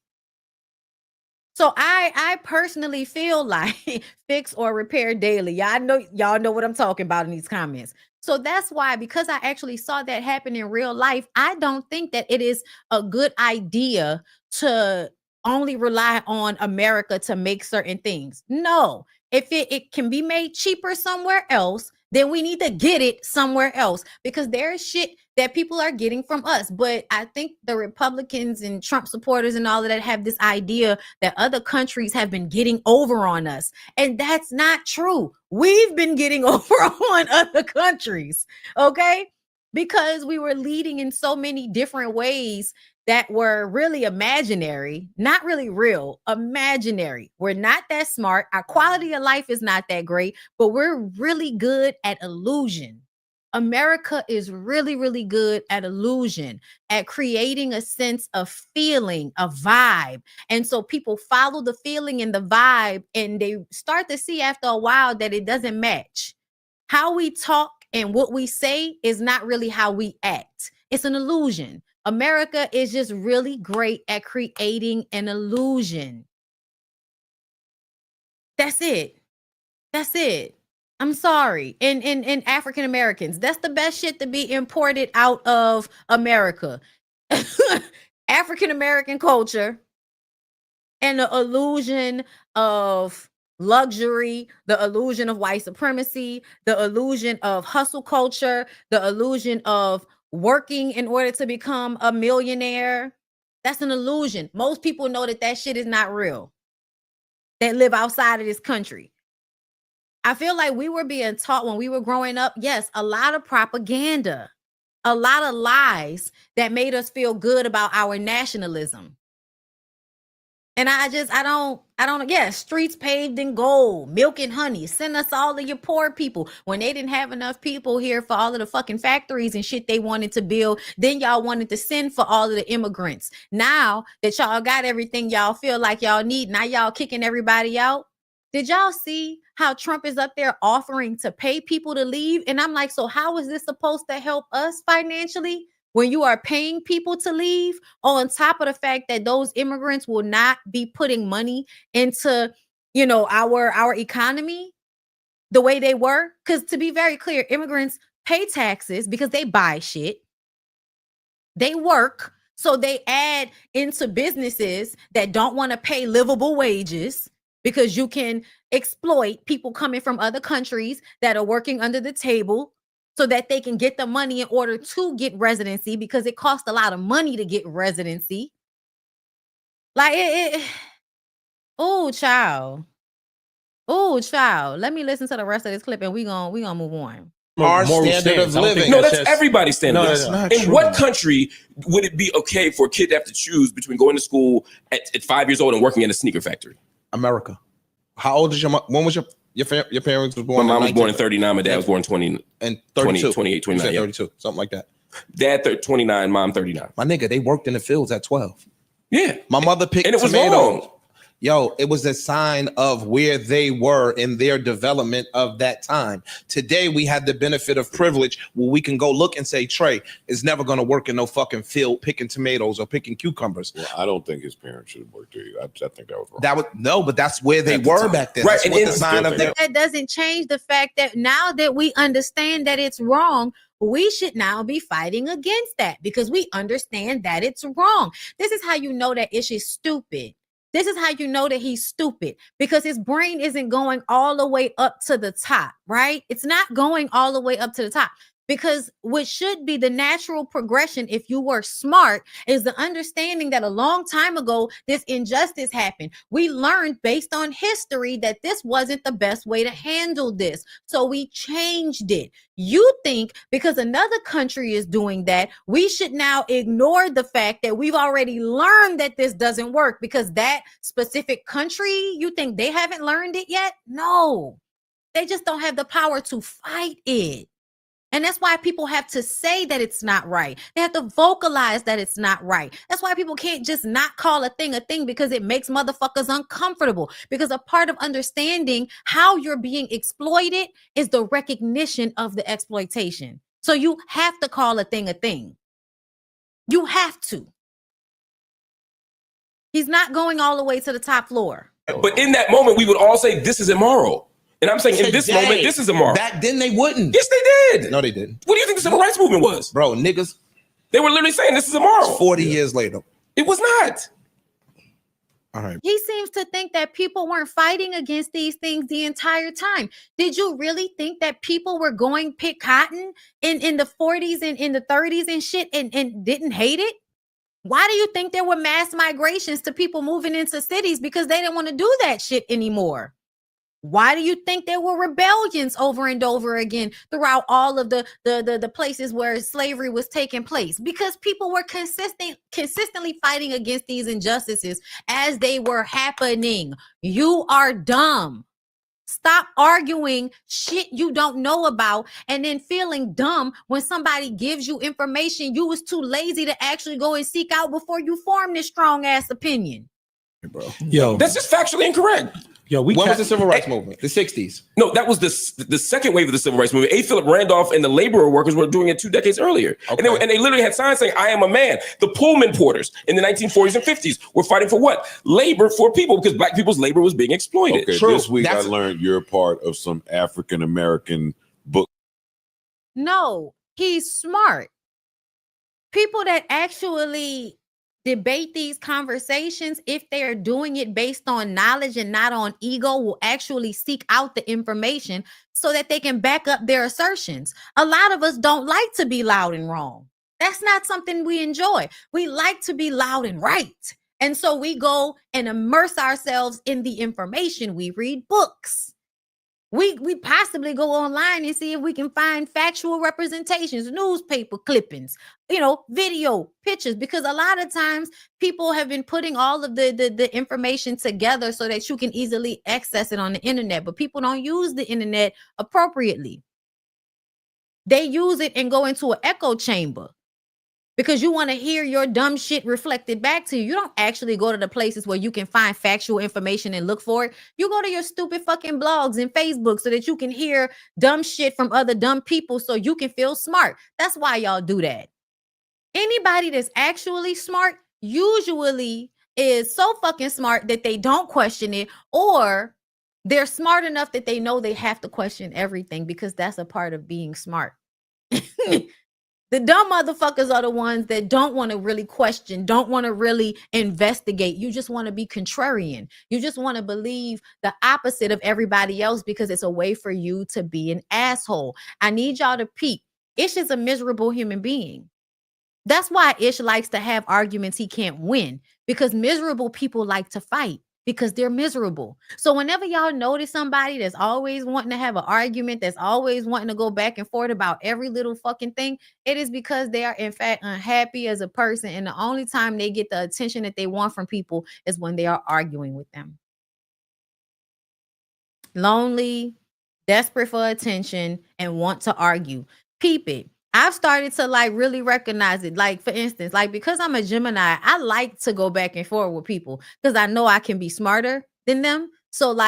Speaker 3: So I personally feel like fix or repair daily. Y'all know what I'm talking about in these comments. So that's why, because I actually saw that happen in real life, I don't think that it is a good idea to only rely on America to make certain things. No, if it can be made cheaper somewhere else, then we need to get it somewhere else, because there's shit that people are getting from us. But I think the Republicans and Trump supporters and all of that have this idea that other countries have been getting over on us. And that's not true. We've been getting over on other countries, okay? Because we were leading in so many different ways that were really imaginary, not really real, imaginary. We're not that smart. Our quality of life is not that great, but we're really good at illusion. America is really, really good at illusion, at creating a sense of feeling, a vibe. And so people follow the feeling and the vibe, and they start to see after a while that it doesn't match. How we talk and what we say is not really how we act. It's an illusion. America is just really great at creating an illusion. That's it. That's it. I'm sorry. And African Americans, that's the best shit to be imported out of America. African American culture and the illusion of luxury, the illusion of white supremacy, the illusion of hustle culture, the illusion of working in order to become a millionaire. That's an illusion. Most people know that shit is not real, that live outside of this country. I feel like we were being taught when we were growing up, yes, a lot of propaganda, a lot of lies that made us feel good about our nationalism. And I don't, yeah, streets paved in gold, milk and honey, send us all of your poor people. When they didn't have enough people here for all of the fucking factories and shit they wanted to build, then y'all wanted to send for all of the immigrants. Now that y'all got everything y'all feel like y'all need, now y'all kicking everybody out. Did y'all see how Trump is up there offering to pay people to leave? And I'm like, so how is this supposed to help us financially? When you are paying people to leave, on top of the fact that those immigrants will not be putting money into, our economy the way they were. Because to be very clear, immigrants pay taxes because they buy shit. They work, so they add into businesses that don't want to pay livable wages, because you can exploit people coming from other countries that are working under the table so that they can get the money in order to get residency, because it costs a lot of money to get residency. Like oh child. Let me listen to the rest of this clip and we gonna move on.
Speaker 17: Our standard of living. No, that's everybody's standard. No, that's not true. In what country would it be okay for a kid to have to choose between going to school at 5 years old and working in a sneaker factory?
Speaker 1: America. How old is your mom? When was your parents was born?
Speaker 17: My mom was born in 39. My dad was born in 20
Speaker 1: and 32.
Speaker 17: 28, 29.
Speaker 1: 32, something like that.
Speaker 17: Dad 29, mom 39.
Speaker 1: My nigga, they worked in the fields at 12.
Speaker 17: Yeah.
Speaker 1: My mother picked
Speaker 17: and it was
Speaker 1: tomatoes.
Speaker 17: Wrong.
Speaker 1: Yo, it was a sign of where they were in their development of that time. Today, we had the benefit of privilege where we can go look and say, Trey is never going to work in no fucking field picking tomatoes or picking cucumbers.
Speaker 2: Well, I don't think his parents should have worked there. I think that was wrong.
Speaker 1: No, but that's where they were back then.
Speaker 17: Right.
Speaker 1: That's what the sign of their.
Speaker 3: That doesn't change the fact that now that we understand that it's wrong, we should now be fighting against that, because we understand that it's wrong. This is how you know that ish is stupid. This is how you know that he's stupid, because his brain isn't going all the way up to the top, right? It's not going all the way up to the top, Because what should be the natural progression if you were smart is the understanding that a long time ago, this injustice happened. We learned based on history that this wasn't the best way to handle this. So we changed it. You think because another country is doing that, we should now ignore the fact that we've already learned that this doesn't work because that specific country, you think they haven't learned it yet? No, they just don't have the power to fight it. And that's why people have to say that it's not right. They have to vocalize that it's not right. That's why people can't just not call a thing because it makes motherfuckers uncomfortable. Because a part of understanding how you're being exploited is the recognition of the exploitation. So you have to call a thing. You have to. He's not going all the way to the top floor.
Speaker 17: But in that moment, we would all say, this is immoral. And I'm saying in this moment, this is immoral.
Speaker 1: Back then they wouldn't.
Speaker 17: Yes, they did.
Speaker 1: No, they didn't.
Speaker 17: What do you think the civil rights movement was?
Speaker 1: Bro, niggas.
Speaker 17: They were literally saying this is immoral.
Speaker 1: 40 years later.
Speaker 17: It was not.
Speaker 1: All right.
Speaker 3: He seems to think that people weren't fighting against these things the entire time. Did you really think that people were going pick cotton in the 40s and in the 30s and shit and didn't hate it? Why do you think there were mass migrations to people moving into cities because they didn't want to do that shit anymore? Why do you think there were rebellions over and over again throughout all of the places where slavery was taking place? Because people were consistently fighting against these injustices as they were happening. You are dumb. Stop arguing shit you don't know about and then feeling dumb when somebody gives you information you was too lazy to actually go and seek out before you form this strong ass opinion.
Speaker 1: Bro.
Speaker 17: Yo, that's just factually incorrect.
Speaker 1: Yo, when was the civil rights movement? The 60s.
Speaker 17: No, that was the second wave of the civil rights movement. A. Philip Randolph and the laborer workers were doing it 2 decades earlier. Okay. And they literally had signs saying, I am a man. The Pullman porters in the 1940s and 50s were fighting for what? Labor for people, because black people's labor was being exploited.
Speaker 2: Okay, this week I learned you're part of some African-American book.
Speaker 3: No, he's smart. People that actually debate these conversations, if they're doing it based on knowledge and not on ego, will actually seek out the information so that they can back up their assertions. A lot of us don't like to be loud and wrong. That's not something we enjoy. We like to be loud and right. And so we go and immerse ourselves in the information. We read books. We possibly go online and see if we can find factual representations, newspaper clippings, video, pictures, because a lot of times people have been putting all of the information together so that you can easily access it on the internet, but people don't use the internet appropriately. They use it and go into an echo chamber because you want to hear your dumb shit reflected back to you. You don't actually go to the places where you can find factual information and look for it. You go to your stupid fucking blogs and Facebook so that you can hear dumb shit from other dumb people so you can feel smart. That's why y'all do that. Anybody that's actually smart usually is so fucking smart that they don't question it, or they're smart enough that they know they have to question everything because that's a part of being smart. The dumb motherfuckers are the ones that don't want to really question, don't want to really investigate. You just want to be contrarian. You just want to believe the opposite of everybody else because it's a way for you to be an asshole. I need y'all to peep. Ish is a miserable human being. That's why Ish likes to have arguments he can't win, because miserable people like to fight because they're miserable. So whenever y'all notice somebody that's always wanting to have an argument, that's always wanting to go back and forth about every little fucking thing, it is because they are in fact unhappy as a person. And the only time they get the attention that they want from people is when they are arguing with them. Lonely, desperate for attention, and want to argue. Peep it. I've started to really recognize it. Like, for instance, because I'm a Gemini, I like to go back and forth with people because I know I can be smarter than them. So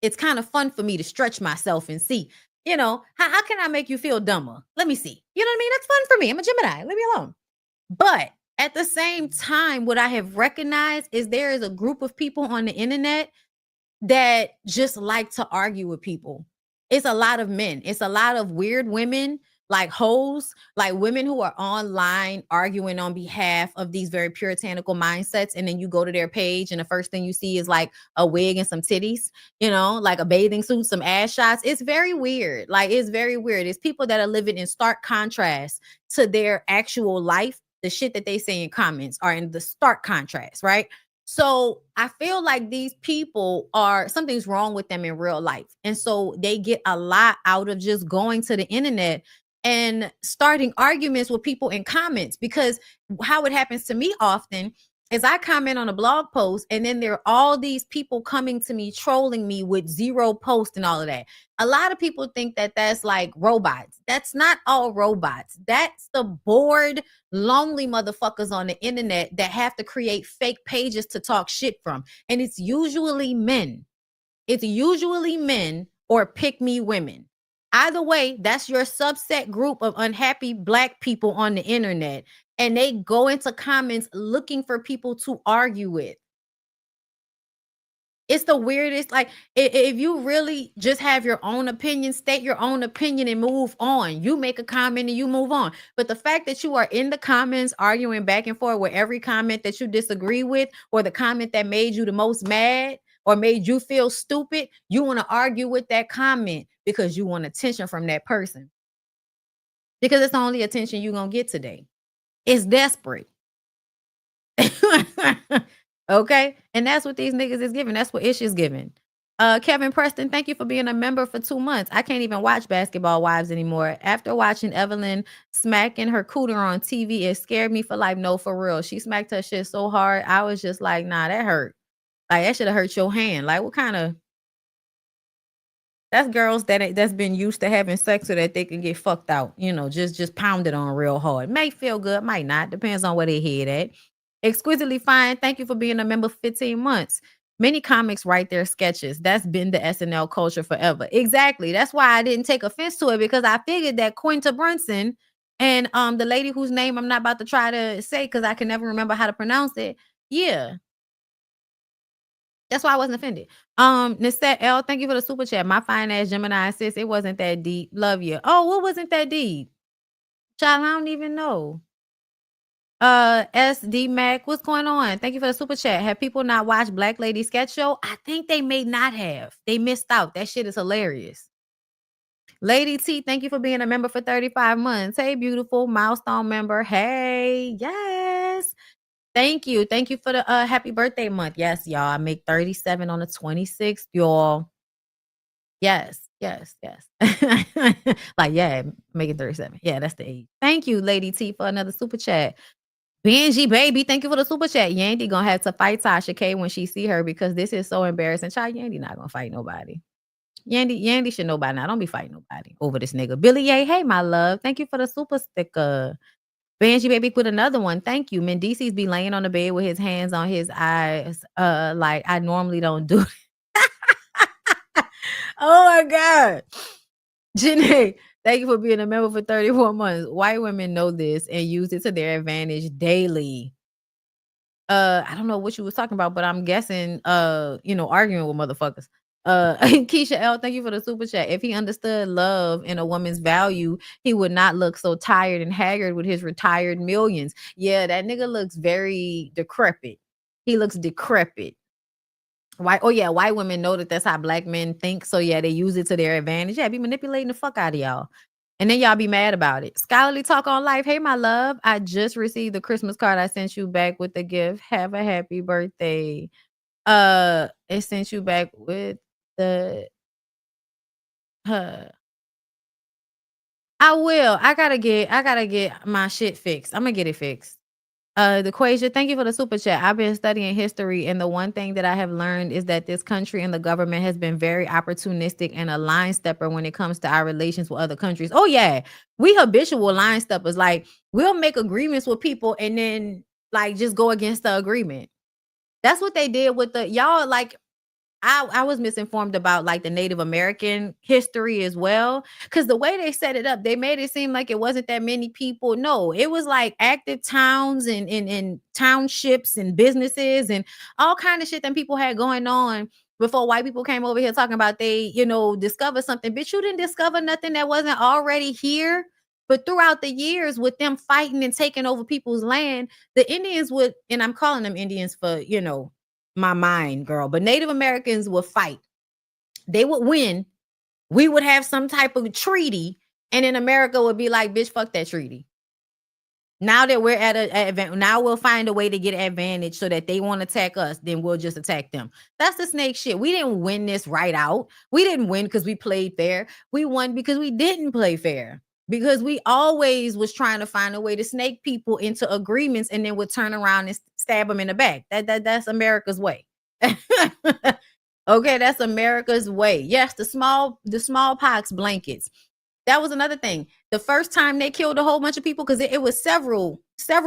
Speaker 3: it's kind of fun for me to stretch myself and see, how can I make you feel dumber? Let me see. You know what I mean? That's fun for me. I'm a Gemini. Leave me alone. But at the same time, what I have recognized is there is a group of people on the internet that just like to argue with people. It's a lot of men. It's a lot of weird women like hoes, like women who are online arguing on behalf of these very puritanical mindsets. And then you go to their page and the first thing you see is like a wig and some titties, you know, like a bathing suit, some ass shots. It's very weird. Like, it's very weird. It's people that are living in stark contrast to their actual life. The shit that they say in comments are in the stark contrast, right? So I feel like these people something's wrong with them in real life. And so they get a lot out of just going to the internet and starting arguments with people in comments, because how it happens to me often is I comment on a blog post and then there are all these people coming to me, trolling me with zero post and all of that. A lot of people think that that's like robots. That's not all robots. That's the bored, lonely motherfuckers on the internet that have to create fake pages to talk shit from. And it's usually men. It's usually men or pick me women. Either way, that's your subset group of unhappy Black people on the internet. And they go into comments looking for people to argue with. It's the weirdest. Like, if you really just have your own opinion, state your own opinion and move on. You make a comment and you move on. But the fact that you are in the comments arguing back and forth with every comment that you disagree with, or the comment that made you the most mad or made you feel stupid, you want to argue with that comment because you want attention from that person. Because it's the only attention you're going to get today. It's desperate. Okay? And that's what these niggas is giving. That's what Ish is giving. Kevin Preston, thank you for being a member for 2 months. I can't even watch Basketball Wives anymore. After watching Evelyn smacking her cooter on TV, it scared me for life. No, for real. She smacked her shit so hard. I was just like, nah, that hurt. Like, that should have hurt your hand. Like, what kind of... That's girls that's been used to having sex so that they can get fucked out. You know, just pounded on real hard. May feel good, might not. Depends on where they head at. Exquisitely Fine, thank you for being a member for 15 months. Many comics write their sketches. That's been the SNL culture forever. Exactly. That's why I didn't take offense to it, because I figured that Quinta Brunson and the lady whose name I'm not about to try to say because I can never remember how to pronounce it. Yeah. That's why I wasn't offended. Nisette L, thank you for the super chat. My fine ass Gemini sis, it wasn't that deep. Love you. Oh, what wasn't that deep? Child, I don't even know. SD Mac, what's going on? Thank you for the super chat. Have people not watched Black Lady Sketch Show? I think they may not have. They missed out. That shit is hilarious. Lady T, thank you for being a member for 35 months. Hey, beautiful milestone member. Hey, yes. Thank you. Thank you for the happy birthday month. Yes, y'all. I make 37 on the 26th, y'all. Yes. Like, yeah, making 37. Yeah, that's the age. Thank you, Lady T, for another super chat. Benji, baby, thank you for the super chat. Yandy gonna have to fight Tasha K when she see her, because this is so embarrassing. Child, Yandy not gonna fight nobody. Yandy should know by now. Don't be fighting nobody over this nigga. Billy A, hey, my love. Thank you for the super sticker. Benji, baby, put another one. Thank you. Mendeecees be laying on the bed with his hands on his eyes. Like I normally don't do. Oh my God. Janae, thank you for being a member for 34 months. White women know this and use it to their advantage daily. I don't know what you was talking about, but I'm guessing, arguing with motherfuckers. Keisha L, thank you for the super chat. If he understood love and a woman's value, he would not look so tired and haggard with his retired millions. Yeah, that nigga looks very decrepit. He looks decrepit. White women know that that's how Black men think. So yeah, they use it to their advantage. Yeah, be manipulating the fuck out of y'all. And then y'all be mad about it. Scholarly Talk on Life. Hey, my love. I just received the Christmas card I sent you back with the gift. Have a happy birthday. It sent you back with the I will. I gotta get my shit fixed. I'm gonna get it fixed. The Quasia, thank you for the super chat. I've been studying history, and the one thing that I have learned is that this country and the government has been very opportunistic and a line stepper when it comes to our relations with other countries. Oh yeah, we habitual line steppers. Like, we'll make agreements with people and then like just go against the agreement. That's what they did with the y'all. Like, I was misinformed about like the Native American history as well, because the way they set it up, they made it seem like it wasn't that many people. No, it was like active towns and townships and businesses and all kind of shit that people had going on before white people came over here talking about they, discovered something. Bitch, you didn't discover nothing that wasn't already here. But throughout the years, with them fighting and taking over people's land, the Indians would, and I'm calling them Indians for, you know, my mind, girl, but Native Americans would fight. They would win. We would have some type of treaty, and then America would be like, bitch, fuck that treaty. Now that we're now we'll find a way to get advantage so that they won't attack us, then we'll just attack them. That's the snake shit. We didn't win this right out. We didn't win because we played fair. We won because we didn't play fair. Because we always was trying to find a way to snake people into agreements and then would turn around and stab them in the back. That's America's way. Okay, that's America's way. Yes, the smallpox blankets. That was another thing. The first time they killed a whole bunch of people, because it was several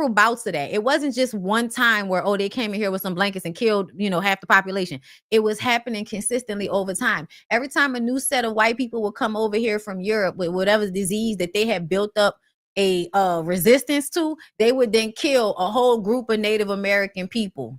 Speaker 3: bouts of that. It wasn't just one time where, oh, they came in here with some blankets and killed, you know, half the population. It was happening consistently over time. Every time a new set of white people would come over here from Europe with whatever disease that they had built up a resistance to, they would then kill a whole group of Native American people.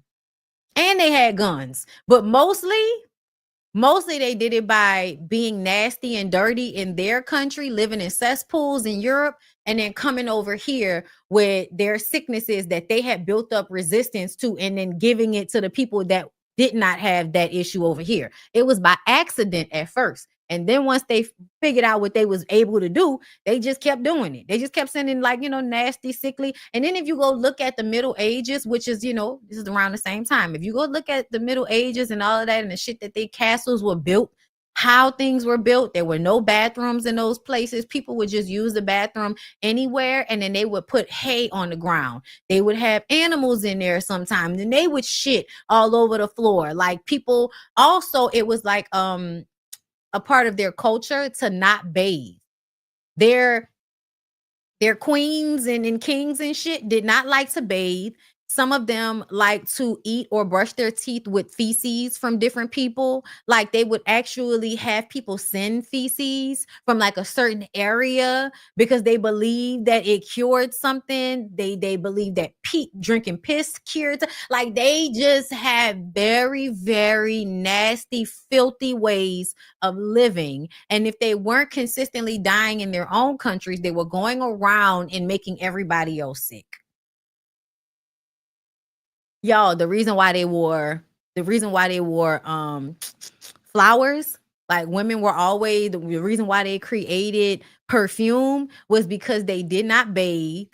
Speaker 3: And they had guns. But mostly they did it by being nasty and dirty in their country, living in cesspools in Europe, and then coming over here with their sicknesses that they had built up resistance to, and then giving it to the people that did not have that issue over here. It was by accident at first. And then once they figured out what they was able to do, they just kept doing it. They just kept sending, like, you know, nasty, sickly. And then if you go look at the Middle Ages, which is, you know, this is around the same time. If you go look at the Middle Ages and all of that and the shit that they castles were built, how things were built, there were no bathrooms in those places. People would just use the bathroom anywhere, and then they would put hay on the ground. They would have animals in there sometimes, and they would shit all over the floor. Like, people also, it was like a part of their culture to not bathe. Their queens and kings and shit did not like to bathe. Some of them like to eat or brush their teeth with feces from different people. Like, they would actually have people send feces from like a certain area because they believed that it cured something. They believed that drinking piss cured. Like, they just had very, very nasty, filthy ways of living. And if they weren't consistently dying in their own countries, they were going around and making everybody else sick. Y'all, the reason why they wore flowers, like, women were always, the reason why they created perfume was because they did not bathe.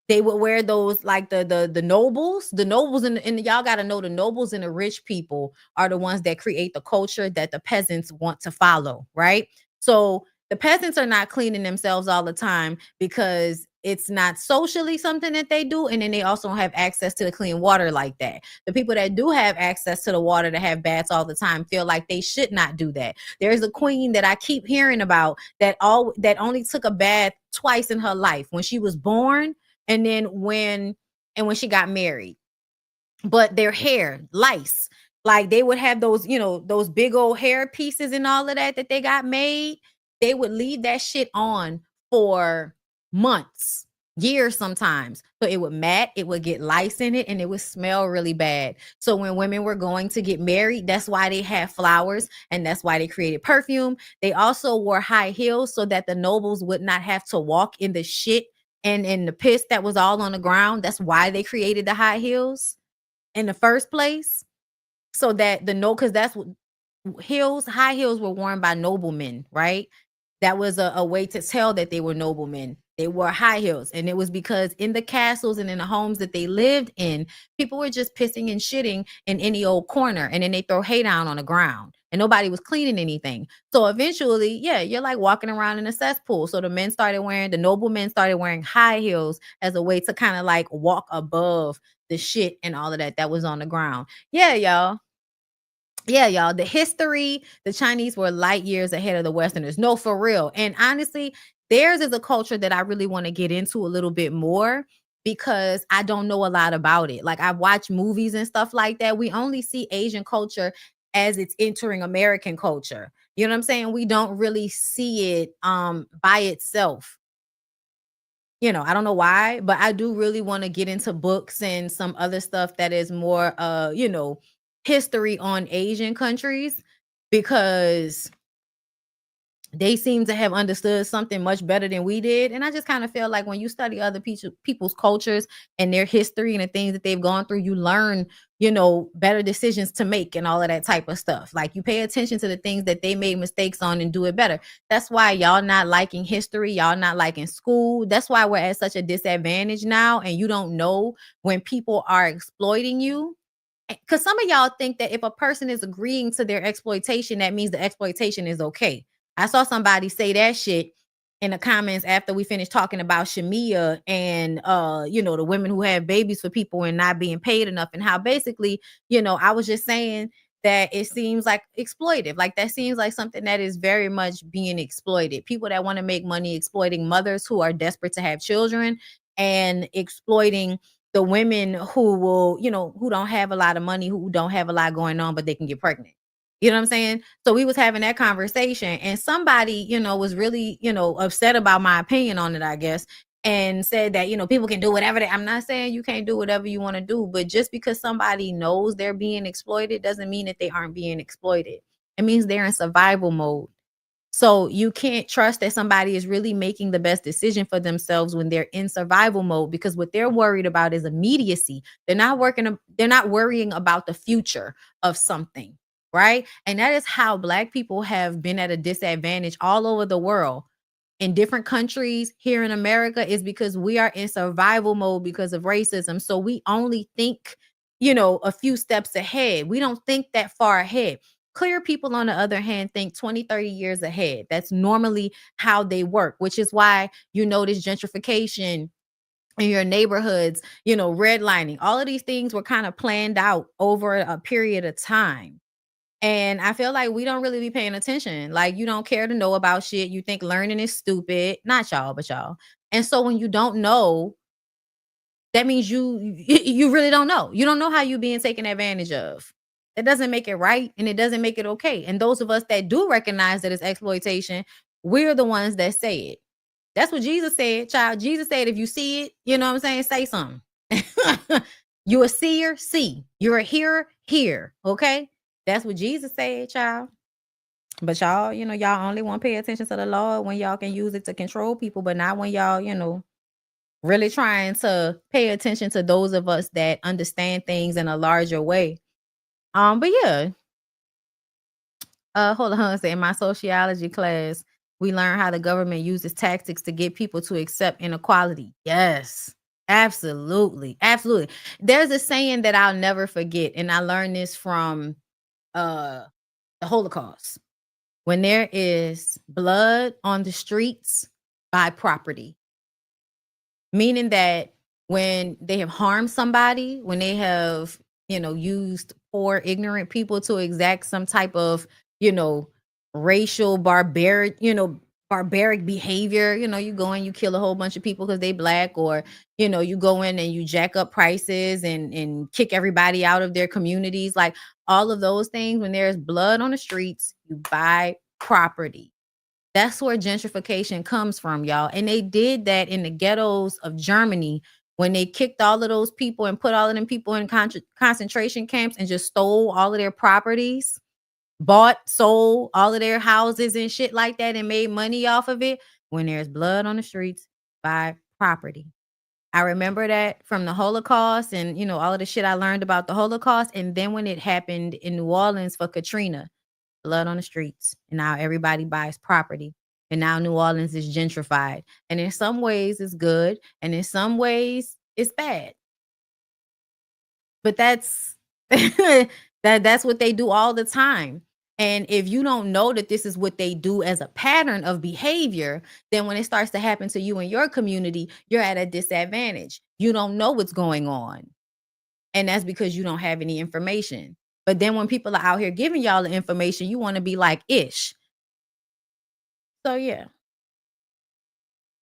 Speaker 3: They would wear those, like the nobles and y'all got to know, the nobles and the rich people are the ones that create the culture that the peasants want to follow, right? So the peasants are not cleaning themselves all the time because it's not socially something that they do. And then they also don't have access to the clean water like that. The people that do have access to the water to have baths all the time feel like they should not do that. There's a queen that I keep hearing about that only took a bath twice in her life, when she was born and then when she got married. But their hair, lice, like, they would have those, you know, those big old hair pieces and all of that they got made. They would leave that shit on for months, years sometimes. So it would mat, it would get lice in it, and it would smell really bad. So when women were going to get married, that's why they had flowers, and that's why they created perfume. They also wore high heels so that the nobles would not have to walk in the shit and in the piss that was all on the ground. That's why they created the high heels in the first place. So that because that's what high heels were worn by noblemen, right? That was a way to tell that they were noblemen. They wore high heels, and it was because in the castles and in the homes that they lived in, people were just pissing and shitting in any old corner, and then they throw hay down on the ground, and nobody was cleaning anything. So eventually, yeah, you're like walking around in a cesspool. So the noblemen started wearing high heels as a way to kind of like walk above the shit and all of that was on the ground. Yeah, y'all. The history, the Chinese were light years ahead of the Westerners. No, for real. And honestly, theirs is a culture that I really want to get into a little bit more because I don't know a lot about it. Like, I watch movies and stuff like that. We only see Asian culture as it's entering American culture. You know what I'm saying? We don't really see it by itself. You know, I don't know why, but I do really want to get into books and some other stuff that is more history on Asian countries, because they seem to have understood something much better than we did. And I just kind of feel like when you study other people's cultures and their history and the things that they've gone through, you learn, better decisions to make and all of that type of stuff. Like you pay attention to the things that they made mistakes on and do it better. That's why y'all not liking history. Y'all not liking school. That's why we're at such a disadvantage now. And you don't know when people are exploiting you. Because some of y'all think that if a person is agreeing to their exploitation, that means the exploitation is okay. I saw somebody say that shit in the comments after we finished talking about Shamia and the women who have babies for people and not being paid enough, and how basically, I was just saying that it seems like exploitive. Like that seems like something that is very much being exploited. People that want to make money exploiting mothers who are desperate to have children and exploiting the women who will, who don't have a lot of money, who don't have a lot going on, but they can get pregnant. You know what I'm saying? So we was having that conversation and somebody, was really, upset about my opinion on it, I guess, and said that, people can do whatever I'm not saying you can't do whatever you want to do, but just because somebody knows they're being exploited doesn't mean that they aren't being exploited. It means they're in survival mode. So you can't trust that somebody is really making the best decision for themselves when they're in survival mode, because what they're worried about is immediacy. They're not worrying about the future of something, right? And that is how Black people have been at a disadvantage all over the world. In different countries here in America, is because we are in survival mode because of racism. So we only think, a few steps ahead. We don't think that far ahead. Clear people, on the other hand, think 20, 30 years ahead. That's normally how they work, which is why you notice gentrification in your neighborhoods, redlining. All of these things were kind of planned out over a period of time. And I feel like we don't really be paying attention. Like you don't care to know about shit. You think learning is stupid. Not y'all, but y'all. And so when you don't know, that means you really don't know. You don't know how you're being taken advantage of. It doesn't make it right and it doesn't make it okay. And those of us that do recognize that it's exploitation, we're the ones that say it. That's what Jesus said, child. Jesus said, if you see it, you know what I'm saying? Say something. You a seer, see. You're a hearer, hear. Okay? That's what Jesus said, child. But y'all, y'all only want to pay attention to the Lord when y'all can use it to control people, but not when y'all, really trying to pay attention to those of us that understand things in a larger way. But yeah. Hold on. So in my sociology class, we learn how the government uses tactics to get people to accept inequality. Yes. Absolutely. Absolutely. There's a saying that I'll never forget, and I learned this from the Holocaust. When there is blood on the streets, buy property. Meaning that when they have harmed somebody, when they have, used poor, ignorant people to exact some type of, racial barbaric behavior, you go and you kill a whole bunch of people because they Black, or, you go in and you jack up prices and kick everybody out of their communities. Like all of those things, when there's blood on the streets, you buy property. That's where gentrification comes from, y'all. And they did that in the ghettos of Germany when they kicked all of those people and put all of them people in concentration camps and just stole all of their properties, sold all of their houses and shit like that and made money off of it. When there's blood on the streets, buy property. I remember that from the Holocaust and, all of the shit I learned about the Holocaust. And then when it happened in New Orleans for Katrina, blood on the streets, and now everybody buys property, and now New Orleans is gentrified, and in some ways it's good and in some ways it's bad, but that's that's what they do all the time. And if you don't know that this is what they do as a pattern of behavior, then when it starts to happen to you in your community, you're at a disadvantage. You don't know what's going on, and that's because you don't have any information. But then when people are out here giving y'all the information, you want to be like ish. So yeah,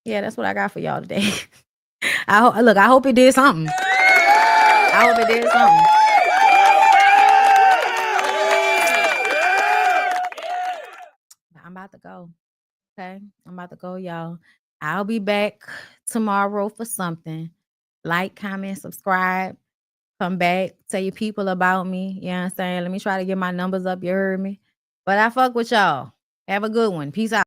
Speaker 3: that's what I got for y'all today. I hope it did something. I hope it did something. I'm about to go. Okay, I'm about to go, y'all. I'll be back tomorrow for something. Like, comment, subscribe. Come back, tell your people about me. You know what I'm saying? Let me try to get my numbers up. You heard me? But I fuck with y'all. Have a good one. Peace out.